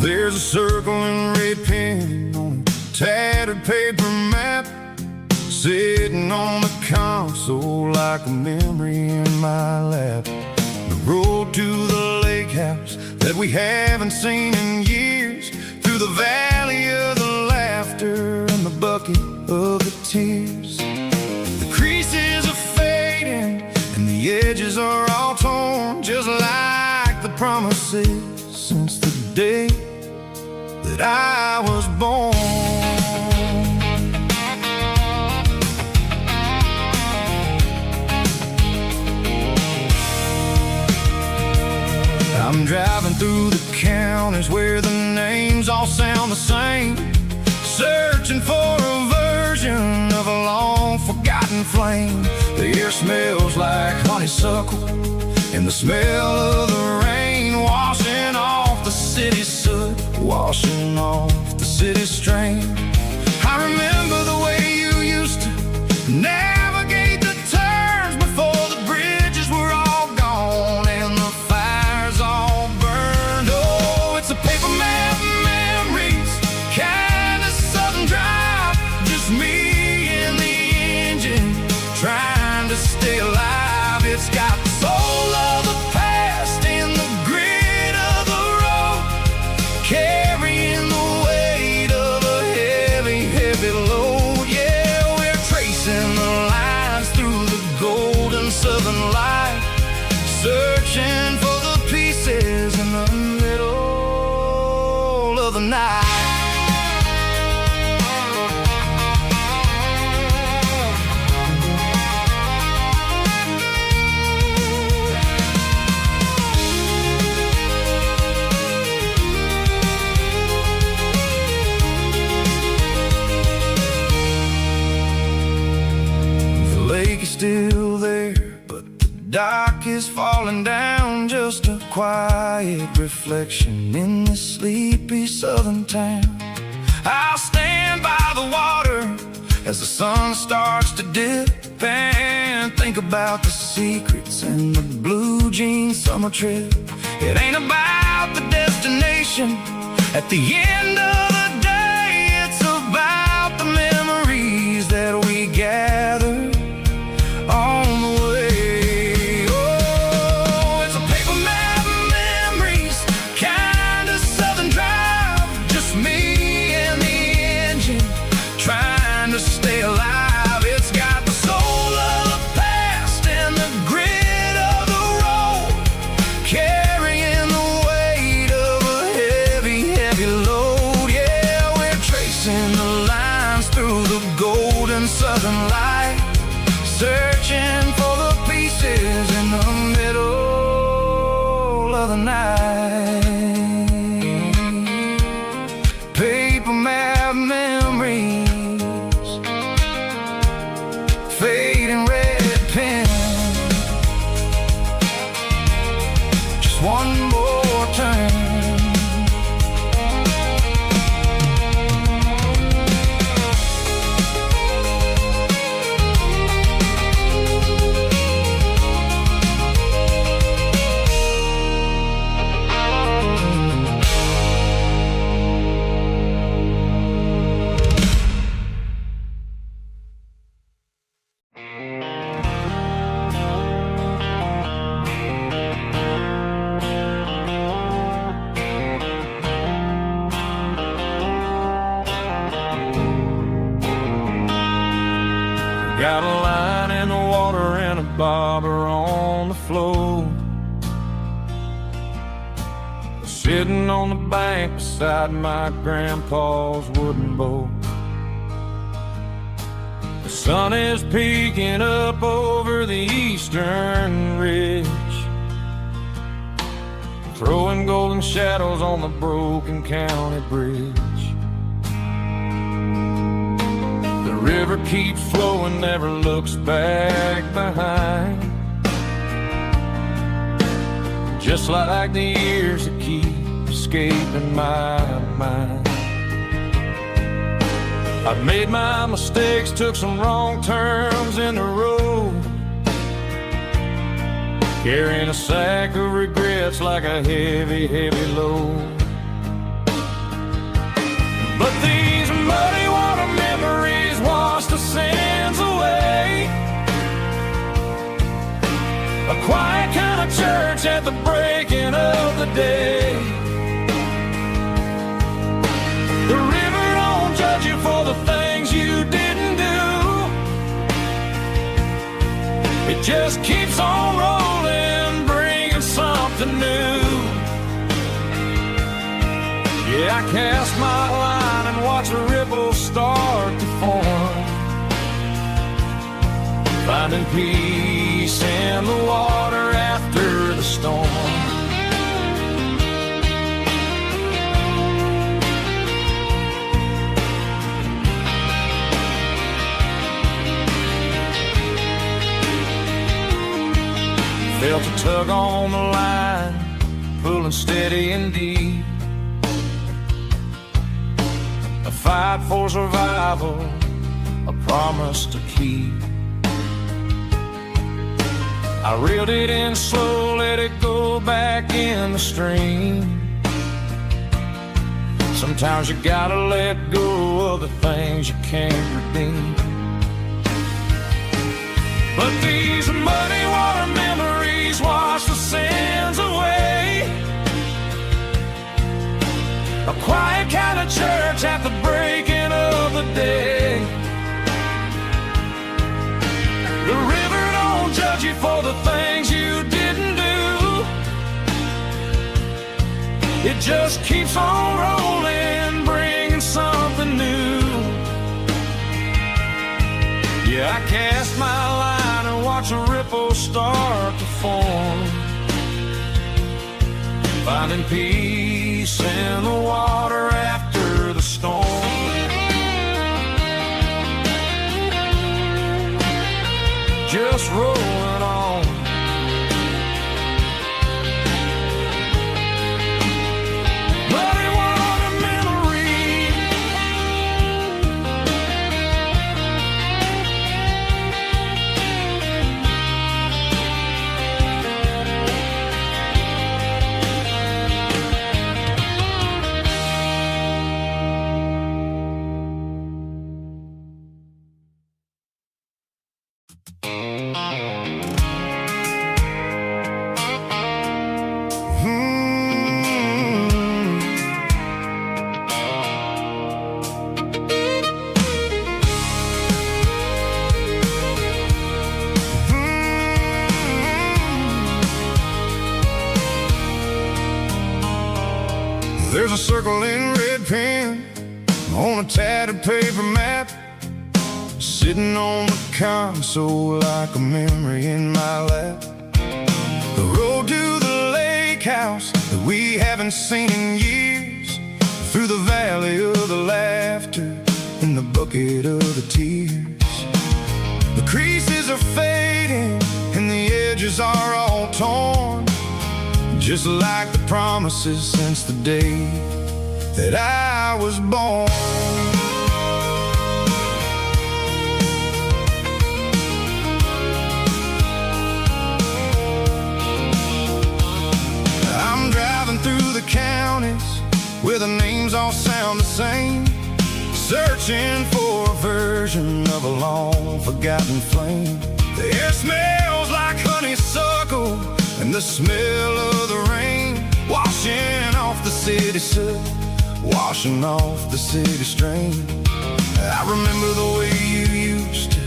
There's a circle and red pen on a tattered paper map, sitting on the console like a memory in my lap. The road to the lake house that we haven't seen in years, through the valley of the laughter and the bucket of the tears. The creases are fading and the edges are all torn, just like the promises since the day that I was born. I'm driving through the counties where the names all sound the same, searching for a version of a long forgotten flame. The air smells like honeysuckle and the smell of the rain washing off the city soot, washing off the city strain. I remember the way you used to navigate the turns before the bridges were all gone and the fires all burned. Oh, it's a paper map memories, kind of southern drive, just me and the engine trying to stay alive. It's got the soul of the past and the grit of the road, carrying the weight of a heavy, heavy load. Yeah, we're tracing the lines through the golden southern light, searching for the pieces in the middle of the night. still there, but the dock is falling down, just a quiet reflection in this sleepy southern town. I'll stand by the water as the sun starts to dip and think about the secrets and the blue jean summer trip. It ain't about the destination at the end of the day, it's about the memories that we gather on the way. Oh, it's a paper map of memories, kind of southern drive, just me and the engine trying to stay alive. It's got the soul of the past and the grit of the road, carrying the weight of a heavy, heavy load. Yeah, we're tracing the lines through the golden southern light, searching for the pieces in the middle of the night. Paper map memories, fading red pen, just one more turn. Got a line in the water and a bobber on the floor, sitting on the bank beside my grandpa's wooden boat. The sun is peeking up over the eastern ridge, throwing golden shadows on the broken county bridge. The river keeps flowing, never looks back behind, just like the years that keep escaping my mind. I've made my mistakes, took some wrong turns in the road, carrying a sack of regrets like a heavy, heavy load. But these muddy water memories wash the sins away, a quiet kind of church at the breaking of the day. The river don't judge you for the things you didn't do, it just keeps on rolling, bringing something new. Yeah, I cast my line and watch the ripples start to form, finding peace in the water after the storm. Felt a tug on the line, pulling steady and deep, a fight for survival, a promise to keep. I reeled it in slow, let it go back in the stream. Sometimes you gotta let go of the things you can't redeem. But these muddy water memories wash the sins away, a quiet kind of church at the breaking of the day. The river don't judge you for the things you didn't do, it just keeps on rolling, bringing something new. Yeah, I cast my line and watch the ripples start to form, finding peace in the water after the storm. Just us rolling on. But it was a memory. There's a circle in red pen on a tattered paper map, sitting on the console like a memory in my lap. The road to the lake house that we haven't seen in years, through the valley of the laughter and the bucket of the tears. The creases are fading and the edges are all torn, just like the promises since the day that I was born. I'm driving through the counties where the names all sound the same, searching for a version of a long-forgotten flame. The air smells like honeysuckle and the smell of the rain, washing off the city soot, washing off the city strain. I remember the way you used to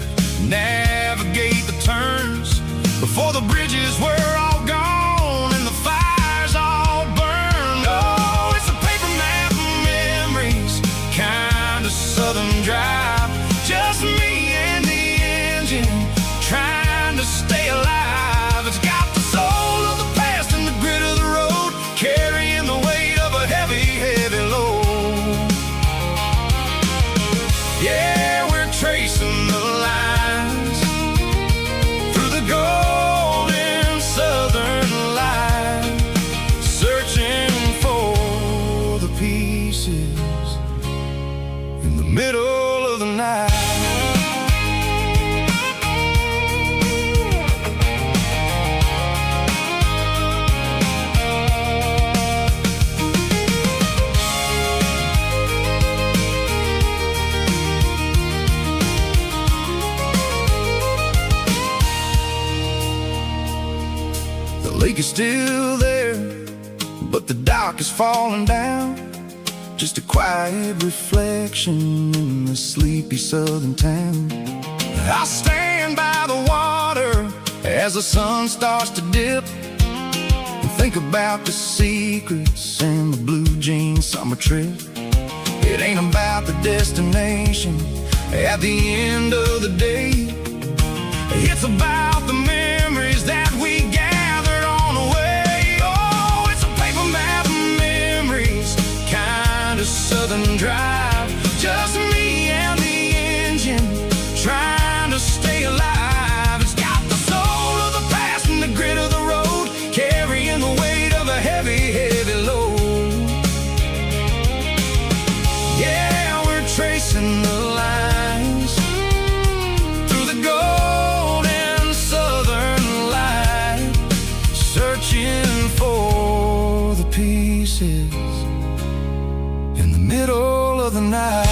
navigate the turns before the bridges were all gone and the fires all burned. Oh, it's a paper map of memories, kind of southern drive, just me and the engine trying to stay alive. It's got the soul of the past and the grit of the road, carrying the weight of a heavy, heavy load. Yeah, we're tracing the lines through the golden southern light, searching for the pieces in the middle of the night. The lake is still there, but the dock is falling down, just a quiet reflection in the sleepy southern town. I stand by the water as the sun starts to dip and think about the secrets and the blue jean summer trip. It ain't about the destination at the end of the day, it's about the memories that we gathered on the way. Oh, it's a paper map of memories, kind of southern drive, just me and the engine trying to stay alive. It's got the soul of the past and the grit of the road, carrying the weight of a heavy, heavy load. Yeah, we're tracing the lines through the golden southern light, searching for the pieces in the middle of the night.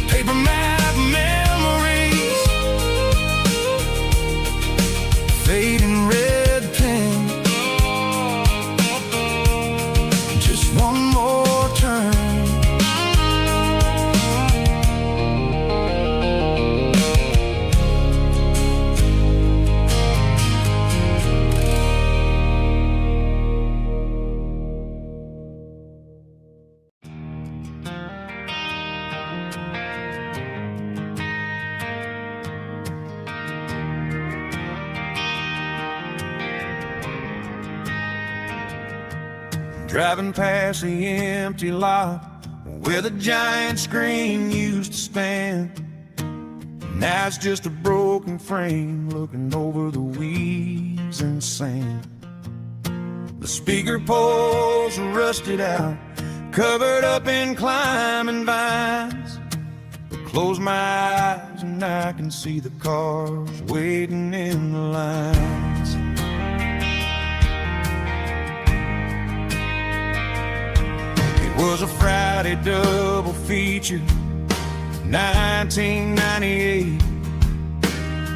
Paper map memories, fading red pen, just one more turn. Driving past the empty lot where the giant screen used to stand, Now it's just a broken frame looking over the weeds and sand. The speaker poles are rusted out, covered up in climbing vines. But close my eyes and I can see the cars waiting in the lines. It was a Friday double feature, 1998.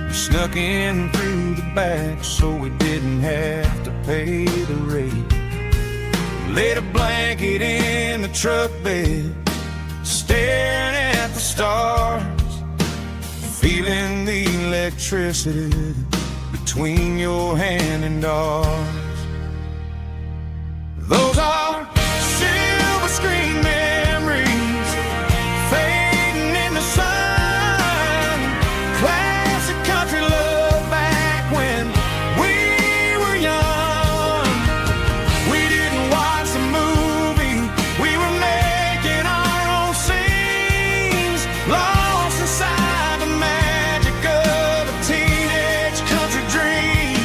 We snuck in through the back so we didn't have to pay the rate. Laid a blanket in the truck bed, staring at the stars, feeling the electricity between your hand and ours. Those are silver screen memories fading in the sun. Classic country love back when we were young. We didn't watch the movie, we were making our own scenes, lost inside the magic of a teenage country dream.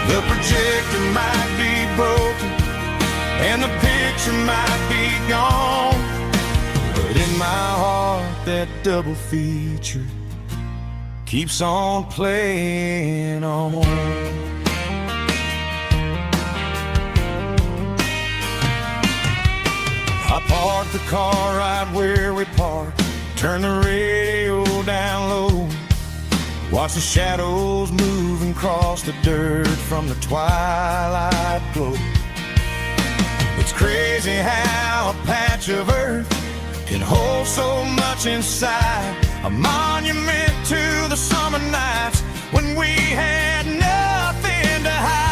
The projector might be broken and the picture might be gone, but in my heart that double feature keeps on playing on. I parked the car right where we parked, turned the radio down low, watch the shadows moving across the dirt from the twilight glow. It's crazy how a patch of earth can hold so much inside, a monument to the summer nights when we had nothing to hide.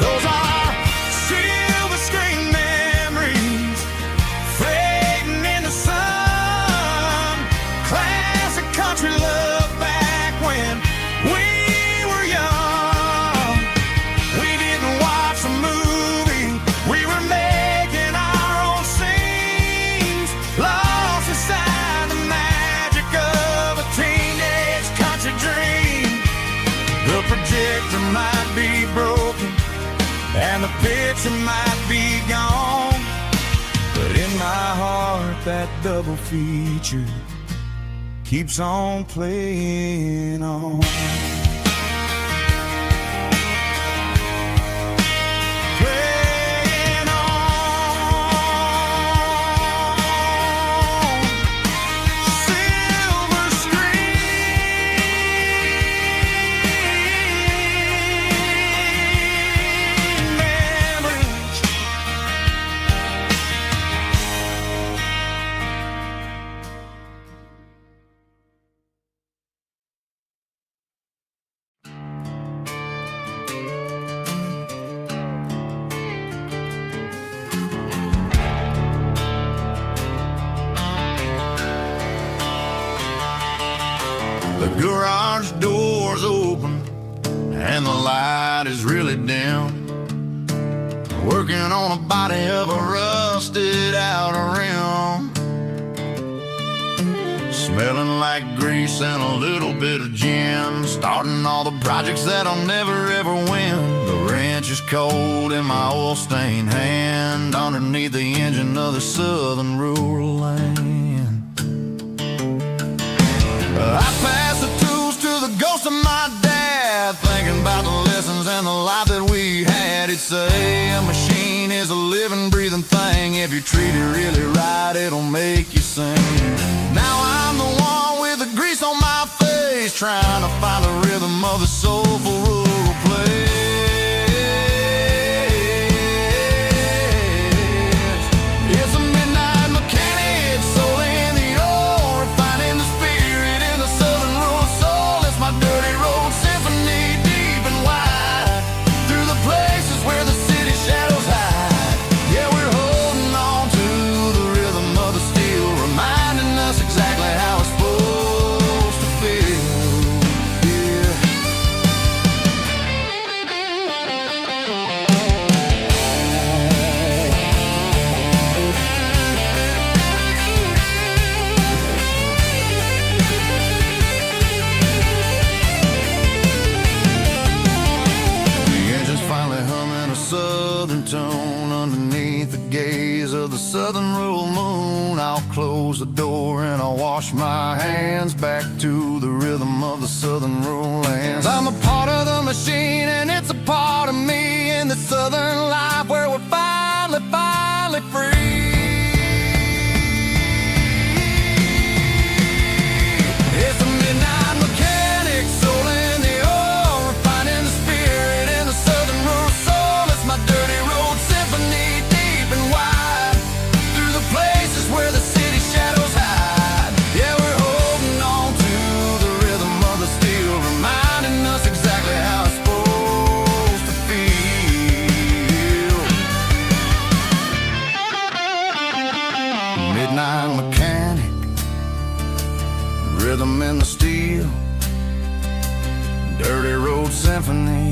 Those are silver screen memories fading in the sun. Classic country love back when we were young. We didn't watch the movie, we were making our own scenes, lost inside the magic of a teenage country dream. The projector might be broken and the picture might be gone, but in my heart that double feature keeps on playing on. Playing on. Silver screen memories. The garage door's open and the light is really dim. Working on a body of a rusted out rim. Smelling like grease and a little bit of gin. Starting all the projects that I'll never ever win. The wrench is cold in my oil stained hand, underneath the engine of the southern rural land. I pass the tools to the ghost of my dad, thinking about the lessons and the life that we had. He'd say a machine is a living, breathing thing. If you treat it really right, it'll make you sing. Now I'm the one with the grease on my face, trying to find the rhythm of the soulful rural place. It's a midnight mechanic, soul in the ore, refining the spirit in the southern rural soul. It's my dirty road symphony, deep and wide, through the places where the city shadows hide. Yeah, we're holding on to the rhythm of the steel, reminding us exactly how it's supposed to feel. Yeah. a southern tone underneath the gaze of the southern roll moon. I'll close the door and I'll wash my hands back to the rhythm of the southern roll lands. I'm a part of the machine and it's a part of me in the southern life where we're finally free. It's a midnight mechanic, soul in the oil, refining the spirit in the southern rural soul. It's my dirty road symphony, deep and wide, through the places where the city shadows hide. Yeah, we're holding on to the rhythm of the steel, reminding us exactly how it's supposed to feel. Midnight mechanic, rhythm in the steel, dirty road symphony.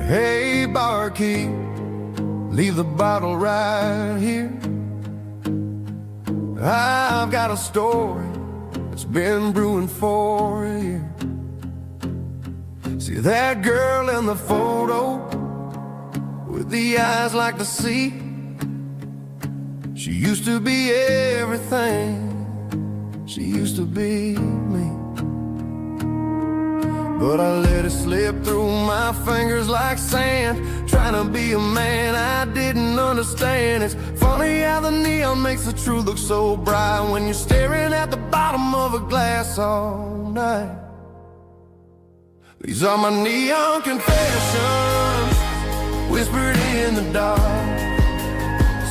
Hey, barkeep, leave the bottle right here. I've got a story that's been brewing for a year. See that girl in the photo with the eyes like the sea? She used to be everything, she used to be me. But I let it slip through my fingers like sand, trying to be a man I didn't understand. It's funny how the neon makes the truth look so bright when you're staring at the bottom of a glass all night. These are my neon confessions, whispered in the dark,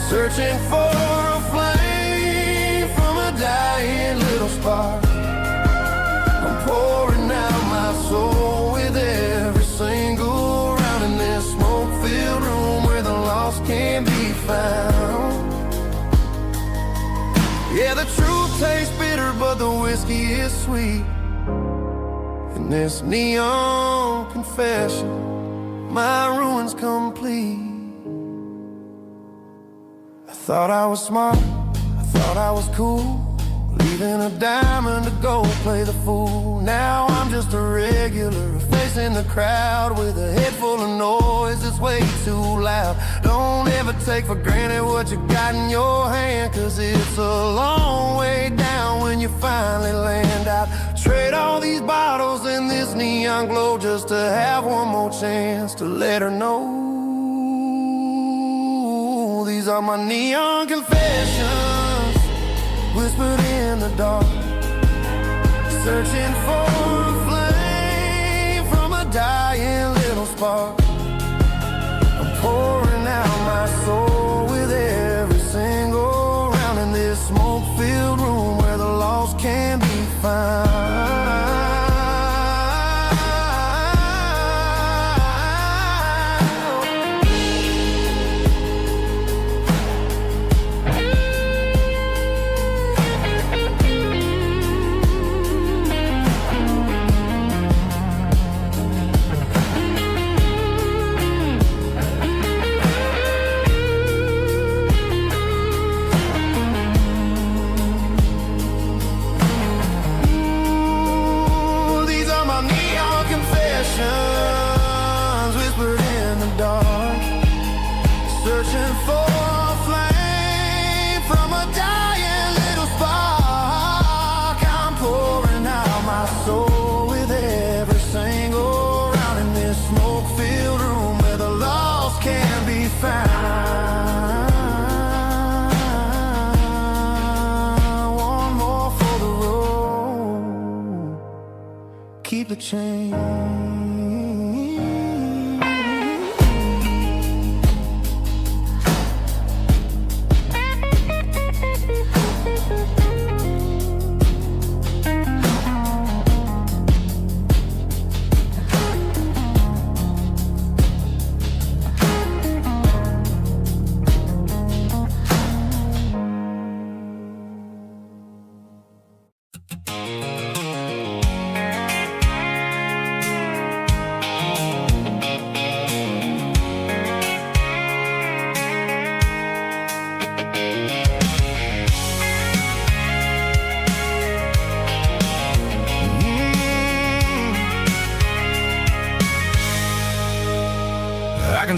searching for a flame from a dying little spark. I'm pouring out my soul with every single round in this smoke-filled room where the lost can be found. Yeah, the truth tastes bitter, but the whiskey is sweet. In this neon confession, my ruin's complete. I thought I was smart, I thought I was cool, leaving a diamond to go play the fool. Now I'm just a regular, facing the crowd with a head full of noise that's way too loud. Don't ever take for granted what you got in your hand, cause it's a long way down when you finally land out. Trade all these bottles and this neon glow just to have one more chance to let her know. These are my neon confessions, whispered in the dark, searching for a flame from a dying little spark. I'm pouring out my soul with every single round in this smoke-filled room where the lost can be found. Whispered in the dark, searching for a flame from a dying little spark. I'm pouring out my soul with every single round in this smoke-filled room where the lost can be found. One more for the road, keep the change.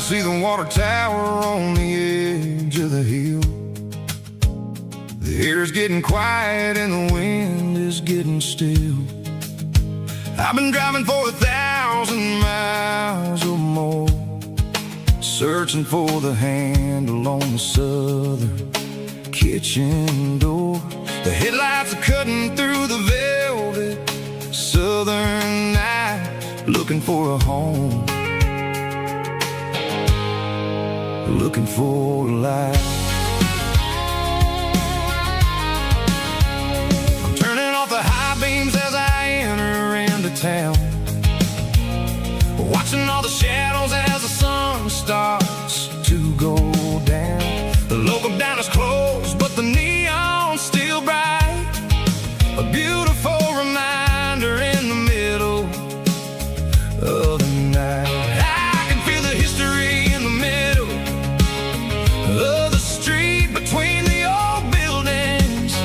see the water tower on the edge of the hill. The air's getting quiet and the wind is getting still. I've been driving for 1,000 miles or more, searching for the handle on the southern kitchen door. The headlights are cutting through the velvet southern night, looking for a home, looking for a life. I'm turning off the high beams as I enter into town, watching all the shadows as the sun starts to go down. The local diner's closed, but the neon's still bright, a beautiful reminder in the middle of the night. I can feel the history in the middle of the street, between the old buildings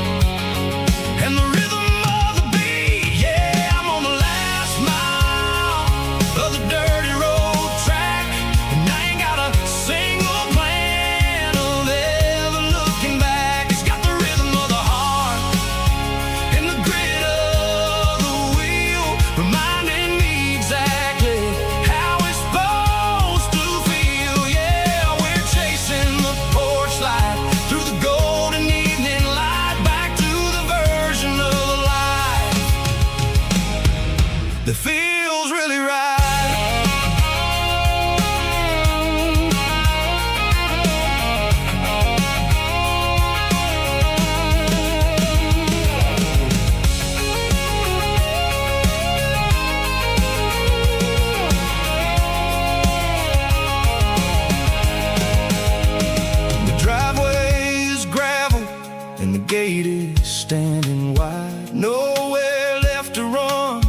and the rhythm of the beat. Yeah, I'm on the last mile of the dirty road track, and I ain't got a single plan of ever looking back. It's got the rhythm of the heart and the grit of the wheel, reminding me exactly how it's supposed to feel. Yeah, we're chasing the porch light through the golden evening light, back to the version of life that feels really right. The driveway is gravel and the gate is standing wide. Nowhere left to run,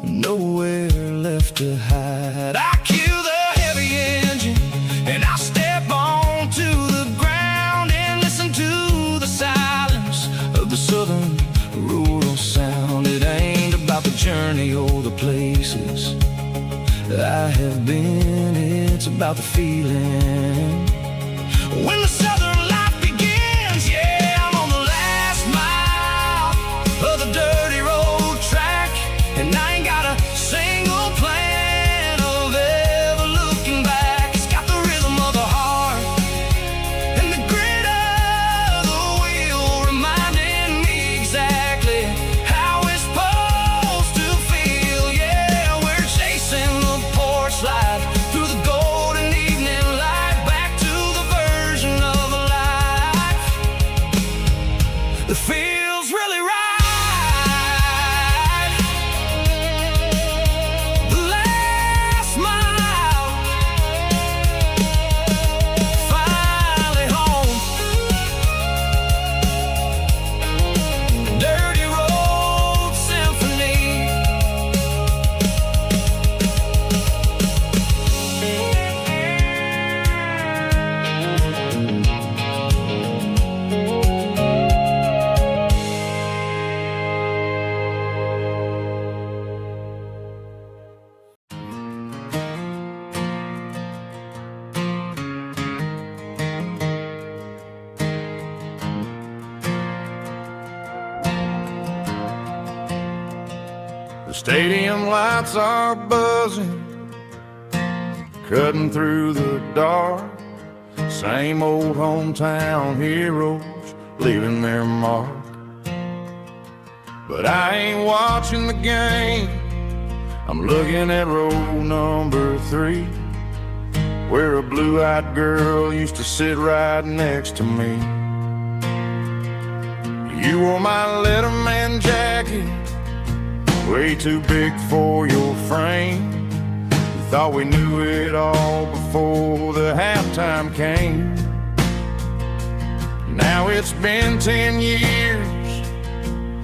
nowhere left to hide. I kill the heavy engine and I step onto the ground and listen to the silence of the southern rural sound. It ain't about the journey or the places I have been, it's about the feeling when the southern life begins. Yeah, I'm on the last mile of the dirty road track, and I ain't got a single plan of ever looking back. It's got the rhythm of the heart and the grit of the wheel, reminding me exactly how it's supposed to feel. Yeah, we're chasing the porch light through the golden evening light, back to the version of life that feels really right. The last mile, finally home. Dirty road symphony. The stadium lights are buzzing, cutting through the dark. Same old hometown heroes leaving their mark. But I ain't watching the game, I'm looking at row number 3, where a blue-eyed girl used to sit right next to me. You wore my Letterman jacket, way too big for your frame. We thought we knew it all before the halftime came. Now it's been 10 years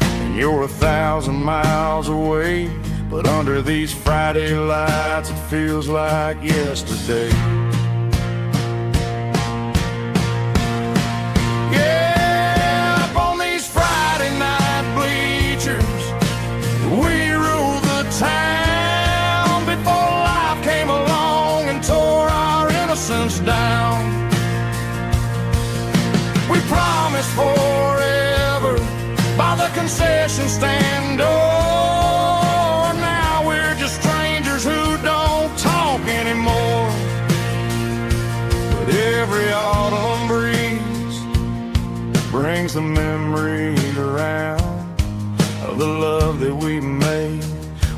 and you're 1,000 miles away, but under these Friday lights it feels like yesterday. Yeah, up on these Friday night bleachers, we ruled the town before life came along and tore our innocence the concession stand door. Now we're just strangers who don't talk anymore. But every autumn breeze brings the memories around of the love that we made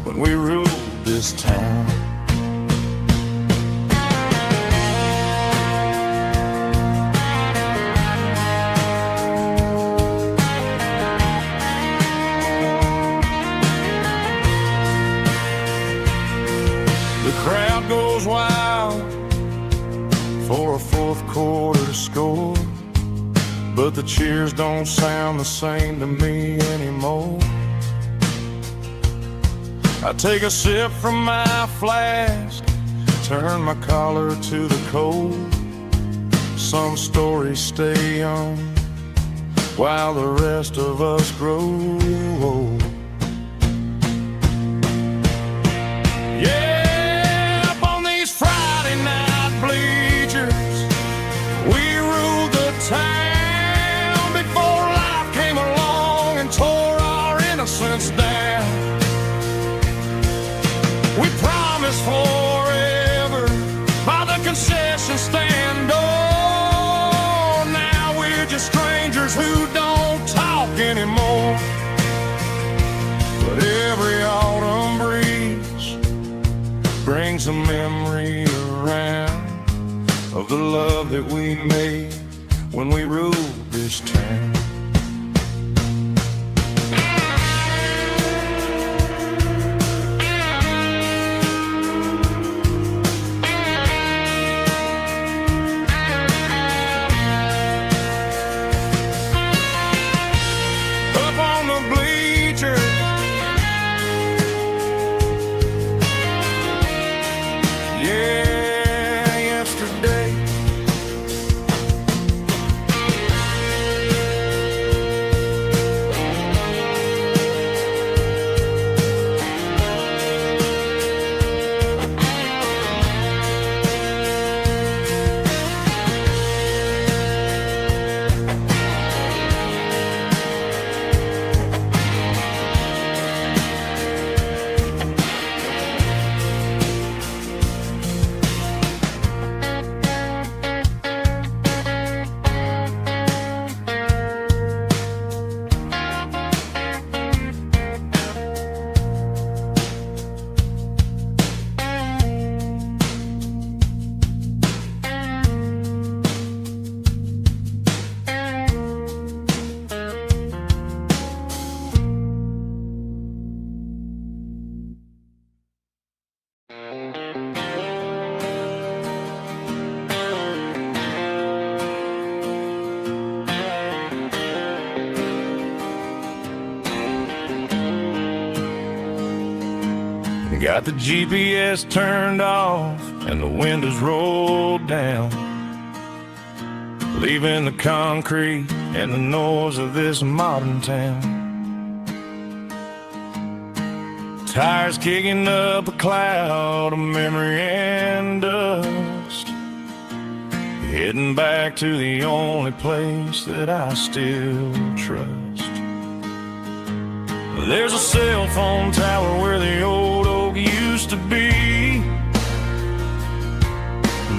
when we ruled this town. The crowd goes wild for a fourth quarter score, but the cheers don't sound the same to me anymore. I take a sip from my flask, turn my collar to the cold. Some stories stay young while the rest of us grow old. Yeah, up on these Friday night bleachers, we ruled the town before life came along and tore our innocence down. We promised forever by the concession stand door. Now we're just strangers who don't talk anymore. But every autumn breeze brings a memory around of the love that we made when we ruled this town. Got the GPS turned off and the windows rolled down, leaving the concrete and the noise of this modern town. Tires kicking up a cloud of memory and dust, heading back to the only place that I still trust. There's a cell phone tower where the old oak used to be,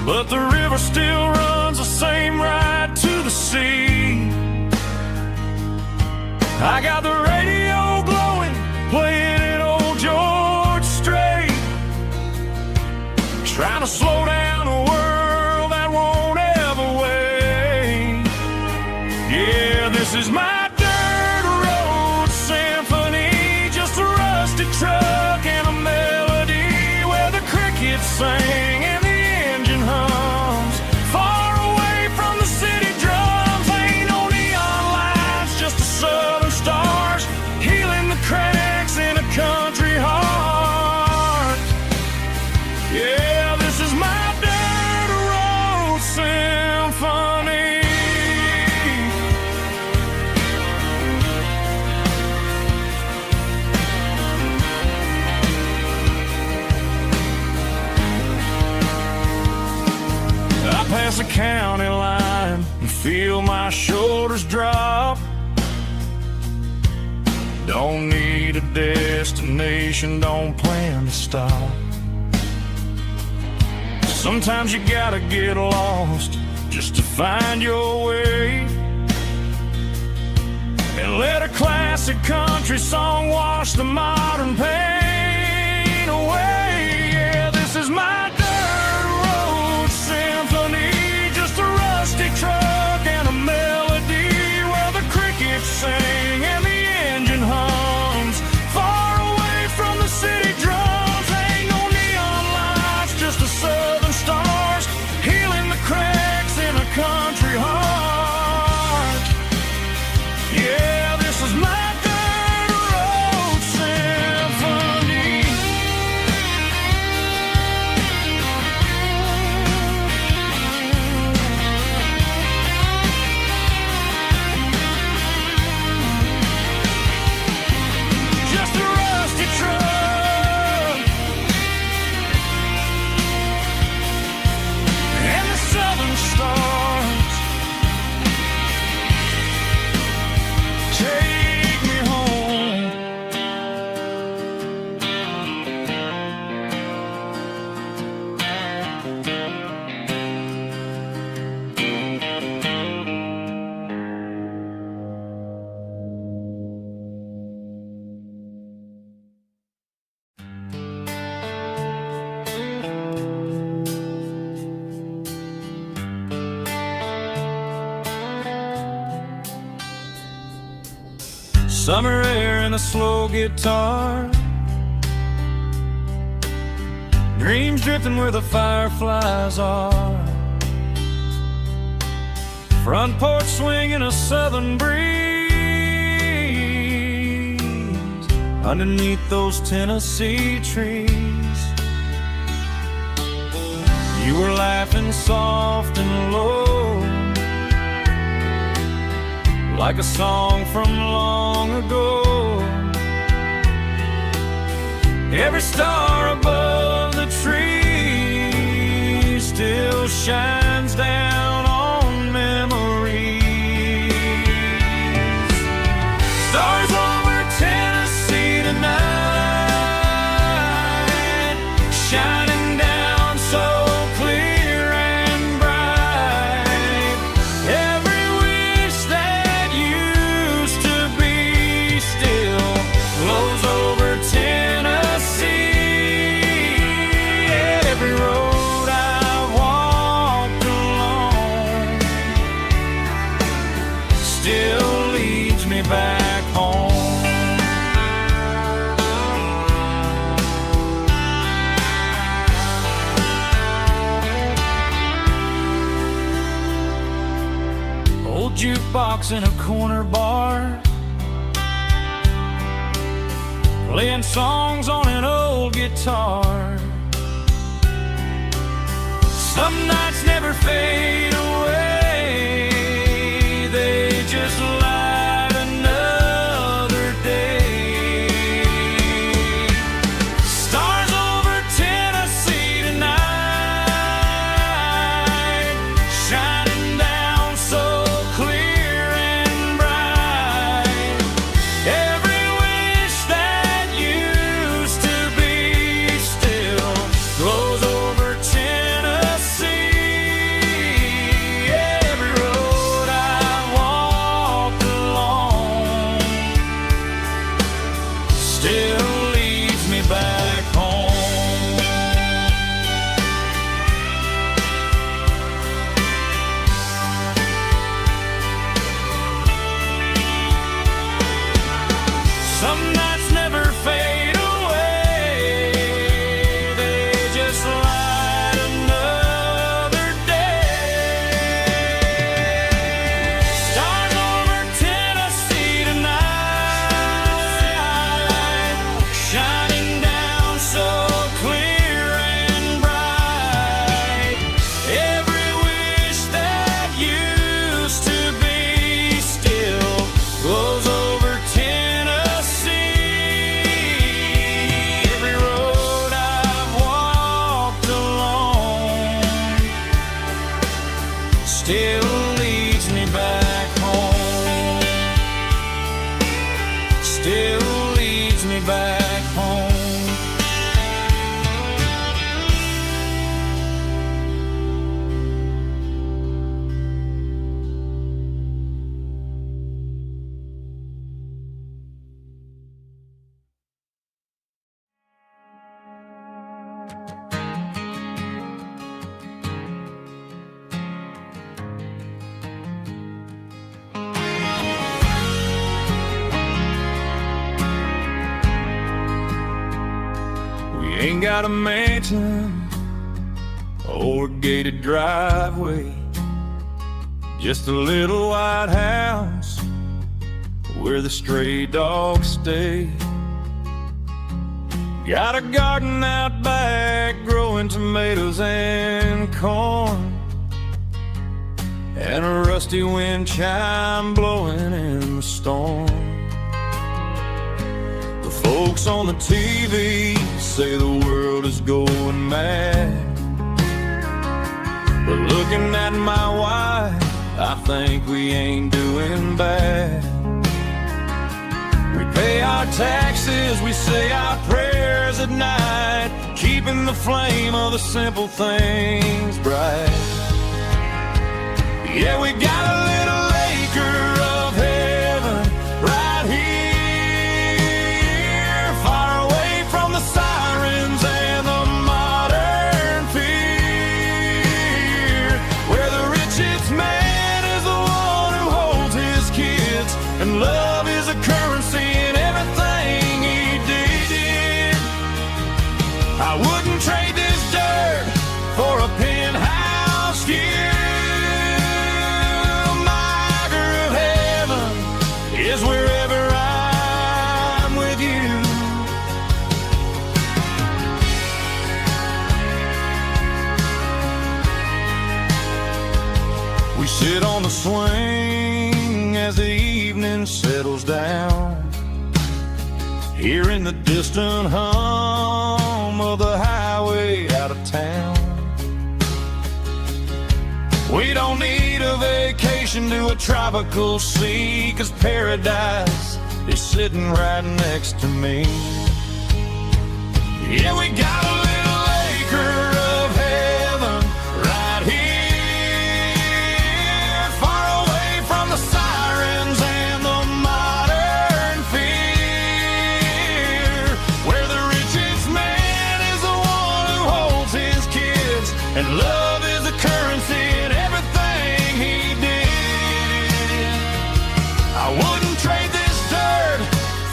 but the river still runs the same right to the sea. I got the radio glowing, playing an old George Strait, trying to slow down a world that won't ever wait. Yeah, this is my truck and a melody where the crickets sing and the engine hums, far away from the city drums. Ain't no neon lights, just the southern stars healing the cracks in a country heart. Yeah, this is my dirt road symphony. Past the county line and feel my shoulders drop. Don't need a destination, don't plan to stop. Sometimes you gotta get lost just to find your way, and let a classic country song wash the modern pain away. Yeah, this is my dirt road symphony, just a rusty truck and a melody where the crickets sing and the engine hums, far away from the city drums. Ain't no neon lights, just the southern stars healing the cracks in a country heart. Yeah, this is my dirt road symphony. Just a rusty truck and the southern stars take me home. Summer air and a slow guitar, dreams drifting where the fireflies are, front porch swinging a southern breeze underneath those Tennessee trees. You were laughing soft and low, like a song from long ago. Every star above the tree still shines down on memories. Stars over Tennessee tonight, shining down so clear and bright. Every wish that used to be still flows over Tennessee. Every road I've walked along still leads me back home. Old jukebox in a corner bar, playing songs on an old guitar. Some nights never fade away, they just light another day. Stars over Tennessee tonight, shining down so clear and bright. Every wish that used to be still glows over Tennessee. Every road I walked along still leads me back home. Some nights never fade away, they just light another day. Stars over Tennessee tonight, shining down so clear and bright. Every wish that used to be still glows over Tennessee. still leads me back home. Ain't got a mansion or a gated driveway, just a little white house where the stray dogs stay. Got a garden out back growing tomatoes and corn, and a rusty wind chime blowing in the storm. Folks on the TV say the world is going mad, but looking at my wife, I think we ain't doing bad. We pay our taxes, we say our prayers at night, keeping the flame of the simple things bright. Yeah, we got a little acre of heaven right here, sirens and the modern fear, where the richest man is the one who holds his kids, and love is a currency in everything he did. I wouldn't trade this dirt for a penthouse view. My acre of heaven is wherever I'm with you. We sit on the swing as the evening settles down, hearing the distant hum of the highway out of town. We don't need a vacation to a tropical sea, 'cause paradise is sitting right next to me. Yeah, we got a little acre of heaven right here, the sirens and the modern fear, where the richest man is the one who holds his kids, and love is a currency in everything he did. I wouldn't trade this dirt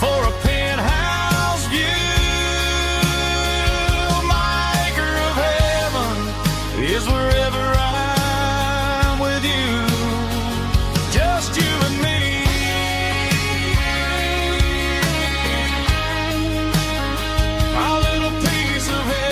for a penthouse view. My acre of heaven is wherever I'm with you. Just you and me. My little piece of heaven.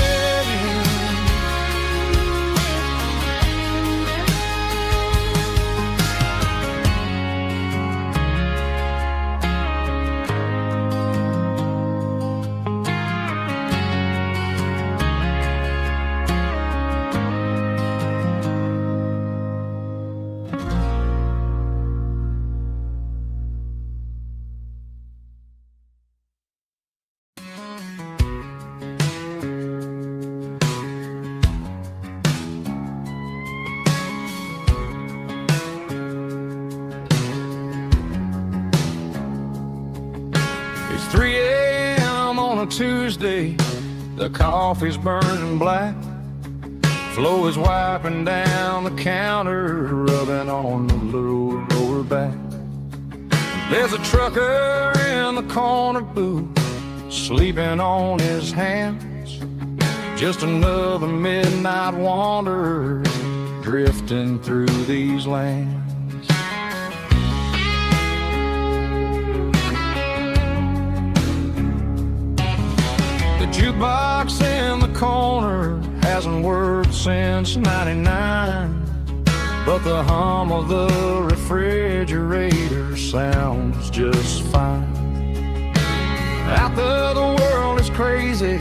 It's 3 a.m. on a Tuesday, the coffee's burning black, Flo is wiping down the counter, rubbing on the little lower back. There's a trucker in the corner booth, sleeping on his hands, just another midnight wanderer drifting through these lands. The jukebox in the corner hasn't worked since '99, but the hum of the refrigerator sounds just fine. Out there the world is crazy,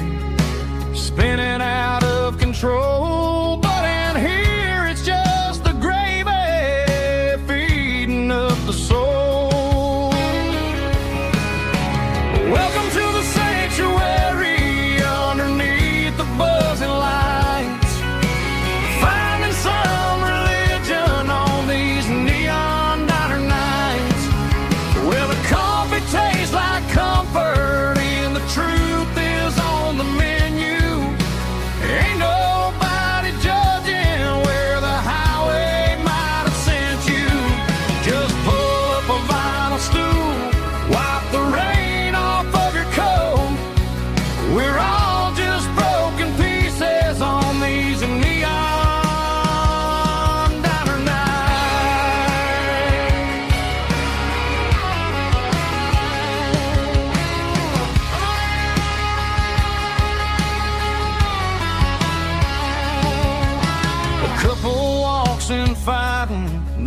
spinning out of control, but in here it's just the gravy feeding up the soul.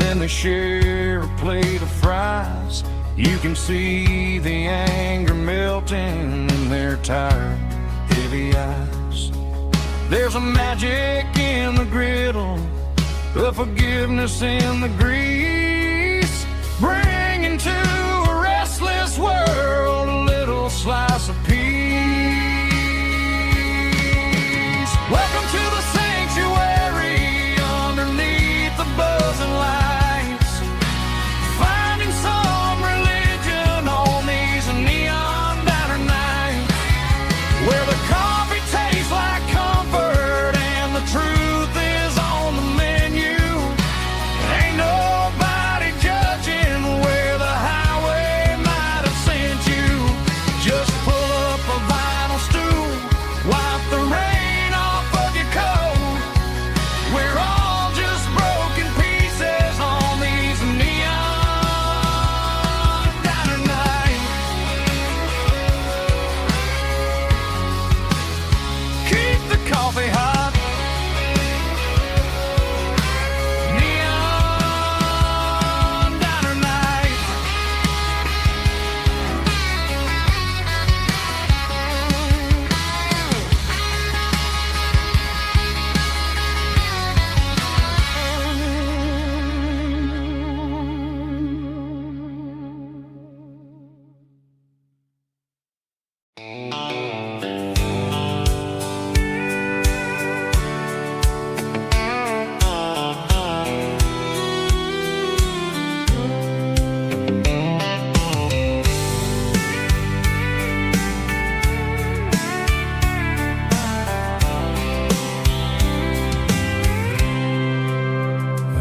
then they share a plate of fries. You can see the anger melting in their tired, heavy eyes. There's a magic in the griddle, a forgiveness in the grease, bringing to a restless world a little slice of peace. Welcome to the sanctuary underneath the buzzing lights, finding some religion on these neon diner nights, where the coffee tastes like comfort and the truth is on the menu. Ain't nobody judging where the highway might have sent you. Just pull up a vinyl stool, wipe the rain off of your coat. We're all just broken pieces on these neon diner nights. Keep the coffee hot. Neon diner night.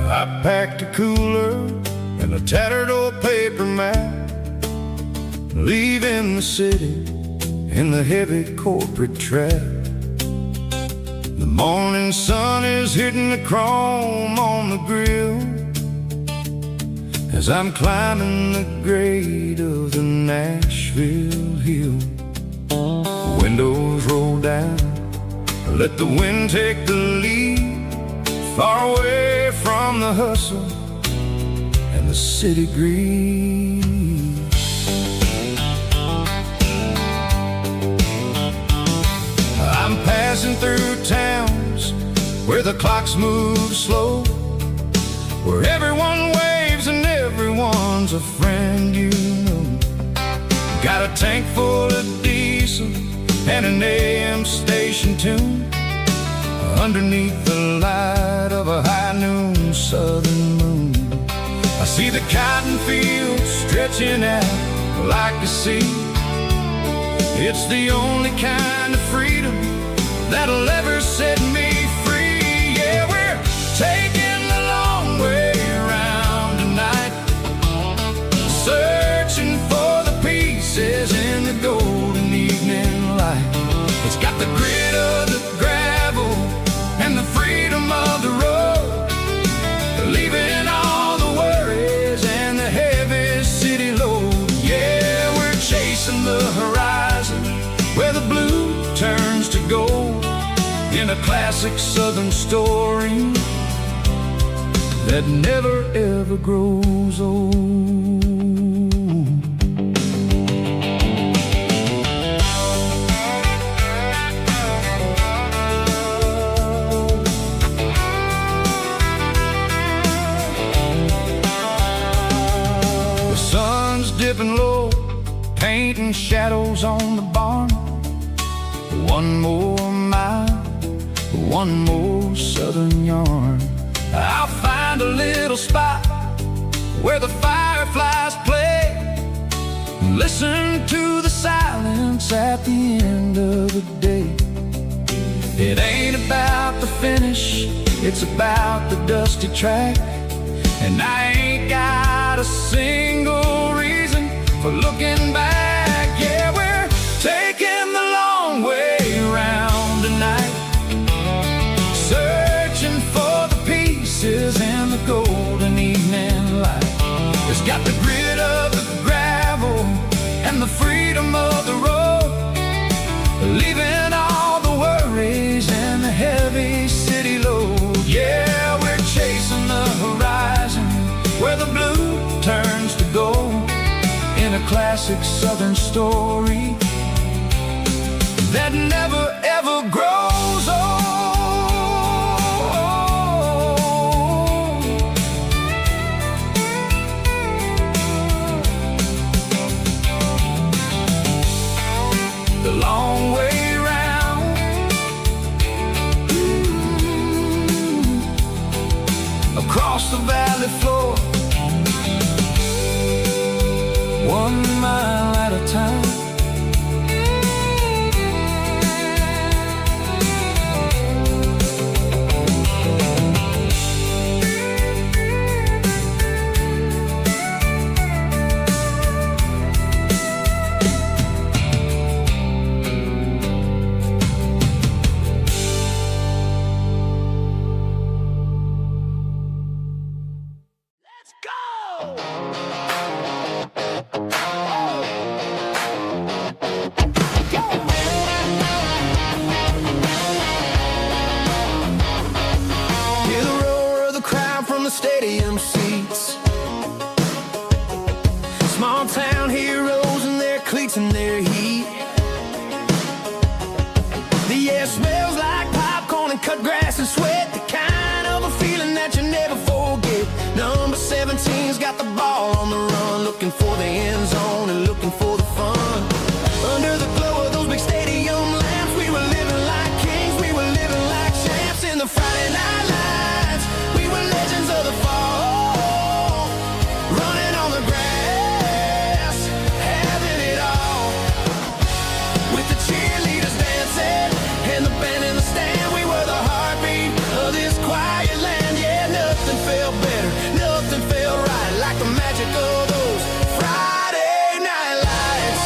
I packed a cooler and a tattered old paper map, leaving the city in the heavy corporate trap. The morning sun is hitting the chrome on the grill as I'm climbing the grade of the Nashville hill. Windows roll down, let the wind take the lead, far away from the hustle and the city greed. I'm passing through towns where the clocks move slow, where everyone waves and everyone's a friend you know. Got a tank full of diesel and an AM station tune underneath the light of a high noon southern moon. I see the cotton fields stretching out like a sea. It's the only kind of freedom that'll ever set me free. Yeah, we're taking the long way around tonight, searching for the pieces in the golden evening light. It's got the grit of the gravel and the freedom of the road, leaving all the worries and the heavy city load. Yeah, we're chasing the horizon where the blue turns to gold, in a classic southern story that never ever grows old. Dipping low, painting shadows on the barn. One more mile, one more southern yarn. I'll find a little spot where the fireflies play, listen to the silence at the end of the day. It ain't about the finish, it's about the dusty track, and I ain't got a single reason for looking back. Yeah, we're taking the long way around tonight, searching for the pieces in the golden evening light. It's got the grit of the gravel and the freedom of the road, leaving all the worries and the heavy city load. Yeah, we're chasing the horizon classic southern story that never ever grows old. The long way round, across the valley floor, 1 mile at a time. Stadium seats, small town heroes in their cleats and their heat. The air smells like popcorn and cut grass and sweat, the kind of a feeling that you never forget. Number 17's got the ball on the run, looking for the end zone and looking for the fun. Under the glow of those big stadium lamps, we were living like kings, we were living like champs in the Friday night lights. We were legends of the fall, running on the grass, having it all. With the cheerleaders dancing and the band in the stand, we were the heartbeat of this quiet land. Yeah, nothing felt better, nothing felt right like the magic of those Friday night lights.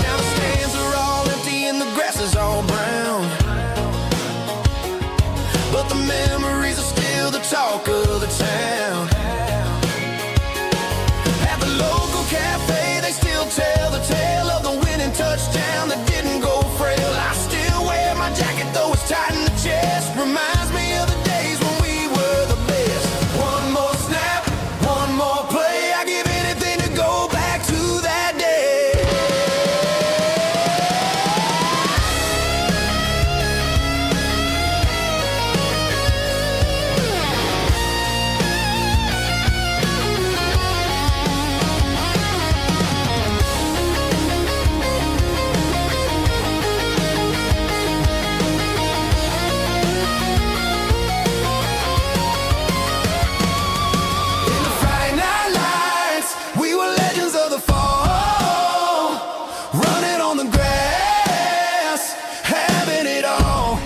Now the stands are all empty and the grass is all brown, but the memories are still the talk of the town. At the local cafe, they still tell the tale of the winning touchdown that didn't go frail. I still wear my jacket, though it's tight in the chest. Reminds me of the days when we were the best. One more snap, one more play, I give anything to go back to that day. In the Friday night lights, we were legends of the fall, running on the grass, having it all.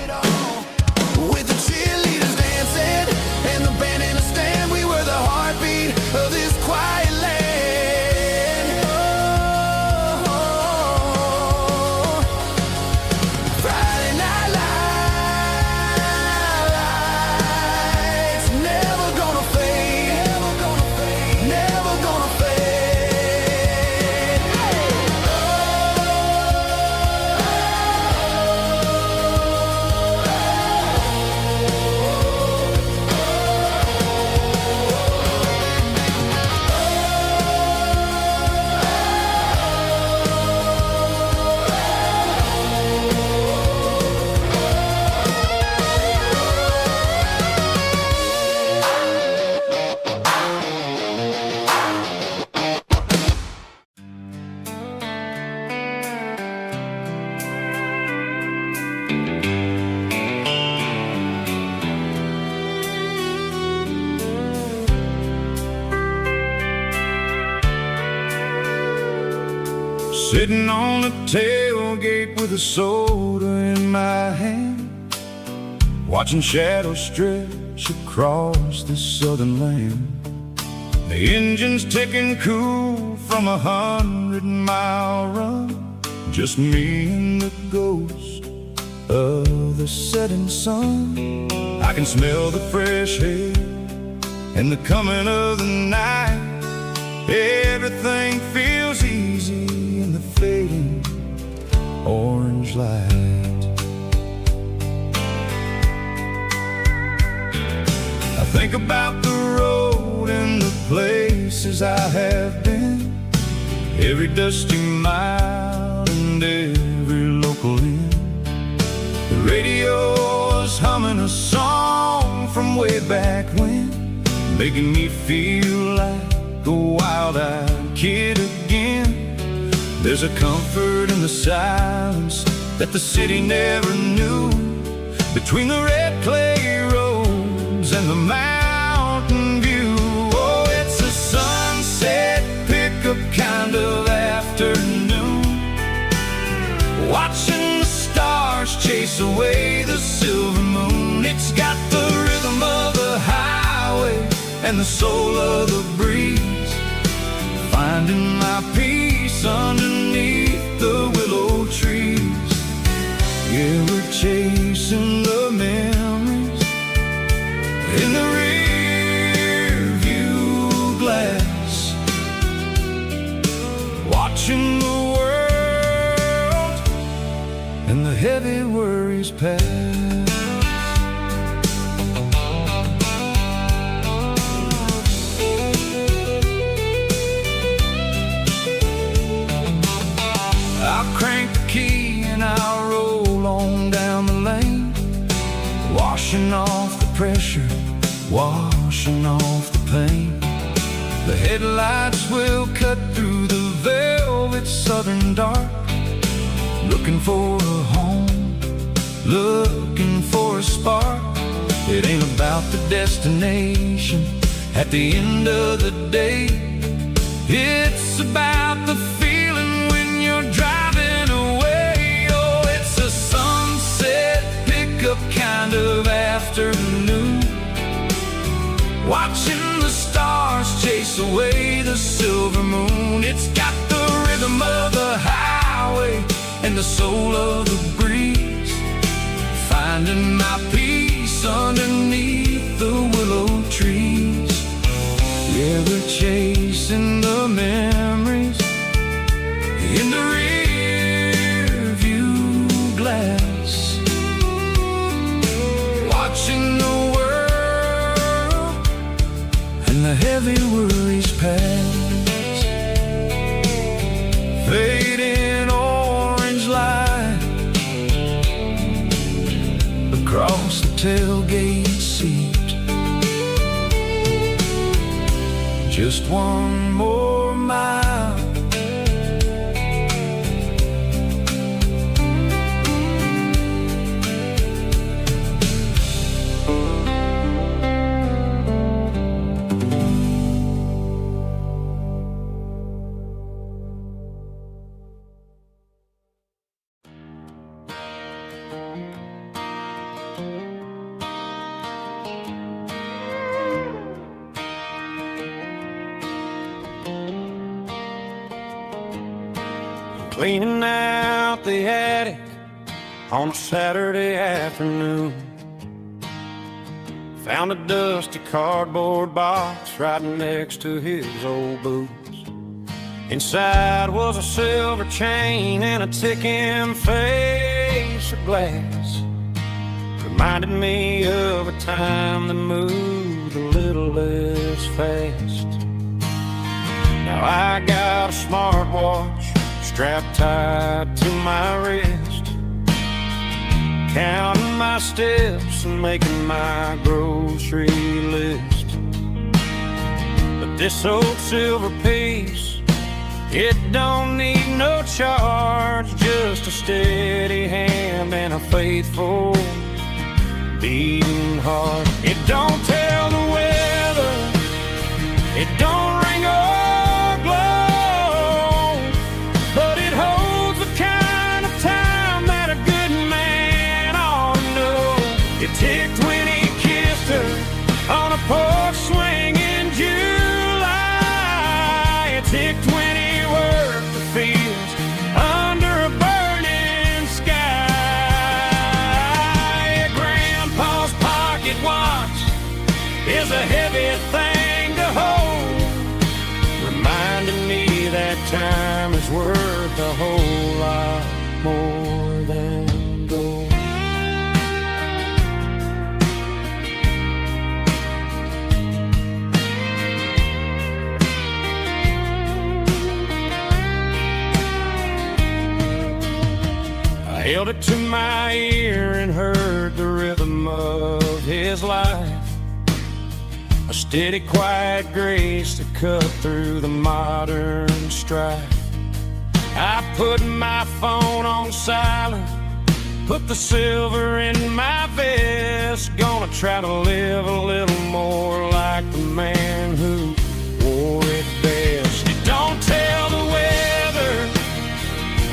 With the cheerleaders dancing and the band in the stand, we were the heartbeat of this quiet land. Oh, Friday night lights, never gonna fade, never gonna fade, never gonna fade. Sitting on the tailgate with a soda in my hand, watching shadows stretch across this southern land. The engine's ticking cool from 100-mile run, just me and the ghost of the setting sun. I can smell the fresh air and the coming of the night. Everything feels easy in the fading orange light. I think about the road and the place places I have been, every dusty mile and every local inn. The radio was humming a song from way back when, making me feel like a wild-eyed kid again. There's a comfort in the silence that the city never knew, between the red clay roads and the mountain view. Oh, it's a sunset pickup kind of afternoon, watching the stars chase away the silver moon. It's got the rhythm of the highway and the soul of the breeze, finding my peace underneath the willow trees. Yeah, we're chasing the memories in the rear view glass, watching the world and the heavy worries pass. I'll crank the key and I'll roll on down the lane, washing off the pressure, washing off the pain. The headlights will cut through the velvet southern dark, looking for a home, looking for a spark. It ain't about the destination at the end of the day, it's about the feeling when you're driving away. Oh, it's a sunset pickup kind of afternoon, watching the stars chase away the silver moon. It's got the rhythm of the highway and the soul of the breeze, finding my peace underneath the willow trees. Yeah, we're chasing the memories in the rear view glass, watching the world and the heavy worries pass. Fading orange light across the tailgate seat, just one more mile. Cleaning out the attic on a Saturday afternoon, found a dusty cardboard box right next to his old boots. Inside was a silver chain and a ticking face of glass, reminded me of a time that moved a little less fast. Now I got a smartwatch strapped tight to my wrist, counting my steps and making my grocery list. But this old silver piece, it don't need no charge, just a steady hand and a faithful beating heart. It don't tell the weather, it don't ring or glow, but it holds the kind of time that a good man ought to know. It ticked when he kissed her on a porch swing in July. It ticked when he worked the fields under a burning sky. Grandpa's pocket watch is a heavy thing to hold, reminding me that time is worth a whole lot more than gold. held it to my ear and heard the rhythm of his life. A steady, quiet grace to cut through the modern strife. I put my phone on silent, put the silver in my vest. Gonna try to live a little more like the man who wore it best. It don't tell the weather,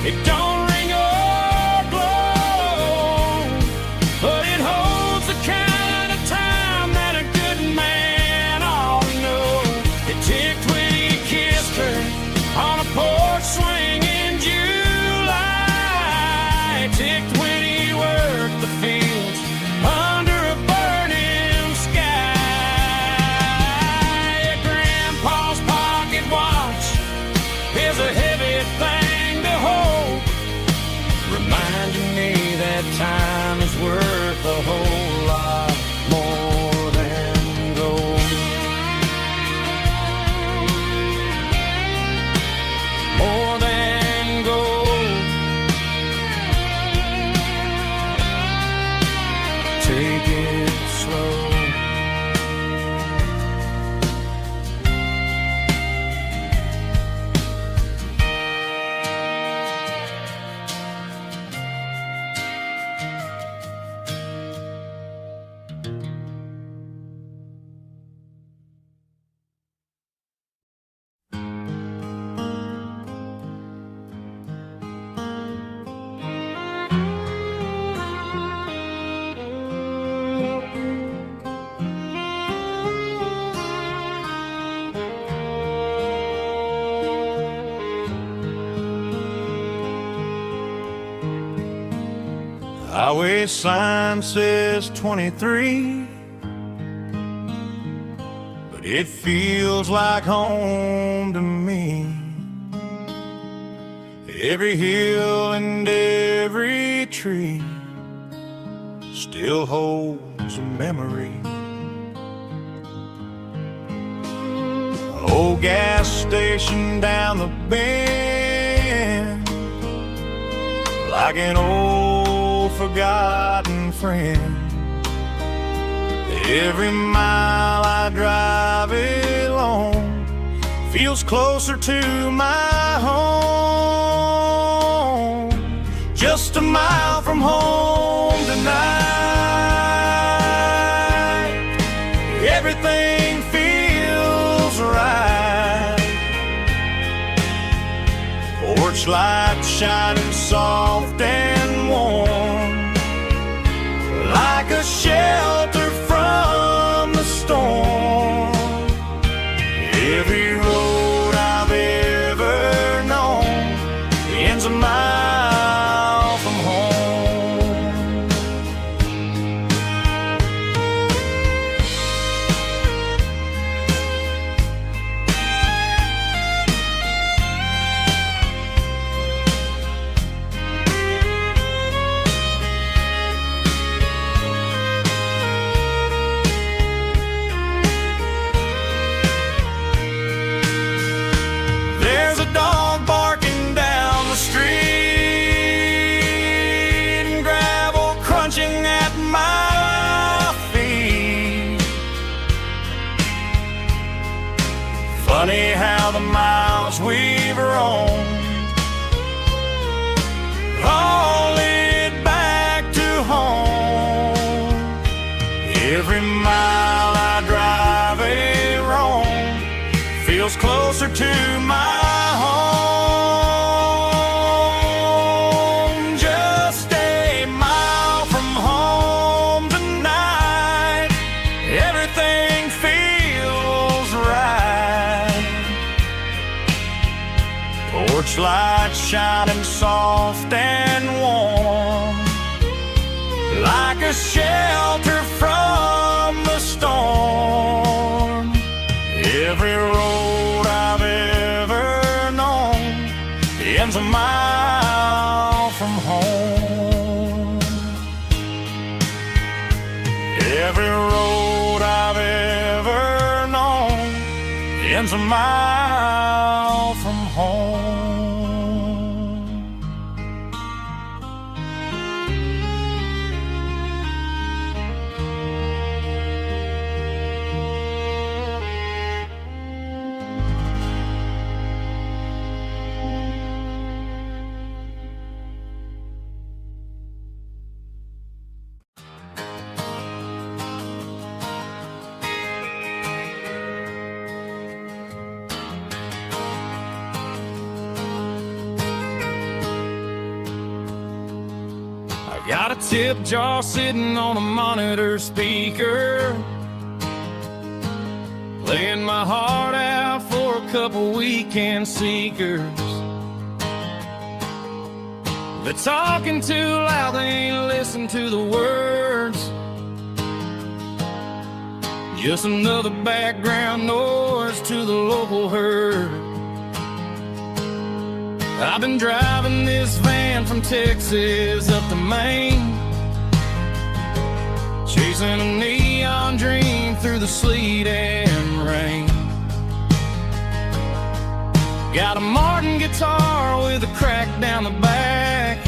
it don't ring or blow, but it holds the kind of time that a good man ought to know. It ticked when he kissed her on a porch swing in July. It ticked when he worked the fields under a burning sky. Grandpa's pocket watch is a heavy thing to hold, reminding me that time is worth a whole lot more than gold. More than gold. Take it slow. Highway sign says 23, but it feels like home to me. Every hill and every tree still holds a memory. An old gas station down the bend, like an old forgotten friend. Every mile I drive it along feels closer to my home. Just a mile from home tonight, everything feels right. Porch light shining soft and warm, like a shelter from the storm. Every road I've ever known ends a mile from home. There's a dog barking down the street, and gravel crunching at my feet. Funny how the miles we've roamed all lead back to home. Every mile I drive a roam feels closer to my home. Just a mile from home tonight, everything feels right. Porch light shining soft and warm, like a shelter from the storm. Every road I've ever known ends a mile from home. Every road I've ever known ends a mile from home. Got a tip jar sitting on a monitor speaker, playing my heart out for a couple weekend seekers. They're talking too loud, they ain't listen to the words. Just another background noise to the local herd. I've been driving this van from Texas up to Maine, chasing a neon dream through the sleet and rain. Got a Martin guitar with a crack down the back,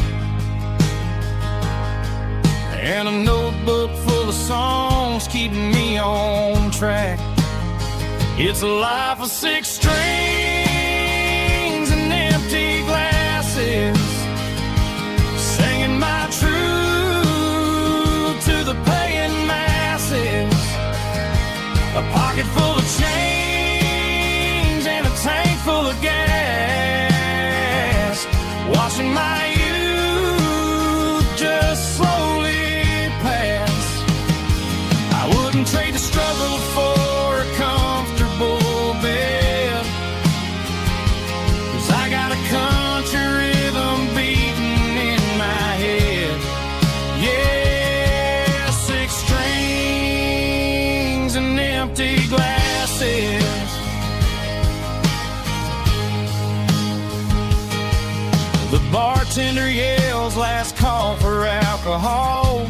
and a notebook full of songs keeping me on track. It's a life of 6 strings and empty glasses, singing my truth to the paying masses. A pocket full of change and a tank full of gas, watching my youth just slowly pass. I wouldn't trade the struggle for a comfortable bed, 'cause I got a country rhythm beating in my head. Yeah, 6 strings and empty glasses. The bartender yells last call for alcohol.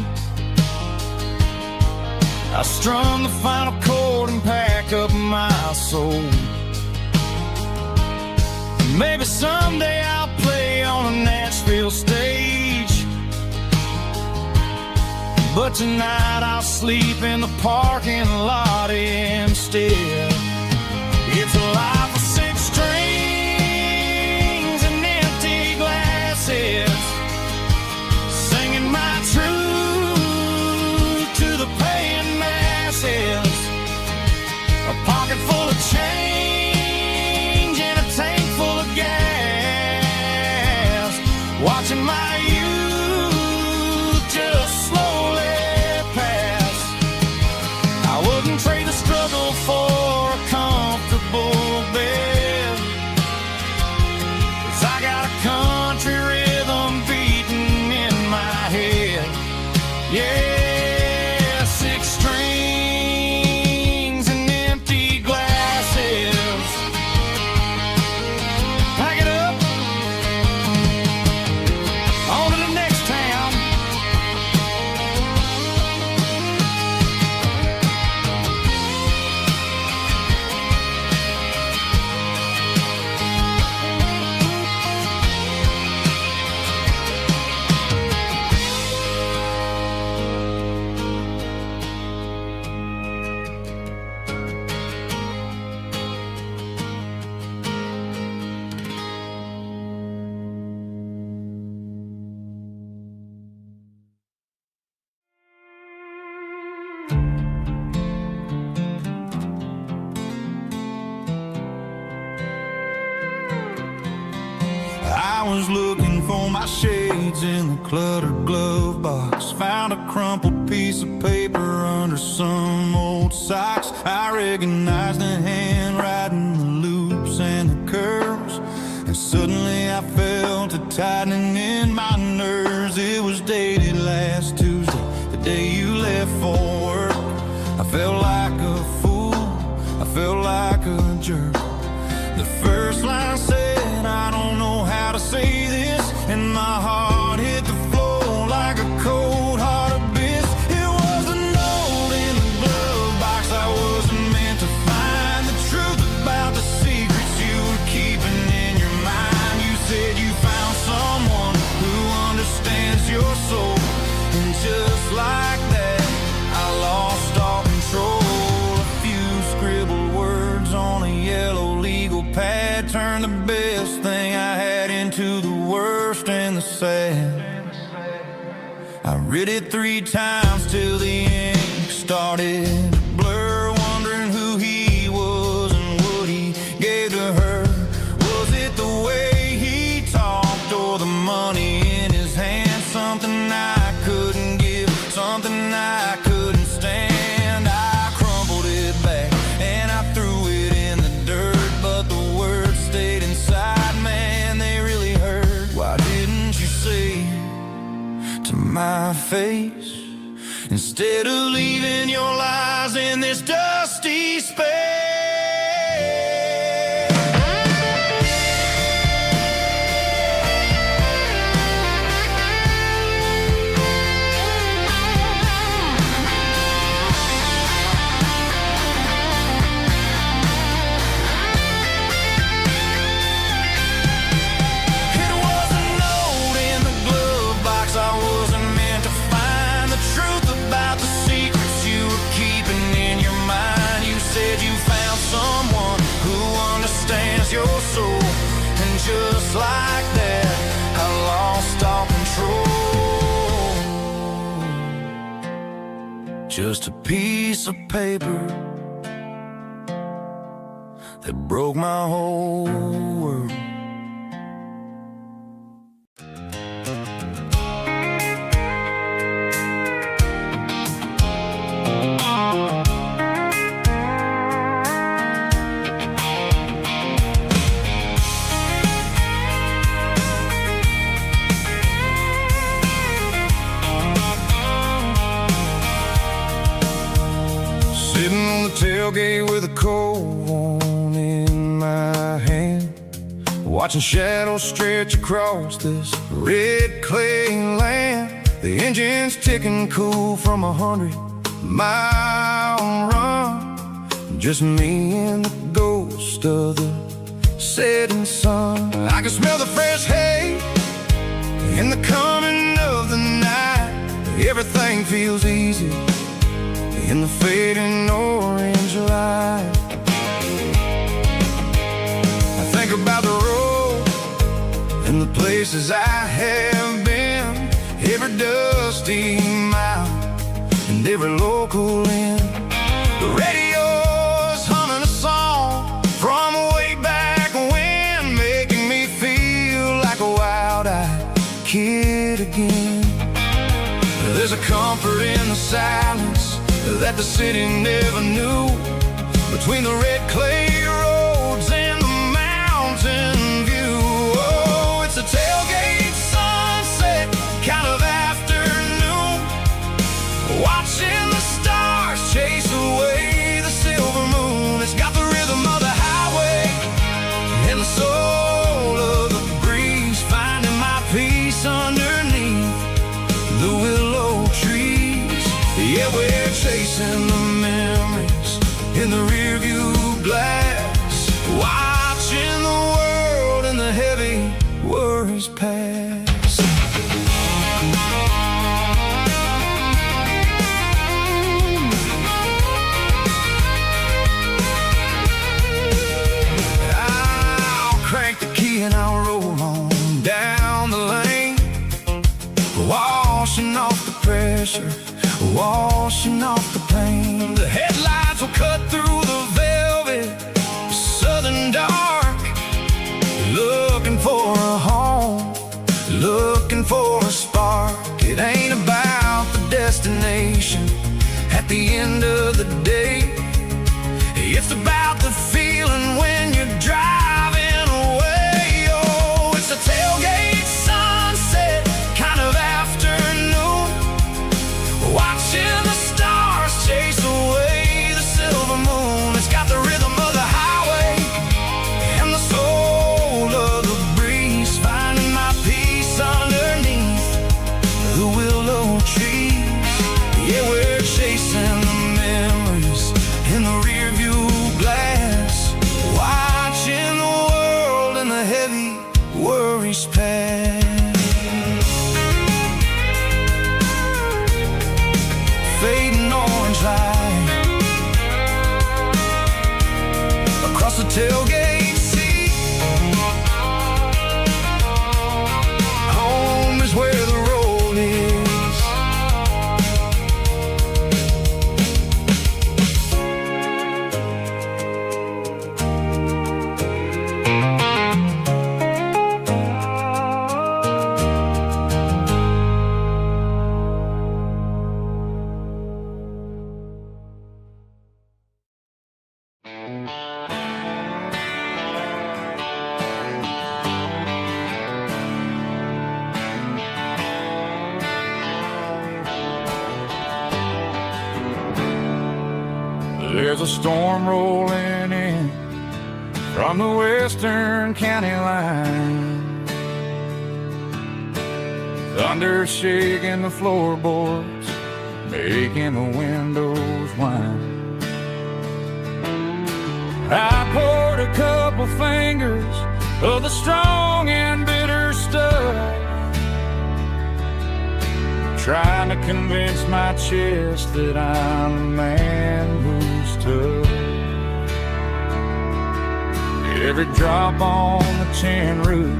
I strum the final chord and pack up my soul. Maybe someday I'll play on a Nashville stage, but tonight I'll sleep in the parking lot instead. It's a life of 6 strings and empty glasses, singing my truth to the paying masses. A pocket full of change and a tank full of gas, watching my youth just slowly pass. I wouldn't trade the struggle for a comfortable bed, 'cause I got a country rhythm beating in my head. Yeah, 6 strings and empty glasses. Pack it up, on to the next town. I was looking for my shades in the cluttered glove box, found a crumpled piece of paper under some old socks. I recognized the handwriting, the loops and the curves, and suddenly I felt a tightening in my nerves. It was dated last Tuesday, the day you left for work. I felt like a fool, I felt like a jerk. The first line said, I don't know how to say this, and my heart hit the floor like a cold heart abyss. It was a note in the glove box I wasn't meant to find, the truth about the secrets you were keeping in your mind. You said you found someone who understands your soul, and just like that I lost all control. A few scribbled words on a yellow legal pad turned the best thing I had into the worst and the sad. I read it 3 times till the ink started to blur, wondering who he was and what he gave to her. Was it the way he talked or the money in his hand? Something I my face, instead of leaving your lies in this dusty space. Just like that, I lost all control. Just a piece of paper that broke my whole world. Tailgate with a cold one in my hand, watching shadows stretch across this red clay land. The engine's ticking cool from 100-mile run. Just me and the ghost of the setting sun. I can smell the fresh hay and the coming of the night. Everything feels easy in the fading orange light. I think about the road and the places I have been, every dusty mile and every local inn. The radio's humming a song from way back when, making me feel like a wild-eyed kid again. There's a comfort in the silence that the city never knew, between the red clay roads and the mountain view. Oh, it's a tailgate sunset kind of afternoon, watching the stars chase away the silver moon. It's got the rhythm of the highway and the soul of the breeze, finding my peace underneath the willow trees. Yeah, we're chasing the memories in the rearview glass, watching the world and the heavy worries pass. I'll crank the key and I'll roll on down the lane, washing off the pressure, washing off the pain. The headlights will cut through the velvet southern dark, looking for a home, looking for a spark. It ain't about the destination at the end of the day, it's about the feeling when you're driving away. Oh, it's a tailgate sunset kind of afternoon, watching the stars chase away the silver moon. It's got the rhythm of the highway and the soul of the breeze, finding my peace underneath the willow trees. Yeah, we're chasing the memories in the rearview glass, watching the world and the heavy worries pass. Fading orange light across the tailgate seat. Home is where the road is. There's a storm rolling in from the western county line. Thunder shaking the floorboards, making the windows whine. I poured a couple fingers of the strong and bitter stuff, trying to convince my chest that I'm a man who's tough. Every drop on the tin roof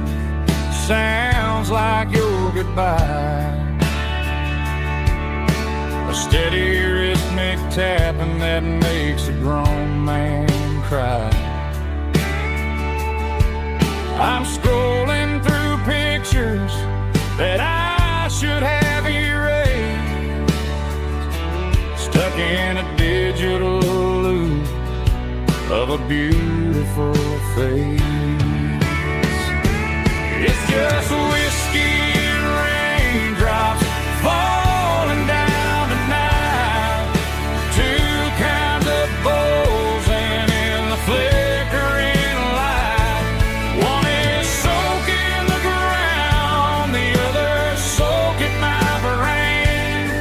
sounds like your goodbye, a steady rhythmic tapping that makes a grown man cry. I'm scrolling through pictures that I should have erased, stuck in a digital loop of a beautiful face. It's just whiskey and raindrops falling down tonight, two kinds of bowls and in the flickering light. One is soaking the ground, the other soaking my brain.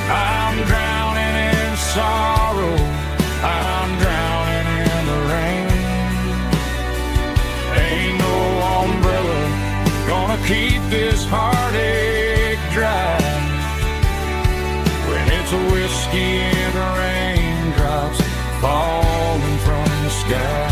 I'm drowning in sorrow, I'm drowning in the rain. Ain't no umbrella gonna keep this heartache dry when it's a whiskey and raindrops falling from the sky.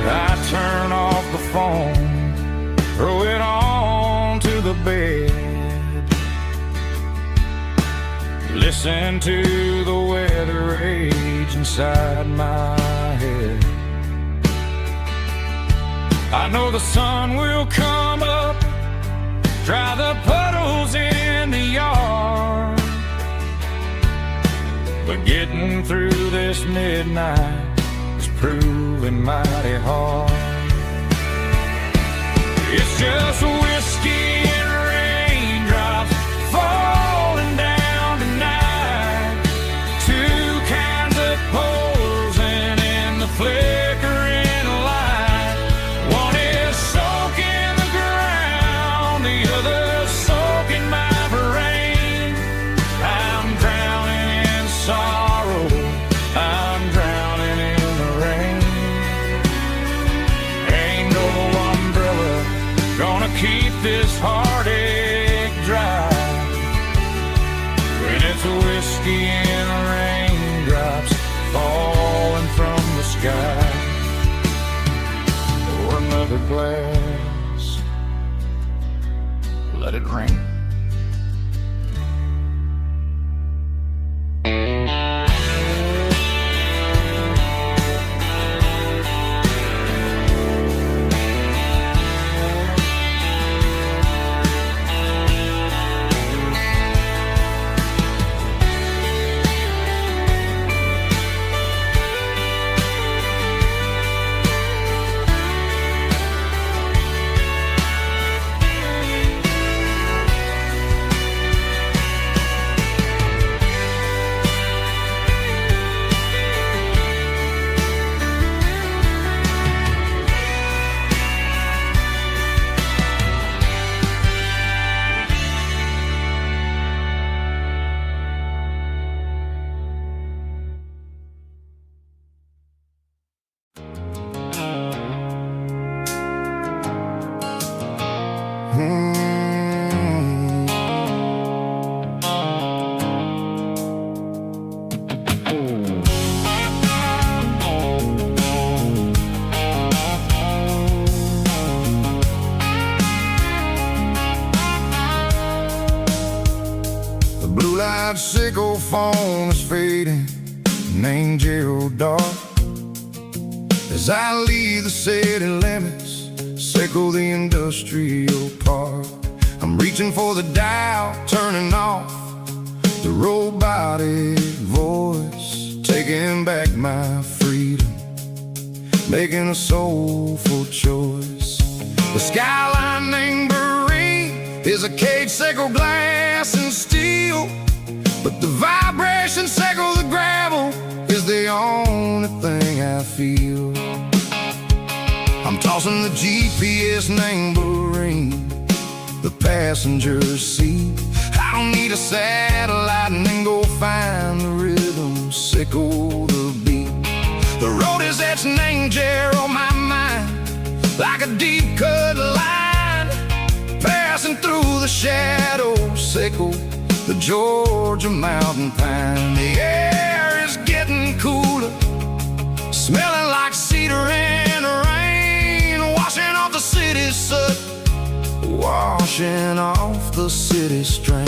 I turn off the phone, throw it on to the bed, listen to the weather rage inside my head. I know the sun will come up, dry the puddles in the yard, but getting through this midnight is proving mighty hard. It's just whiskey and raindrops falling down tonight, two kinds of poles and in the flickering light. One is soaking the ground, the other soaking my brain. I'm drowning in sorrow, I'm drowning in the rain. Ain't no umbrella gonna keep this heartache dry when it's a whiskey and raindrops falling from the sky. Pour another glass, let it rain. Blue-light sickle phone is fading, an angel dark. As I leave the city limits, sickle the industrial park. I'm reaching for the dial, turning off the robotic voice, taking back my freedom, making a soulful choice. The skyline named Prairie is a cage, sickle, glass, and steel, but the vibration, sickle, the gravel is the only thing I feel. I'm tossing the GPS named Prairie, the passenger seat. I don't need a satellite and then go find the rhythm, sickle the beat. The road is etched and named on my mind, like a deep cut line, passing through the shadows, sickle the Georgia mountain pine. The air is getting cooler, smelling like cedar in the rain, washing off the city's soot, washing off the city strain.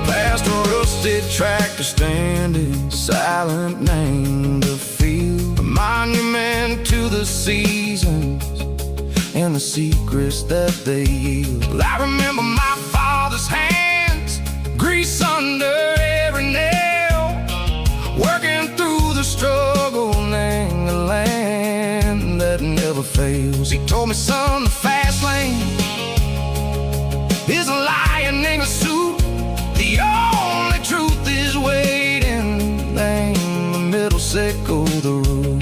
Past a rusted tractor standing silent, named the field, a monument to the seasons and the secrets that they yield. I remember my father's hands, grease under every nail, working through the struggle, name the land that never fails. He told me, son, the fast lane is a lion in a suit, the only truth is waiting, name the middle, sickle the root.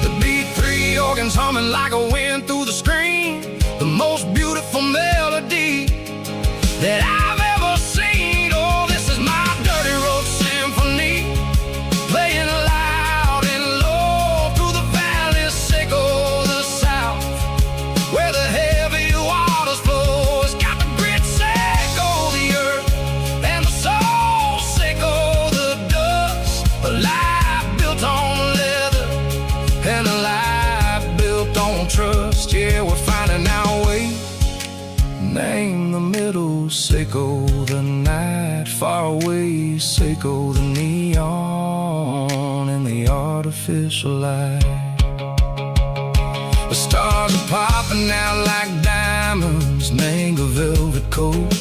The beat, three organs humming like a wind through the screen, the most beautiful melody that I've ever seen. Oh, this is my dirty road symphony, playing loud and low through the valleys, sickle the south, where the heavy waters flow. It's got the grit, sickle the earth, and the soul, sickle the dust. A life built on leather and a life built on trust. Yeah, we're finding our way, name the middle, sickle the night, far away, sickle the neon and the artificial light. The stars are popping out like diamonds, name the velvet coat.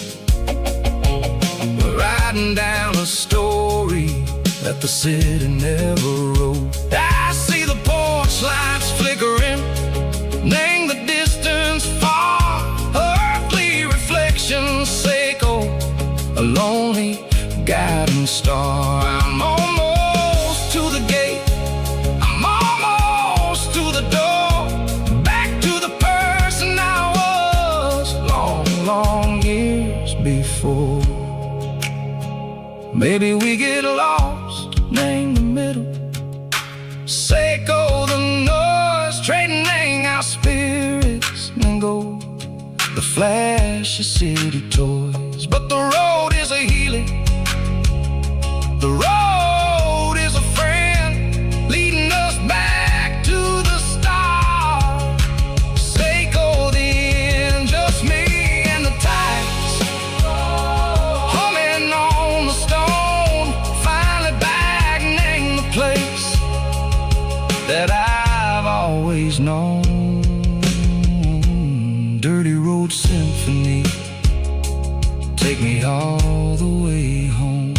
We're riding down a story that the city never wrote. I see the porch lights flickering, name the distance far, earthly reflections, sickle a lonely guiding star. I'm almost to the gate, I'm almost to the door, back to the person I was long, long years before. Maybe we get lost, name the middle, sickle the noise, trading our spirits and go the flash of city toys. But the road is a healing, the road is a friend, leading us back to the start. Sickle the end, just me and the tides, humming on the stone, finally back, name the place that I've always known. Dirty road symphony, take me all the way home.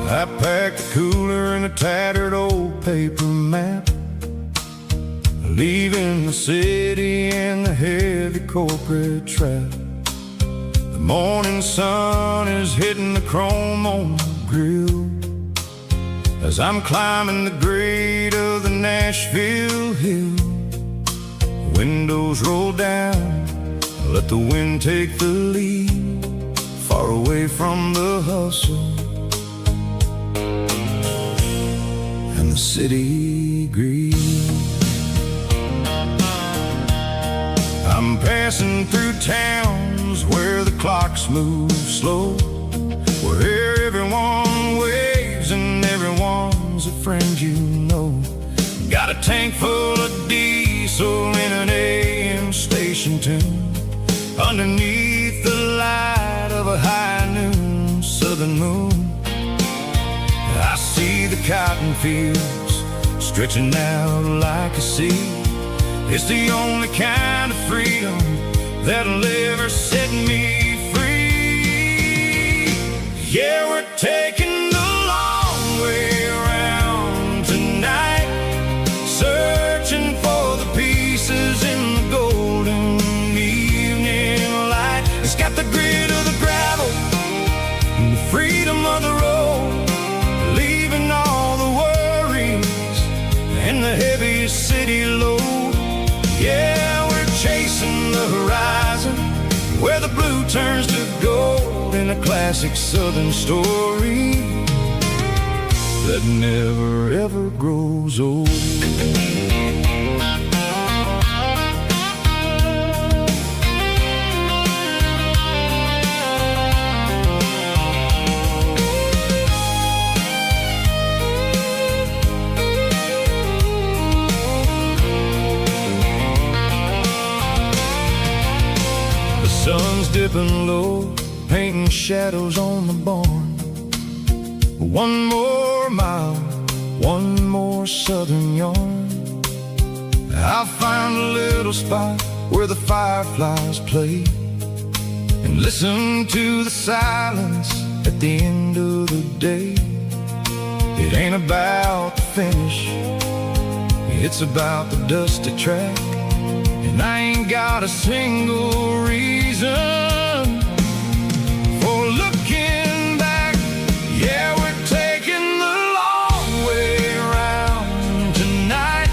I packed a cooler and a tattered old paper map, leaving the city and the heavy corporate trap. The morning sun is hitting the chrome on the grill, as I'm climbing the grade of the Nashville hill. Windows roll down, let the wind take the lead, far away from the hustle and the city greed. I'm passing through towns where the clocks move slow, where everyone waves and everyone's a friend you know. Got a tank full of diesel in an AM station tune, underneath the light of a high noon southern moon. I see the cotton fields stretching out like a sea. It's the only kind of freedom that'll ever set me free. Yeah, we're taking the long way around tonight, searching for the pieces in the golden evening light. It's got the grit of the gravel and the freedom of the road, leaving all the worries and the heavy city load. Yeah, we're chasing the horizon, where the blue turns to gold, in a classic southern story that never ever grows old. Sun's dipping low, painting shadows on the barn. One more mile, one more southern yarn. I'll find a little spot where the fireflies play, and listen to the silence at the end of the day. It ain't about the finish, it's about the dusty track. And I ain't got a single reason for looking back. Yeah, we're taking the long way around tonight,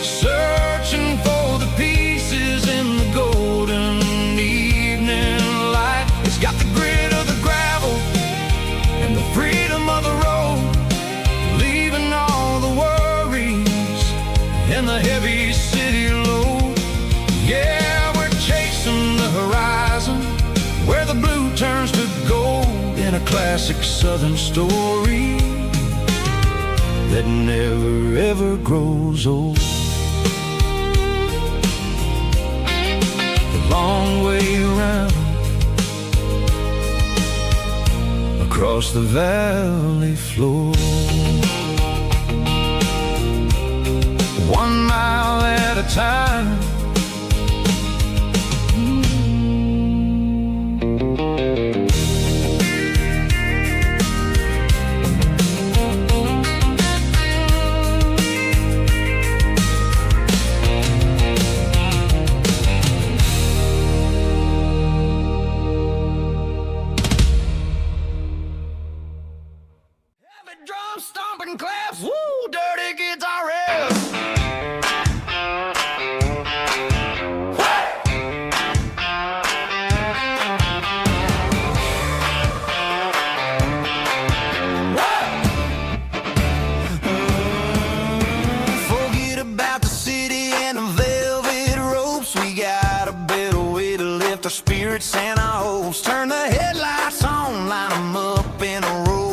searching for the pieces in the golden evening light. It's got the grit of the gravel and the freedom of the road, leaving all the worries and the heavy city load. Yeah, we're chasing the horizon, where the blue turns to gold, in a classic southern story that never ever grows old. The long way around, across the valley floor, 1 mile at a time. Drum stomping claps, woo, dirty guitar riffs. Forget about the city and the velvet ropes. We got a better way to lift our spirits and our hopes. Turn the headlights on, line them up in a row.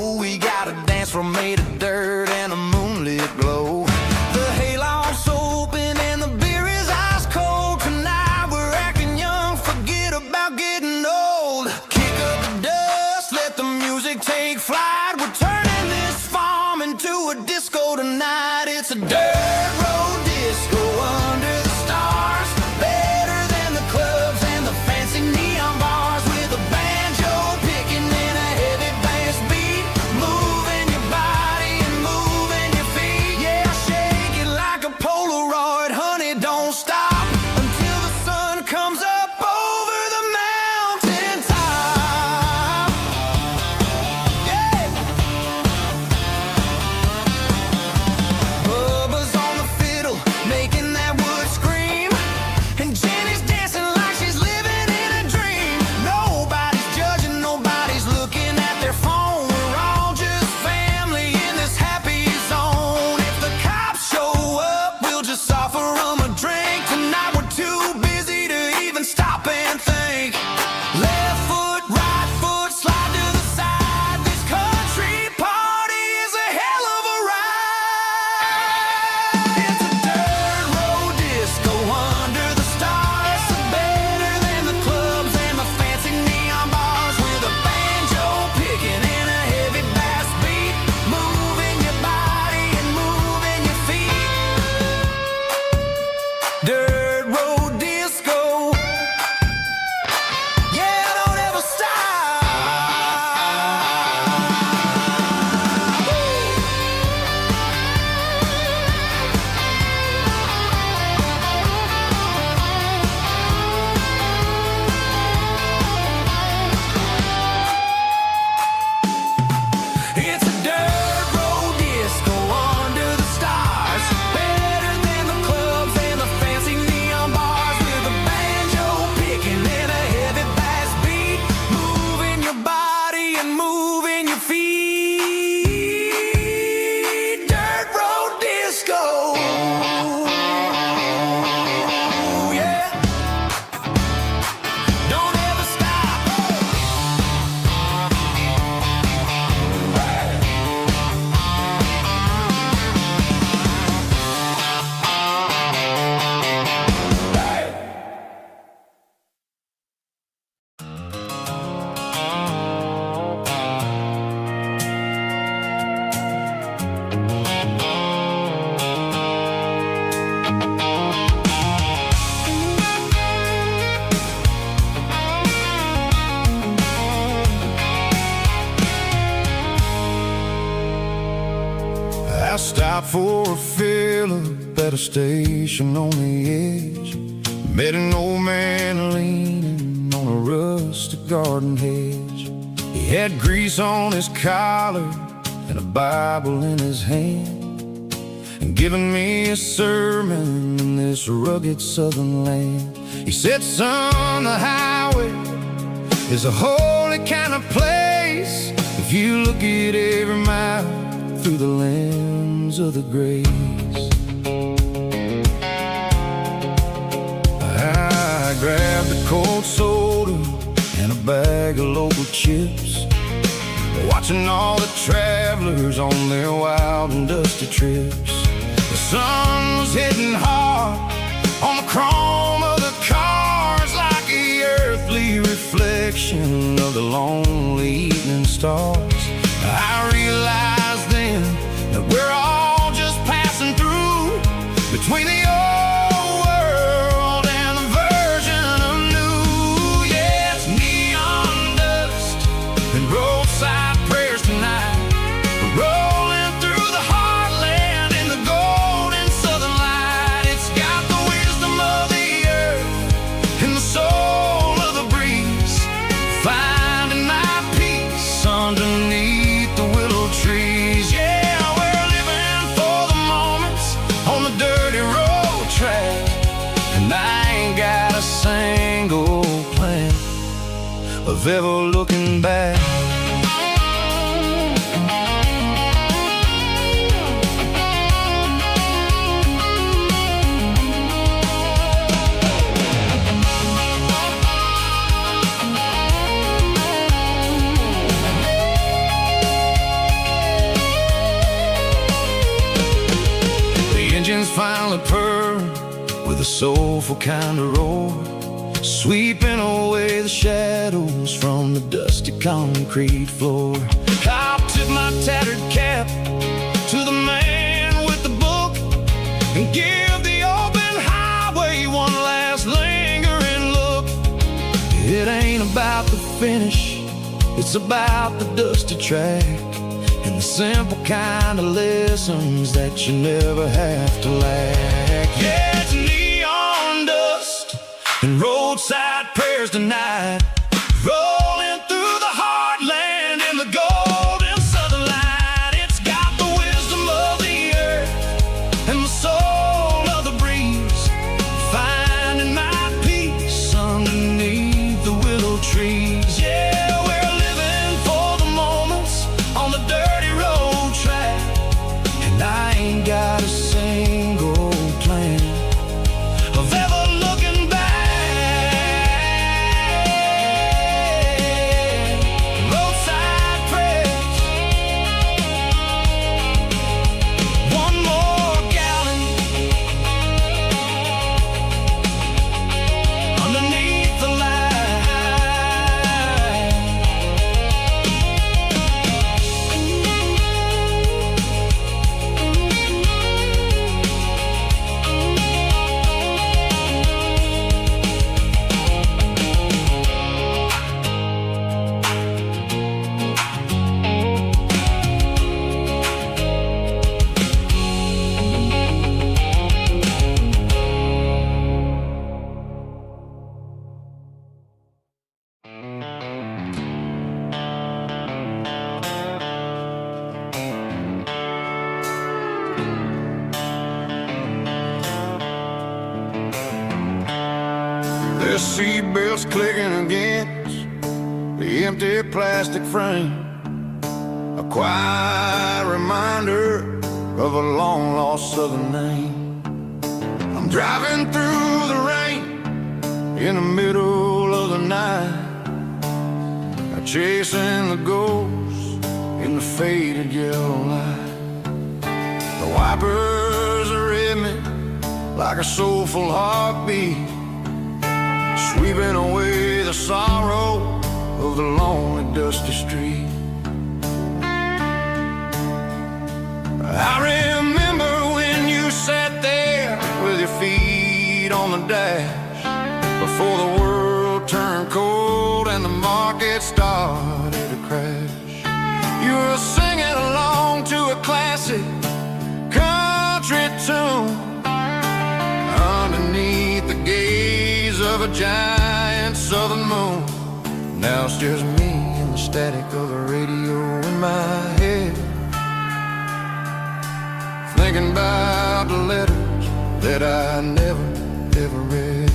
We're made of dirt and a moonlit glow. The hayloft's open and the beer is ice cold. Tonight we're acting young, forget about getting old. Kick up the dust, let the music take flight. We're turning this farm into a disco tonight. It's a dirt road disco under the stars, better than the clubs and the fancy neon bars, with a banjo Stopped for a fill-up at a station on the edge. Met an old man leaning on a rustic garden hedge. He had grease on his collar and a Bible in his hand, and giving me a sermon in this rugged southern land. He said, son, the highway is a holy kind of place if you look at every mile through the lens of the grace. I grabbed a cold soda and a bag of local chips, watching all the travelers on their wild and dusty trips. The sun was hitting hard on the chrome of the cars, like the earthly reflection of the lonely evening stars. I realized then that we're all just passing through between the old world and the version of new. Yeah, it's neon dust and roadside prayers tonight. We're rolling through the heartland in the golden southern light. It's got the wisdom of the earth and the soul of the breeze, finding my peace underneath the willow trees. Yeah, we're living for the moments on the dirty road track, and I ain't got a single plan of ever looking back. Engines finally purr with a soulful kind of roar, sweeping away the shadows from the dusty concrete floor. I'll tip my tattered cap to the man with the book and give the open highway one last lingering look. It ain't about the finish, it's about the dusty track and the simple kind of lessons that you never have to lack. Yeah, it's neon dust and roadside prayers tonight, rolling through the heartland in the golden southern light. It's got the wisdom of the earth and the soul of the breeze, finding my peace underneath the willow trees. Yeah, we're living for the moments on the dirty road track, and I ain't got a single plan of ever looking back. Roadside prayers, one more gallon underneath the light. The seatbelts clicking against the empty plastic frame, a quiet reminder of a long-lost southern name. I'm driving through the rain in the middle of the night, chasing the ghosts in the faded yellow light. The wipers are in me like a soulful heartbeat, sweeping away the sorrow of the lonely dusty street. I remember when you sat there with your feet on the dash, before the world turned cold and the market started to crash. You were singing along to a classic a giant southern moon. Now it's just me and the static of the radio in my head, thinking about the letters that I never, ever read.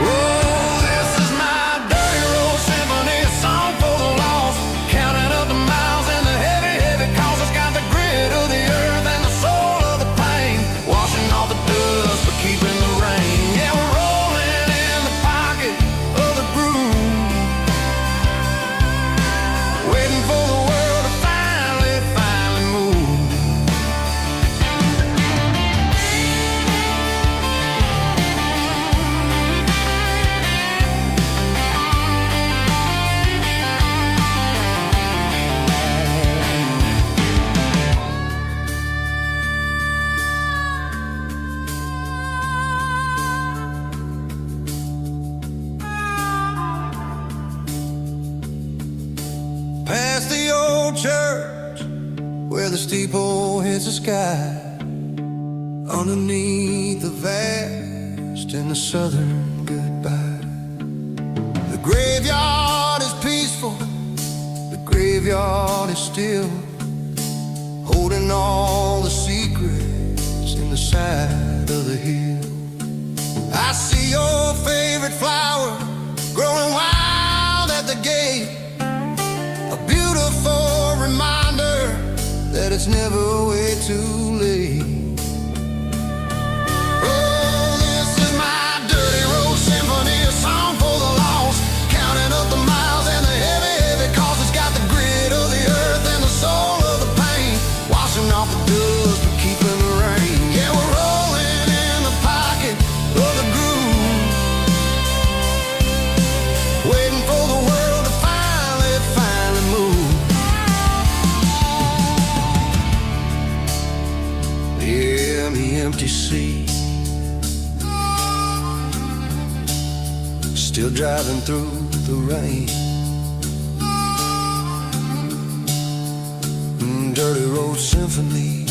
Oh, this is my dirty road symphony, a song for the lost, counting up the miles and the heavy, heavy calls. It's got the grit of the earth and the soul of the pain, washing off the dust but keeping the rain. Yeah, we're rolling in the pocket of the groove, waiting for the world to finally move. Past the old church where the steeple hits the sky, underneath the vast and the southern goodbye. The graveyard is peaceful, the graveyard is still, holding all the secrets in the side of the hill. I see your favorite flower growing wild at the gate, a beautiful reminder that it's never way too late. Oh, this is my dirty road symphony, a song for the lost, counting up the miles and the heavy, heavy calls. It's got the grit of the earth and the soul of the pain, washing off the dust but keeping the rain. Yeah, we're rolling in the pocket of the groove, waiting for the world to finally move. Yeah, the empty sea, still driving through the rain. Dirty road symphony.